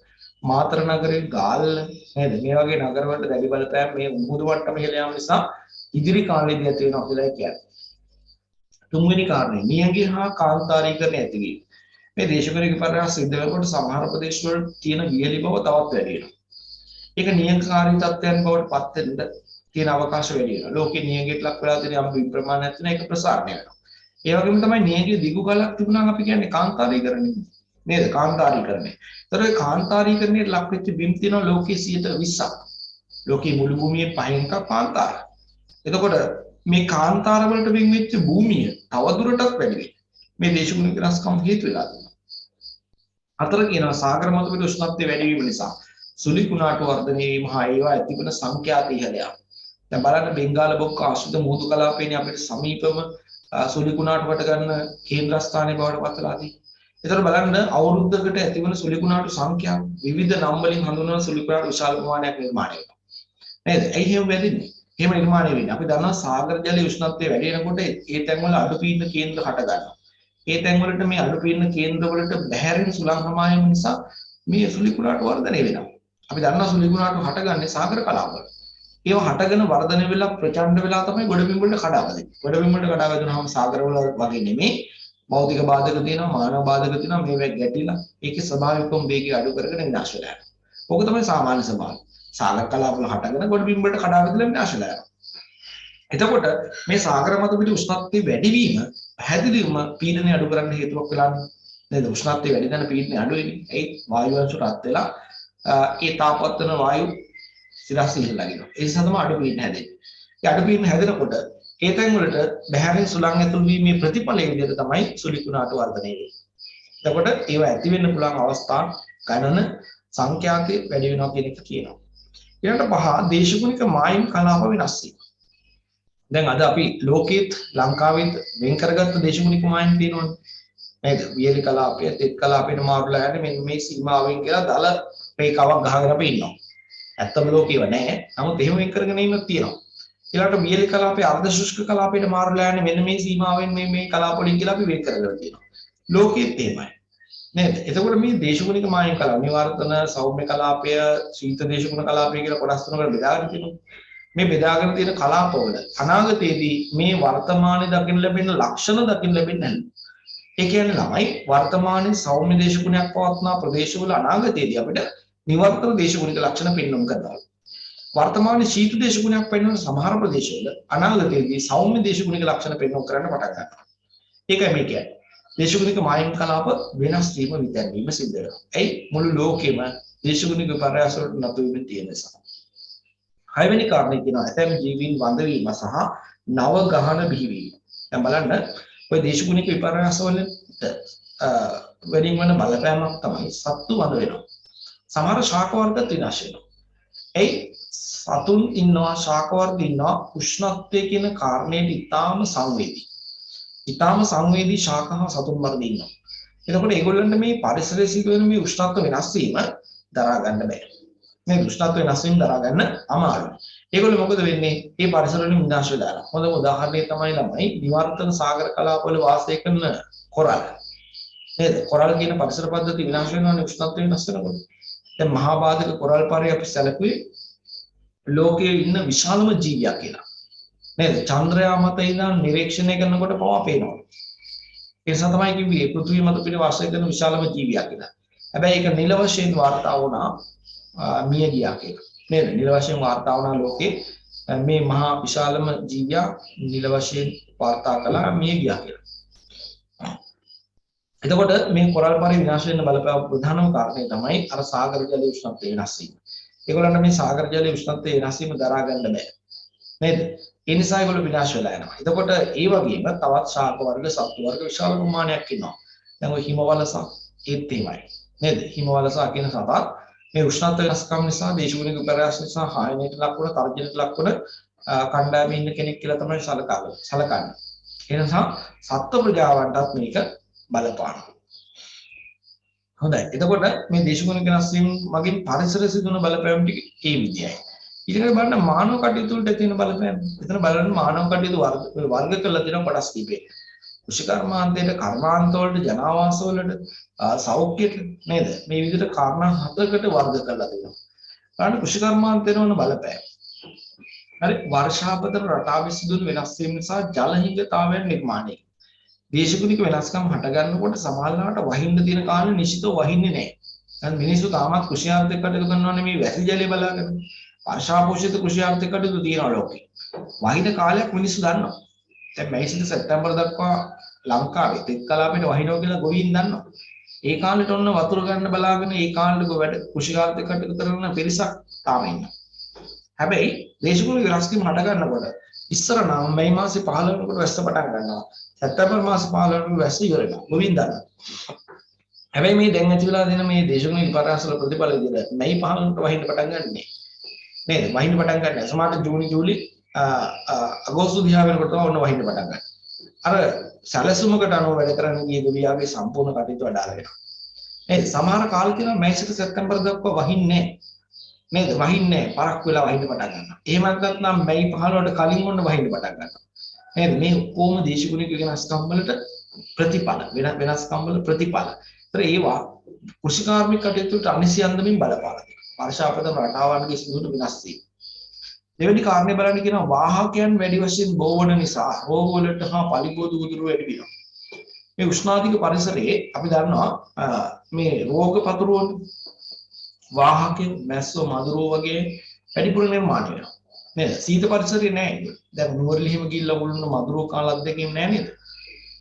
මාතර නගරේ ගාල්ල නේද? මේ වගේ නගරවලට වැඩි බලපෑම මේ මුහුදු මට්ටම ඉහළ යාම නිසා ඉදිරි කාලෙදී ඇති වෙනවා කියලා කියන්නේ. තුන්වෙනි කාරණේ නියඟේ හා කාන්තාරීකරණය ඇතිවීම. මේ දේශගුණික විපර්යාස සිද්ධ වෙනකොට සමහර ප්‍රදේශවල තියෙන වියලි බව තවත් වැඩි වෙනවා. ඒක නියඟකාරී තත්ත්වයන් බවට පත් වෙන්න තියෙන අවකාශ වැඩි වෙනවා. ලෝකේ නියඟයට ලක් වෙලා තියෙන යම් විප්‍රමාණයක් තියෙන එක ප්‍රසාරණය වෙනවා. ඒ වගේම තමයි නියඟයේ දිගු කාලයක් තිබුණාම අපි කියන්නේ කාන්තාරීකරණය නේද? කාන්තාරීකරණය. ඒතර ඒ කාන්තාරීකරණයට ලක් වෙච්ච බිම් තියෙනවා ලෝකයේ 20%ක්. ලෝකයේ මුළු භූමියේ 5න් එකක් කාන්තාර. එතකොට මේ කාන්තාර වලට වෙන් වෙච්ච භූමිය තව දුරටත් වැඩි වෙයි. මේ දේශගුණික වෙනස්කම් හේතු වෙලා තියෙනවා. අතර කියනවා සාගර මත පිට උෂ්ණත්වය වැඩි වීම නිසා සුළි කුණාටු වර්ධනය වීම හා ඒවා ඇතිවන සංඛ්‍යාත ඉහළ යාම. දැන් බලන්න බෙන්ගාල බොක්ක ආශ්‍රිත මුහුදු කලාපයේදී අපිට සමීපම සුළි කුණාටු වට ගන්න කේන්ද්‍රස්ථානයේ බවට පත් වෙලා තියෙනවා. ඒතර බලන්න අවුරුද්දකට ඇතිවන සුළි කුණාටු සංඛ්‍යාව විවිධ නම් වලින් හඳුන්වන සුළි කුණාටු විශාල ප්‍රමාණයක් නිර්මාණය වෙනවා. නේද? ඇයි එහෙම වෙන්නේ? එහෙම නිර්මාණය වෙන්නේ. අපි දන්නවා සාගර ජලයේ උෂ්ණත්වය වැඩි වෙනකොට ඒ තැන්වල අඩු පීඩන කේන්ද්‍ර හට ගන්නවා. ඒ තැන්වලට මේ අඩු පීඩන කේන්ද්‍ර වලට බැහැරින් සුළං හමායම නිසා මේ සුළි කුණාටු වර්ධනය වෙනවා. අපි දන්නවා සුළි කුණාටු හටගන්නේ සාගර කලාපවල. ඒව හටගෙන වර්ධනය වෙලා ප්‍රචණ්ඩ වෙලා තමයි ගොඩබිම් වලට කඩාවැදෙන්නේ. ගොඩබිම් වලට කඩාවැදුනහම සාගර වල වගේ නෙමෙයි භෞතික බාධක තියෙනවා, මානව බාධක තියෙනවා, මේවා ගැටිලා ඒකේ ස්වභාවිකවම වේගය අඩු කරගෙන විනාශ වෙලා යනවා. ඕක තමයි සාමාන්‍ය ස්වභාවය. සාගර කලාපවල හටගෙන ගොඩබිම් වලට කඩාවැදලා විනාශ වෙලා යනවා. එතකොට මේ සාගර මත පිට උෂ්ණත්වය වැඩි වීම පැහැදිලිවම පීඩනය අඩු කරන්න හේතුවක් වෙලා නේද? උෂ්ණත්වය වැඩි දැන පීඩනය අඩු වෙන්නේ. ඒ වායු අංශ රත් වෙලා ඒ තාපවත්වන වායු සිරස් ඉහළට ගිනවා. ඒ නිසා තමයි අඩු පීඩන හැදෙන්නේ. ඒ අඩු පීඩන හැදෙනකොට ඒ තැන් වලට බැහැරින් සුළං ඇතුල් වීමේ ප්‍රතිඵලයේ විදිහට තමයි සුළි කුණාටු වර්ධනය වෙන්නේ. එතකොට ඒව ඇති වෙන්න පුළුවන් අවස්ථා ගණන සංඛ්‍යාතය වැඩි වෙනවා කියන එක කියනවා. ඊළඟට පහ දේශගුණික මායිම් කලාප වෙනස් වීම. දැන් අද අපි ලෝකෙත් ලංකාවෙත් වෙන් කරගත්ත දේශගුණික මායිම් තියෙනවනේ. නේද? වියලි කලාපය, තෙත් කලාපයට මාරුලා යන්නේ මෙන්න මේ සීමාවෙන් කියලා දල රේඛාවක් ගහගෙන අපි ඉන්නවා. ඇත්තම ලෝකේව නැහැ. නමුත් එහෙම වෙන් කරගෙන ඉන්නක් තියෙනවා. ඊළඟට වියලි කලාපයේ අර්ධ ශුෂ්ක කලාපයට මාරුලා යන්නේ මෙන්න මේ සීමාවෙන් මේ කලාප වලින් කියලා අපි වෙන් කරගෙන තියෙනවා. ලෝකෙත් එහෙමයි. නේද? එතකොට මේ දේශගුණික මායිම් කලාප, නිවර්තන, සෞම්‍ය කලාපය, ශීත දේශගුණ කලාපය කියලා කොටස් තුනකට බෙදාගෙන තියෙනවා. මේ බෙදාගෙන තියෙන කලාපවල අනාගතයේදී මේ වර්තමානයේ දකින්න ලැබෙන ලක්ෂණ දකින්න ලැබෙන්නේ නැහැ. ඒ කියන්නේ ළමයි වර්තමානයේ සෞම්‍ය දේශගුණයක් පවත්නා ප්‍රදේශවල අනාගතයේදී අපිට නිවර්තන දේශගුණික ලක්ෂණ පෙන්වන්න කරනවා. වර්තමානයේ ශීත දේශගුණයක් පෙන්වන සමහර ප්‍රදේශවල අනාගතයේදී සෞම්‍ය දේශගුණික ලක්ෂණ පෙන්වන්න කරන්න පටන් ගන්නවා. ඒකයි මේ කියන්නේ. දේශගුණික මායිම් කලාප වෙනස් වීම විතරක් සිද්ධ වෙනවා. ඒ මුළු ලෝකෙම දේශගුණික පරාස වලට නතු වෙමින් තියෙන නිසා. හයවෙනි කාරණේ කියනවා ඇතැම් ජීවීන් වඳ වීම සහ නව ගහන බිහිවීම. දැන් බලන්න ඔය දේශගුණික විපර්යාස වලට වැඩිම වෙන බලපෑමක් තමයි සත්තු වඳ වෙනවා. සමහර ශාක වර්ගත් විනාශ වෙනවා. ඒ සතුන් ඉන්නවා ශාක වර්ග ඉන්නවා උෂ්ණත්වය කියන කාරණයට ඊටාම සංවේදී. ඊටාම සංවේදී ශාක හා සතුන් වර්ග ඉන්නවා. එතකොට ඒගොල්ලන්ට මේ පරිසරයේ සිදුවෙන මේ උෂ්ණත්ව වෙනස් වීම දරා ගන්න බෑ. මේ උෂ්ණත්ව වෙනස් වීම දරා ගන්න අමාරුයි. ඒගොල්ලෝ මොකද වෙන්නේ? මේ පරිසර වලින් විනාශ වෙලා යනවා. හොඳම උදාහරණය තමයි ළමයි දිවර්තන සාගර කලාපවල වාසය කරන කොරල්. නේද? කොරල් කියන පරිසර පද්ධති විනාශ වෙනවානේ උෂ්ණත්වය වෙනස් වෙනකොට. දැන් මහා බාධක කොරල් පාරේ අපි සැලකුවේ ලෝකයේ ඉන්න විශාලම ජීවියක් කියලා. නේද? චන්ද්‍රයා මත ඉඳන් නිරීක්ෂණය කරනකොට පවා පේනවා. ඒ නිසා තමයි කිව්වේ පෘථිවිය මත පිට වාසය කරන විශාලම ජීවියක් කියලා. හැබැයි ඒක නිල වශයෙන් වාර්තා වුණා මිය ගියා කියලා. නේද? නිල වශයෙන් වාර්තා වුණා ලෝකේ මේ මහා විශාලම ජීවියා නිල වශයෙන් වාර්තා කළා මිය ගියා කියලා. එතකොට මේ කොරල් පාරේ විනාශ වෙන්න බලපෑව ප්‍රධානම කාරණේ තමයි අර සාගර ජලයේ උෂ්ණත්වය වෙනස් වීම. ඒගොල්ලන්ට මේ සාගර ජලයේ උෂ්ණත්වය වෙනස් වීම දරා ගන්න බෑ. නේද? ඒ නිසා ඒගොල්ලෝ විනාශ වෙලා යනවා. එතකොට ඒ වගේම තවත් ශාක වර්ග, සත්තු වර්ග විශාල ප්‍රමාණයක් ඉන්නවා. දැන් ඔය හිමවලසා ඒත් එහෙමයි. නේද? හිමවලසා කියන සතත් මේ උෂ්ණත්ව වෙනස්කම් නිසා දේශගුණික විපර්යාස නිසා හායනයට ලක් වුණ, තර්ජනයට ලක් වුණ කණ්ඩායමේ ඉන්න කෙනෙක් කියලා තමයි සලකන්නේ. ඒ නිසා සත්ත්ව ප්‍රජාවන්ටත් මේක බලපානවා. හොඳයි. එතකොට මේ දේශගුණික වෙනස් වීම මගින් පරිසර සිදුවන බලපෑම් ටික ඒ විදියයි. ඊළඟට බලන්න මානව කටයුතු වලට තියෙන බලපෑම්. එතන බලන්න මානව කටයුතු වර්ග කරලා තියෙන කොටස් කිහිපයක්. කෘෂිකර්මාන්තයට, කර්මාන්ත වලට, ජනාවාස වලට, සෞඛ්‍යයට නේද? මේ විදිහට කාරණා 7කට වර්ග කරලා තියෙනවා. බලන්න කෘෂිකර්මාන්තයට වන බලපෑම්. හරි වර්ෂාපතන රටාවේ සිදුවන වෙනස් වීම නිසා ජල හිඟතාවයන් නිර්මාණය. දේශගුණික වෙනස්කම් හට ගන්නකොට සමහරවිට වහින්න තියෙන කාලෙ නිශ්චිතව වහින්නේ නැහැ. දැන් මිනිස්සු තාමත් කෘෂිආර්ථික කටයුතු කරනවා නෙමෙයි වැසි ජලය බලාගෙන. වර්ෂාපෝෂිත කෘෂිආර්ථික කටයුතු තියෙනවා ලෝකේ. වහින කාලයක් මිනිස්සු දන්නවා. දැන් මැයි සිට සැප්තැම්බර් දක්වා ලංකාවේ තෙත් කලාපයට වහිනවා කියලා ගොවීන් දන්නවා. ඒ කාලෙට ඔන්න වතුර ගන්න බලාගෙන ඒ කාලෙට වැඩ කෘෂිආර්ථික කටයුතු කරන පිරිසක් තාම ඉන්නවා. හැබැයි දේශගුණික වෙනස්කම් හට ගන්නකොට ඉස්සර නම් මැයි මාසේ 15 වෙනිකට වැස්ස පටන් ගන්නවා. සැප්තැම්බර් මාසේ 15 වෙනිකට වැස්ස ඉවර වෙනවා. ගොවීන් දන්නවා. හැබැයි මේ දැන් ඇති වෙලා දෙන මේ දේශගුණික විපර්යාසවල ප්‍රතිඵල විදිහට මැයි 15 වෙනිකට වහින්න පටන් ගන්නනේ. නේද? වහින්න පටන් ගන්න. සමහරට ජූනි අගෝස්තු දිහා වෙනකොට තමයි ඔන්න වහින්න පටන් ගන්න. අර සැලසුමකට අනුව වැඩ කරන්න ගිය ගොවියාගේ සම්පූර්ණ කටයුතු අඩාල වෙනවා. නේද? සමහර කාල තියෙනවා මැයි සිට සැප්තැම්බර් දක්වා වහින්නේ නේද? වහින්නේ පරක් වෙලා වහින්න පටන් ගන්නවා. එහෙමත් නැත්නම් මැයි 15ට කලින් ඔන්න වහින්න පටන් ගන්නවා. නේද? මේ කොහොම දේශගුණික වෙනස්කම් වලට ප්‍රතිඵල වෙනස්කම් වල ප්‍රතිඵල. ඒතර ඒවා කෘෂිකාර්මික කටයුතුට අනිසි අන්දමින් බලපාලා තියෙනවා. වර්ෂාපතන රටාවන්ගේ සිදුවන වෙනස් වීම. දෙවෙනි කාරණේ බලන්න කියනවා වාහකයන් වැඩි වශයෙන් බෝවන නිසා රෝග වලට හා පලිබෝධ උදුරු වැඩි වෙනවා. මේ උෂ්ණාධික පරිසරයේ අපි දන්නවා මේ රෝග පතුරවන වාහකයන් මැස්සෝ මදුරුව වගේ වැඩිපුර නිර්මාණය වෙනවා. නේද? සීත පරිසරේ නෑ ඒක. දැන් නුවරඑළිය හිම ගිහිල්ලා මුළුන්න මදුරුව කාලක් දෙකකින් නෑ නේද?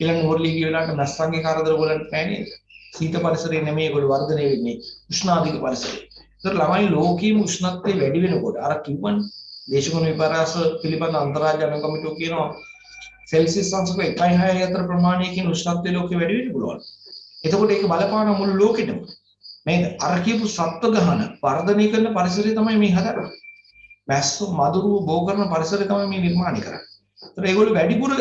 ඊළඟ නුවරඑළිය ගිය වෙලාවට මැස්සන්ගේ කරදර වලට නෑ නේද? සීත පරිසරේ නෙමෙයි ඒගොල්ලෝ වර්ධනය වෙන්නේ උෂ්ණාධික පරිසරේ. ඒතර ළමයි ලෝකීය උෂ්ණත්වය වැඩි වෙනකොට අර කිව්වනේ දේශගුණ විපර්යාස පිළිබඳ අන්තර්ජාල ජන කමිටුව කියනවා සෙල්සියස් අංශක 1.6 අතර ප්‍රමාණයකින් උෂ්ණත්වය ලෝකෙ වැඩි වෙන්න පුළුවන්. එතකොට ඒක බලපාන මුළු ලෝකෙටම. නේද? අර කියපු සත්ත්ව ගහන වර්ධනය කරන පරිසරය තමයි මේ හදන්නේ. මැස්සෝ මදුරුව බෝ කරන පරිසරය තමයි මේ නිර්මාණය කරන්නේ. ඒතර ඒගොල්ලෝ වැඩිපුර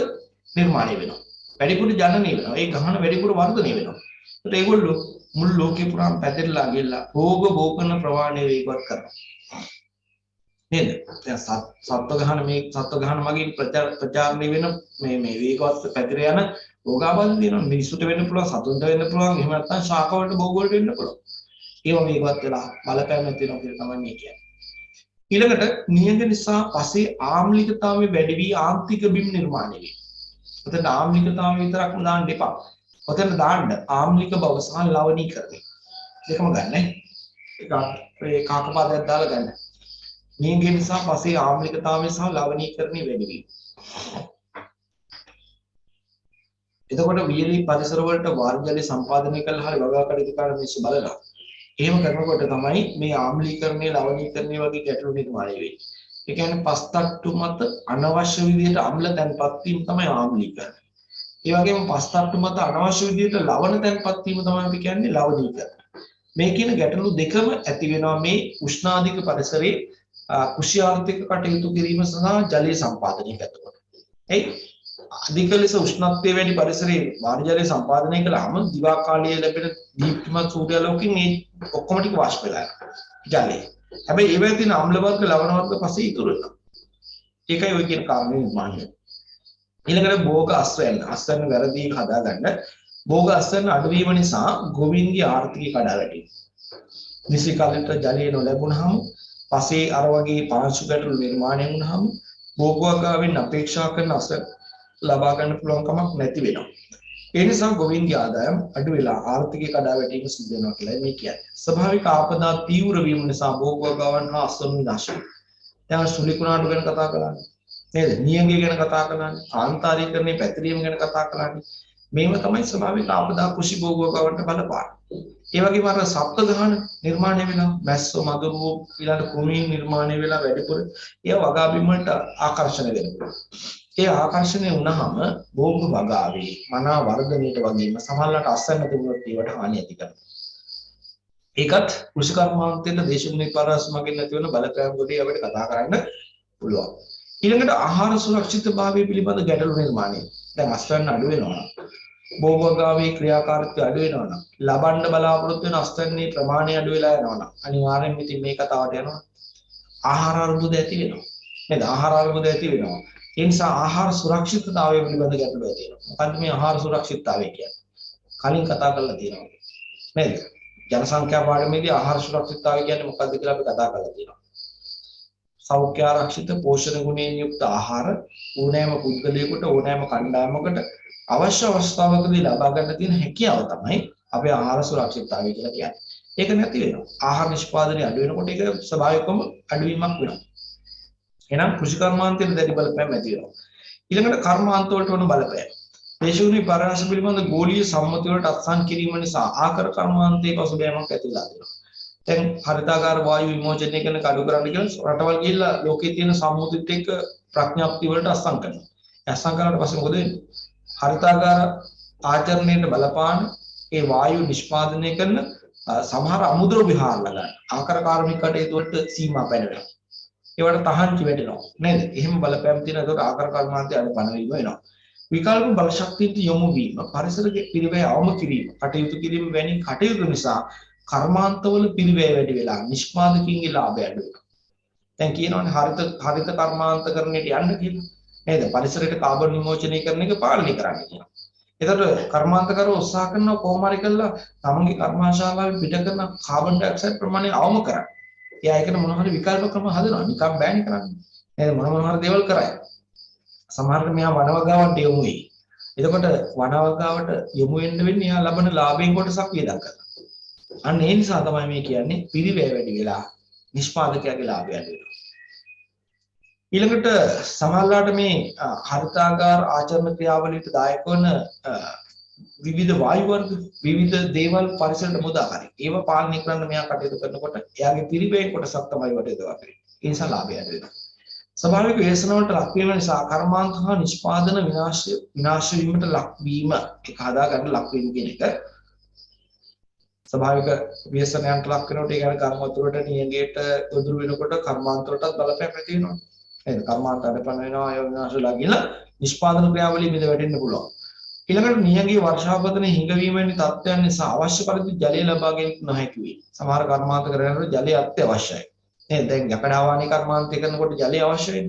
නිර්මාණය වෙනවා. වැඩිපුර ජනනය වෙනවා. ඒ ගහන වැඩිපුර වර්ධනය වෙනවා. ඒතර ඒගොල්ලෝ මුළු ලෝකෙ පුරාම පැතිරලා ගිහලා රෝග බෝ කරන ප්‍රමාණය වේගවත් කරනවා. නේද? දැන් සත්ත්ව ගහන මගින් ප්‍රචාරණය වෙන මේ වේගවත් පැතිර යන රෝගාබාධ තියෙනවා. මිනිසුන්ට වෙන්න පුළුවන්, සතුන්ට වෙන්න පුළුවන්, එහෙම නැත්නම් ශාක වලට බෝග වලට වෙන්න පුළුවන්. ඒවා වේගවත් වෙලා බලපෑම් තියෙනවා කියලා තමයි මේ කියන්නේ. ඊළඟට නියඟ නිසා පසේ ආම්ලිකතාවය වැඩි වී ආන්තික බිම් නිර්මාණය වෙනවා. ඔතන ආම්ලිකතාවය විතරක්ම දාන්න එපා. ඔතන දාන්න ආම්ලික බව සහ ලවණීකරණය. දෙකම ගන්න. ඒ කාකපාදයක් දාලා ගන්න. නියඟ නිසා පසේ ආම්ලිකතාවය සහ ලවණීකරණය වැඩි වී. එතකොට වියලි පරිසර වලට වාර්ජලය සම්පාදනය කළා හරි වගා කටයුතු කරන මිනිස්සු බලනවා. එහෙම කරනකොට තමයි මේ ආම්ලීකරණය ලවණීකරණය වගේ ගැටලු නිර්මාණය වෙන්නේ. ඒ කියන්නේ පස්තට්ටු මත අනවශ්‍ය විදිහට අම්ල තැන්පත් වීම තමයි ආම්ලීකරණය. ඒ වගේම පස්තට්ටු මත අනවශ්‍ය විදිහට ලවණ තැන්පත් වීම තමයි අපි කියන්නේ ලවණීකරණය. මේ කියන ගැටලු දෙකම ඇති වෙනවා මේ උෂ්ණාධික පරිසරයේ කෘෂි ආර්ථික කටයුතු කිරීම සඳහා ජලය සම්පාදනය කරනවා. එයි අධික ලෙස උෂ්ණත්වය වැඩි පරිසරයේ වායු ජලය සම්පාදනය කළාම දිවා කාලයේ ලැබෙන දීප්තිමත් සූර්යාලෝකයෙන් මේ ඔක්කොම ටික වාෂ්ප වෙලා යනවා ජලය. හැබැයි ඒවැය තියෙන අම්ල වර්ග ලවණ වර්ග පස්සේ ඉතුරු වෙනවා. ඒකයි ඔය කියන කාරණේ නිර්මාණය. ඊළඟට භෝග අස්වැන්න වැරදි හදාගන්න භෝග අස්වැන්න අඩුවීම නිසා ගොවීන්ගේ ආර්ථිකය කඩා වැටෙනවා. නිසි කාලයට ජලය නොලැබුණාම පසේ අර වගේ පාංශු ගැටලු නිර්මාණය වුණාම භෝගවගාවෙන් අපේක්ෂා කරන අස්වැන්න ලබා ගන්න පුළුවන් කමක් නැති වෙනවා. ඒ නිසා ගොවීන්ගේ ආදායම් අඩු වෙලා ආර්ථිකය කඩා වැටීම සිදු වෙනවා කියලා මේ කියන්නේ. ස්වභාවික ආපදා තීව්‍ර වීම නිසා භෝගවගාවන් හා අස්වැන්න විනාශ වෙනවා. දැන් සුලිකුණාටු ගැන කතා කළානේ. නේද? නියඟය ගැන කතා කළානේ. ආන්තාරීකරණයේ පැතිරීම ගැන කතා කළානේ. මේව තමයි ස්වභාවික ආපදා කෘෂි භෝගවගාවන්ට බලපාන. ඒ වගේම අර සප්ත ගහන නිර්මාණය වෙනවා. මැස්සෝ මදුරුවෝ ඊළඟ කුමීන් නිර්මාණය වෙලා වැඩිපුර ඒ වගා බිම් වලට ආකර්ෂණය වෙනවා. ඒ ආකර්ෂණය වුණාම භෝග වගාවේ මනා වර්ධනයට වගේම සමහරවිට අස්වැන්න තිබුණොත් ඒවට හානිය ඇති කරනවා. ඒකත් කෘෂි කර්මාන්තයේ දේශගුණික පරාස මගින් නැති වෙන බලපෑම් වලදී අපිට කතා කරන්න පුළුවන්. ඊළඟට ආහාර සුරක්ෂිතභාවය පිළිබඳ ගැටලු නිර්මාණය. දැන් අස්වැන්න අඩු වෙනවා. භෝගවගාවේ ක්‍රියාකාරීත්වය අඩු වෙනවා නම් ලබන්න බලාපොරොත්තු වෙන අස්වැන්නේ ප්‍රමාණය අඩු වෙලා යනවා නම් අනිවාර්යෙන්ම ඉතින් මේ කතාවට යනවා. ආහාර අර්බුද ඇති වෙනවා. නේද? ආහාර අර්බුද ඇති වෙනවා. ඒ නිසා ආහාර සුරක්ෂිතතාවය පිළිබඳ ගැටලු ඇති වෙනවා. මොකද්ද මේ ආහාර සුරක්ෂිතතාවය කියන්නේ? කලින් කතා කරලා තියෙනවා. නේද? ජනසංඛ්‍යා පාඩමේදී ආහාර සුරක්ෂිතතාවය කියන්නේ මොකක්ද කියලා අපි කතා කරලා තියෙනවා. සෞඛ්‍ය ආරක්ෂිත පෝෂණ ගුණයෙන් යුක්ත ආහාර ඕනෑම පුද්ගලයෙකුට ඕනෑම කණ්ඩායමකට අවශ්‍ය අවස්ථාවකදී ලබා ගන්න තියෙන හැකියාව තමයි අපේ ආහාර සුරක්ෂිතතාවය කියලා කියන්නේ. ඒක නැති වෙනවා. ආහාර නිෂ්පාදනය අඩු වෙනකොට ඒක ස්වභාවිකවම අඩුවීමක් වෙනවා. එහෙනම් කෘෂි කර්මාන්තයේ දැඩි බලපෑම් ඇති වෙනවා. ඊළඟට කර්මාන්ත වලට වන බලපෑම. දේශගුණික පරාස පිළිබඳ ගෝලීය සම්මති වලට අත්සන් කිරීම නිසා ආකාර කර්මාන්තයේ පසුබෑමක් ඇති වෙලා තියෙනවා. දැන් හරිතාගාර වායු විමෝචනය කරන කඩු කරන්න කියලා රටවල් ගිහිල්ලා ලෝකයේ තියෙන සම්මුතිත් එක්ක ප්‍රඥාප්ති වලට අත්සන් කරනවා. අත්සන් කරාට පස්සේ මොකද වෙන්නේ? හරිතාගාර ආචරණයට බලපාන ඒ වායු නිෂ්පාදනය කරන සමහර අමුද්‍රව්‍ය විහාර ගන්න ආකාර කාර්මික කටයුතු වලට සීමා පැනවෙනවා. ඒවට තහංචි වැටෙනවා නේද? එහෙම බලපෑම් තියෙන ඒකට ආකාර කර්මාන්තය අඩපණ වීම වෙනවා. විකල්ප බල ශක්තියට යොමු වීම පරිසරයේ පිරිවැය අවම කිරීම කටයුතු කිරීම වැනි කටයුතු නිසා කර්මාන්තවල පිරිවැය වැඩි වෙලා නිෂ්පාදකීන්ගේ ලාභය අඩු වෙනවා. දැන් කියනවනේ හරිත කර්මාන්තකරණයට යන්න කියලා. නේද? පරිසරයට කාබන් විමෝචනය කරන එක පාලනය කරන්න කියනවා. එතකොට කර්මාන්තකරව උත්සාහ කරනවා කොහොම හරි කරලා තමන්ගේ කර්මාශාලාවේ පිට කරන කාබන් ඩයොක්සයිඩ් ප්‍රමාණය අවම කරන්න. එයා ඒකට මොන හරි විකල්ප ක්‍රම හදනවා. නිකම් බෑනේ කරන්නේ. නේද? මොන හරි දේවල් කරයි. සමහරවිට මෙයා වනවගාවට යොමු වෙයි. එතකොට වනවගාවට යොමු වෙන්න වෙන්නේ එයා ලබන ලාභයෙන් කොටසක් වියදම් කරනවා. අන්න ඒ නිසා තමයි මේ කියන්නේ පිරිවැය වැඩි වෙලා නිෂ්පාදකයාගේ ලාභය අඩු වෙනවා. ඊළඟට සමහරලාට මේ හරිතාගාර ආචරණ ක්‍රියාවලියට දායක වන විවිධ වායු වර්ග විවිධ දේවල් පරිසරයට මුදා හරි ඒව පාලනය කරන්න මෙයා කටයුතු කරනකොට එයාගේ පිරිවැය කොටසක් තමයි වටේදවා කරන්නේ. ඒ නිසා ලාභය අඩු වෙනවා. ස්වභාවික ව්‍යසනවලට ලක්වීම නිසා කර්මාන්ත හා නිෂ්පාදන විනාශ වීමට ලක්වීම එක හදා ගන්න ලක්වීම කියන එක ස්වභාවික ව්‍යසනයන්ට ලක් වෙනකොට ඒ කියන්නේ කර්මාන්ත වලට නියඟයට ගොදුරු වෙනකොට කර්මාන්ත වලටත් බලපෑම් ඇති වෙනවා. නේද? කර්මාන්ත අඩපණ වෙනවා ඒ විනාශ වෙලා ගිහලා නිෂ්පාදන ක්‍රියාවලිය මිද වැටෙන්න පුළුවන්. ඊළඟට නියඟේ වර්ෂාපතන හිඟවීම වැනි තත්ත්වයන් නිසා අවශ්‍ය පරිදි ජලය ලබා ගැනීම නොහැකි වේ. සමහර කර්මාන්ත කරනකොට ජලය අත්‍යවශ්‍යයි. නේද? දැන් යකඩාවානි කර්මාන්තය කරනකොට ජලය අවශ්‍යයි.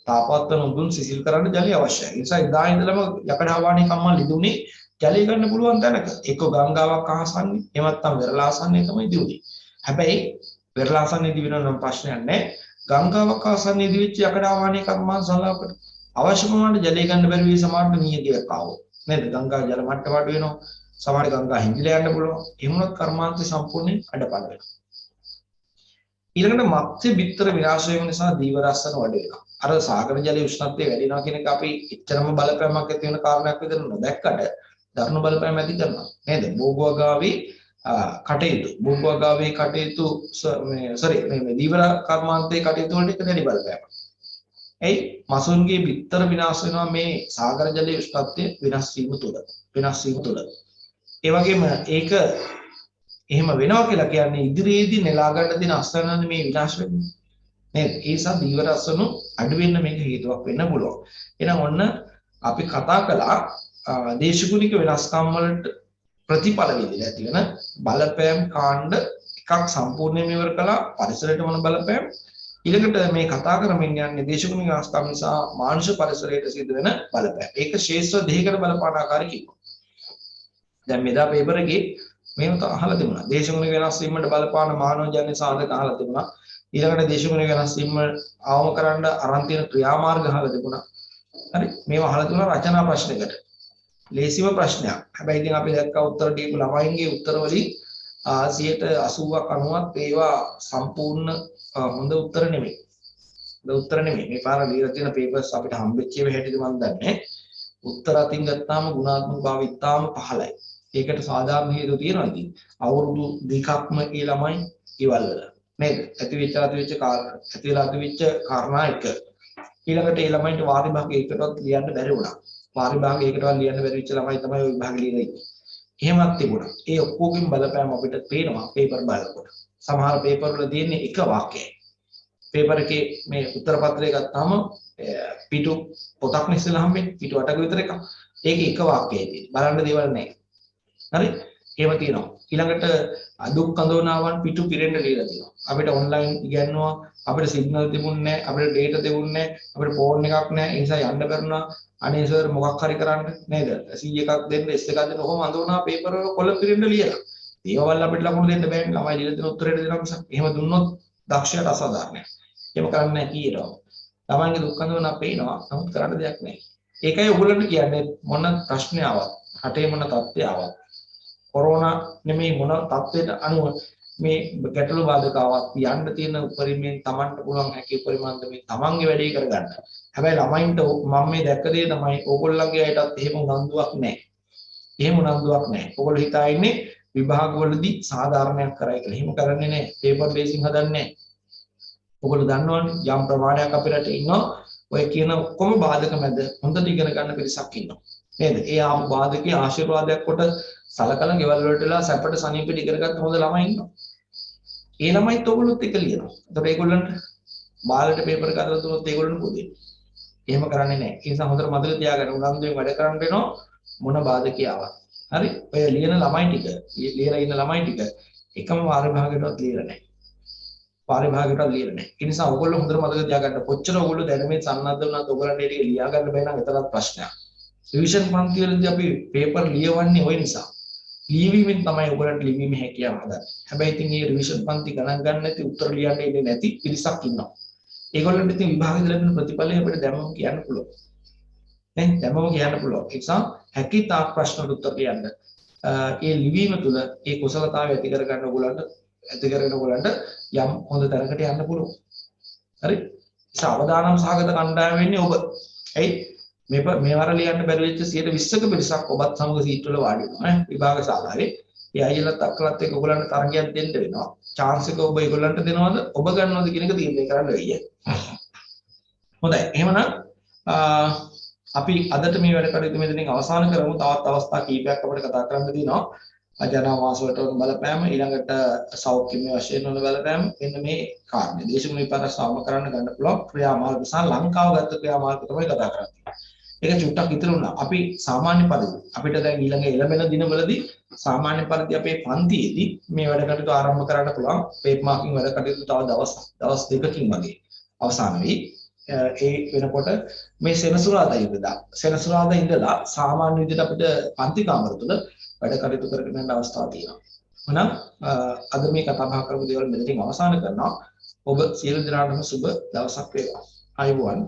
තාපවත්වන උදුන් සිසිල් කරන්න ජලය අවශ්‍යයි. ඒ නිසා ඉදා ඉඳලම යකඩාවානි කම්මල් ලිදුනේ ජලය ගන්න පුළුවන් තැනක. එක්ක ගංගාවක් අහසන්නේ එහෙම නැත්නම් වෙරළාසන්නේ තමයි දියුනේ. හැබැයි වෙරළාසන්නේ දිවෙන නම් ප්‍රශ්නයක් නැහැ. ගංගාවක් අහසන්නේ දිවිච්ච යකඩාවානි කර්මාන්ත ශාලාවකට අවශ්‍ය ප්‍රමාණයට ජලය ගන්න බැරි වී සමහරට නියඟයක් ආවොත්. නේද? ගංගා ජල මට්ටම අඩු වෙනවා. සමහර ගංගා හිඳිලා යන්න පුළුවන්. එහෙම වුණොත් කර්මාන්තය සම්පූර්ණයෙන් අඩපණ වෙනවා. ඊළඟට මත්ස්‍ය බිත්තර විනාශ වීම නිසා දීවරස්සන වැඩි වෙනවා. අර සාගර ජලයේ උෂ්ණත්වය වැඩි වෙනවා කියන එක අපි එච්චරම බලපෑමක් ඇති වෙන කාරණයක් විදිහට නොදැක්කට ධර්ම බලපෑම ඇති කරනවා. නේද? භෝගවගාවේ කටයුතු මේ දීවර කර්මාන්තයේ කටයුතු වලට එක දැඩි බලපෑමක්. එයි මසුන්ගේ බිත්තර විනාශ වෙනවා මේ සාගර ජලයේ උෂ්ණත්වය වෙනස් වීම තුළ. ඒ වගේම ඒක එහෙම වෙනවා කියලා කියන්නේ ඉදිරියේදී නෙලා ගන්න දින අස්වැන්න මේ විනාශ වෙන්නේ. නේද? ඒ නිසා දීවර අසනු අඩු වෙන්න මේක හේතුවක් වෙන්න පුළුවන්. එහෙනම් ඔන්න අපි කතා කළා දේශගුණික වෙනස්කම් වලට ප්‍රතිඵල විදිහට ඇති වෙන බලපෑම් කාණ්ඩ එකක් සම්පූර්ණයෙන්ම ඉවර කළා. පරිසරයට මොන බලපෑම්, ඊළඟට මේ කතා කරමින් යන්නේ දේශගුණික වෙනස්කම් නිසා මානසික පරිසරයට සිදු වෙන බලපෑම්. ඒක ශේෂ්ත්‍ර දෙකකට බලපාන ආකාරය කියනවා. දැන් මෙදා පේපර් එකේ මේක අහලා තිබුණා. දේශගුණික වෙනස් වීමට බලපාන මානවජන්‍ය සාධක අහලා තිබුණා. ඊළඟට දේශගුණික වෙනස් වීම අවම කරන්න අරන් තියෙන ක්‍රියාමාර්ග අහලා තිබුණා. හරි, මේවා අහලා තිබුණා රචනා ප්‍රශ්නයකට. ලේසිම ප්‍රශ්නයක්. හැබැයි ඉතින් අපි දැක්කා උත්තර දීපු ළමයින්ගේ උත්තර වලින් 80%ක් 90ක් ඒවා සම්පූර්ණ හොඳ උත්තර නෙමෙයි. හොඳ උත්තර නෙමෙයි. මේ පාර ලියලා තියෙන පේපර්ස් අපිට හම්බෙච්ච ඒවා හැටියට මම දන්නේ. උත්තර අතින් ගත්තාම ගුණාත්මක භාවය ඉතාම පහළයි. ඒකට සාධාරණ හේතු තියෙනවා ඉතින්. අවුරුදු දෙකක්ම ඒ ළමයි ඉවල් වෙලා. නේද? ඇතිවෙච්ච කාරණා එක. ඊළඟට ඒ ළමයින්ට වාරි භාග එකටවත් ලියන්න බැරි වුණා. වාරි භාග එකටවත් ලියන්න බැරි වෙච්ච ළමයි තමයි ওই විභාගෙ ලියලා ඉන්නේ. එහෙමත් තිබුණා. ඒ ඔක්කොගෙන් බලපෑම අපිට පේනවා පේපර් බලනකොට. සමහර පේපර් වල තියෙන්නේ එක වාක්‍යයයි. පේපර් එකේ මේ උත්තර පත්‍රය ගත්තාම පිටු පොතක් ඉස්සෙල්ලා හම්බෙන්නේ. පිටු 8ක විතර එකක්. ඒකේ එක වාක්‍යයයි තියෙන්නේ. බලන්න දේවල් නැහැ. හරි? ඒව තියෙනවා. ඊළඟට දුක් කඳවනාවන් පිටු පිරෙන්න ලියලා තියෙනවා. අපිට ඔන්ලයින් ඉගෙනනවා, අපිට සිග්නල් තිබුණේ නැහැ, අපිට ඩේටා තිබුණේ නැහැ, අපිට ෆෝන් එකක් නැහැ. ඒ නිසා යන්න බැරුණා. අනේ සර් මොකක් හරි කරන්න නේද? C එකක් දෙන්න, S එකක් දෙන්න කොහොම අඳවනවා පේපර් වල කොලම් පිරෙන්න ලියලා. ඒවවල් අපිට ලකුණු දෙන්න බෑනේ. ළමයි ලියලා දෙන උත්තරේට දෙනවා මිසක්. එහෙම දුන්නොත් දක්ෂයාට අසාධාරණයි. එහෙම කරන්නේ නැහැ කීයටම. ළමයින්ගේ දුක් කඳවනා පේනවා. නමුත් කරන්න දෙයක් නැහැ. ඒකයි ඔයගොල්ලන්ට කියන්නේ මොන ප්‍රශ්නේ ආවත්, රටේ මොන තත්ත්වය ආවත්, කොරෝනා නෙමෙයි මොන තත්ත්වයට අනුව මේ ගැටලු බාධකාවක් යන්න තියෙන උපරිමයෙන් Tamanට පුළුවන් හැකි උපරිමන්ද මේ Tamanගේ වැඩේ කරගන්න. හැබැයි ළමයින්ට මම මේ දැක්ක දේ තමයි ඕගොල්ලන්ගේ අයටත් එහෙම උනන්දුවක් නැහැ. එහෙම උනන්දුවක් නැහැ. ඕගොල්ලෝ හිතා ඉන්නේ විභාගවලදී සාධාරණයක් කරයි කියලා. එහෙම කරන්නේ නැහැ. පේපර් බේසින් හදන්නේ නැහැ. ඕගොල්ලෝ දන්නවනේ යම් ප්‍රමාණයක් අපේ රටේ ඉන්නවා. ඔය කියන ඔක්කොම බාධක මැද හොඳට ඉගෙන ගන්න පිරිසක් ඉන්නවා. නේද? ඒ ආපු බාධකයේ ආශිර්වාදයක් කොට සලකලා ගෙවල් වලටලා සැපට සනීපෙට ඉගෙන ගන්න හොඳ ළමයි ඉන්නවා. ඒ ළමයිත් ඔයගොල්ලොත් එක ලියනවා. ඒතකොට ඒගොල්ලන්ට බාලට පේපර් එක අදලා දුන්නොත් ඒගොල්ලන්ට පොදේ. එහෙම කරන්නේ නැහැ. ඒ නිසා හොඳට මතක තියාගන්න උනන්දුවෙන් වැඩ කරන්න වෙනවා මොන බාධකේ ආවත්. හරි? ඔය ලියන ළමයි ටික, ලියලා ඉන්න ළමයි ටික එකම වාර විභාගයටවත් ලියලා නැහැ. වාර විභාගයටවත් ලියලා නැහැ. ඒ නිසා ඔයගොල්ලෝ හොඳට මතක තියාගන්න කොච්චර ඔයගොල්ලෝ දැනුමේ සන්නද්ධ වුණත් ඔයගොල්ලන්ට ඒක ලියා ගන්න බැහැ නම් ඒතරත් ප්‍රශ්නයක්. රිවිෂන් පන්ති වලදී අපි පේපර් ලියවන්නේ ওই නිසා. ලියවීමෙන් තමයි ඔයගොල්ලන්ට ලිවීමේ හැකියාව හදන්නේ. හැබැයි ඉතින් මේ රිවිෂන් පන්ති ගණන් ගන්න නැති උත්තර ලියන්න ඉන්නේ නැති පිරිසක් ඉන්නවා. ඒගොල්ලන්ට ඉතින් විභාගෙදී ලැබෙන ප්‍රතිඵලය අපිට දැම්මම කියන්න පුළුවන්. නේ දැම්මම කියන්න පුළුවන්. ඒ නිසා හැකියතාක් ප්‍රශ්නවලට උත්තර ලියන්න. ඒ ලිවීම තුළ ඒ කුසලතාවය ඇති කරගන්න ඔයගොල්ලන්ට යම් හොඳ තැනකට යන්න පුළුවන්. හරි? ඒ අවදානම් සහගත කණ්ඩායම වෙන්නේ ඔබ. ඇයි? මේ වර ලියන්න බැරි වෙච්ච 120ක පිරිසක් ඔබත් සමග සීට් වල වාඩි වෙනවා ඈ විභාග ශාලාවේ. ඒ අයියලත් අක්කලත් එක්ක ඔයගොල්ලන්ට තරගයක් දෙන්න වෙනවා. chance එක ඔබ ඒගොල්ලන්ට දෙනවද? ඔබ ගන්නවද කියන එක තීරණය කරන්න වෙයි. හොඳයි. එහෙමනම් අපි අදට මේ වැඩ කටයුතු මෙතනින් අවසන් කරමු. තවත් අවස්ථා කීපයක් අපිට කතා කරන්න තියෙනවා. ජනවාස වලට වන බලපෑම, ඊළඟට සෞඛ්‍යමය වශයෙන් වන බලපෑම, මෙන්න මේ කාරණේ. දේශගුණ විපර්යාස සාම කරන්න ගන්න පුළුවන් ක්‍රියාමාර්ග සහ ලංකාව ගත්ත ක්‍රියාමාර්ග තමයි කතා කරන්නේ. ඒක චුට්ටක් ඉතුරු වුණා. අපි සාමාන්‍ය පරිදි අපිට දැන් ඊළඟ එළඹෙන දිනවලදී සාමාන්‍ය පරිදි අපේ පන්තියේදී මේ වැඩ කටයුතු ආරම්භ කරන්න පුළුවන්. පේප් මාකින් වැඩ කටයුතු තව දවස් දෙකකින් වගේ අවසන් වෙයි. ඒ වෙනකොට මේ සෙනසුරාදා ඉඳලා සාමාන්‍ය විදිහට අපිට පන්ති කාමර තුල වැඩ කටයුතු කරගෙන යන අවස්ථාවක් තියෙනවා. එහෙනම් අද මේ කතා බහ කරපු දේවල් මෙතනින් අවසන් කරනවා. ඔබ සියලු දෙනාටම සුබ දවසක් වේවා. ආයුබෝවන්.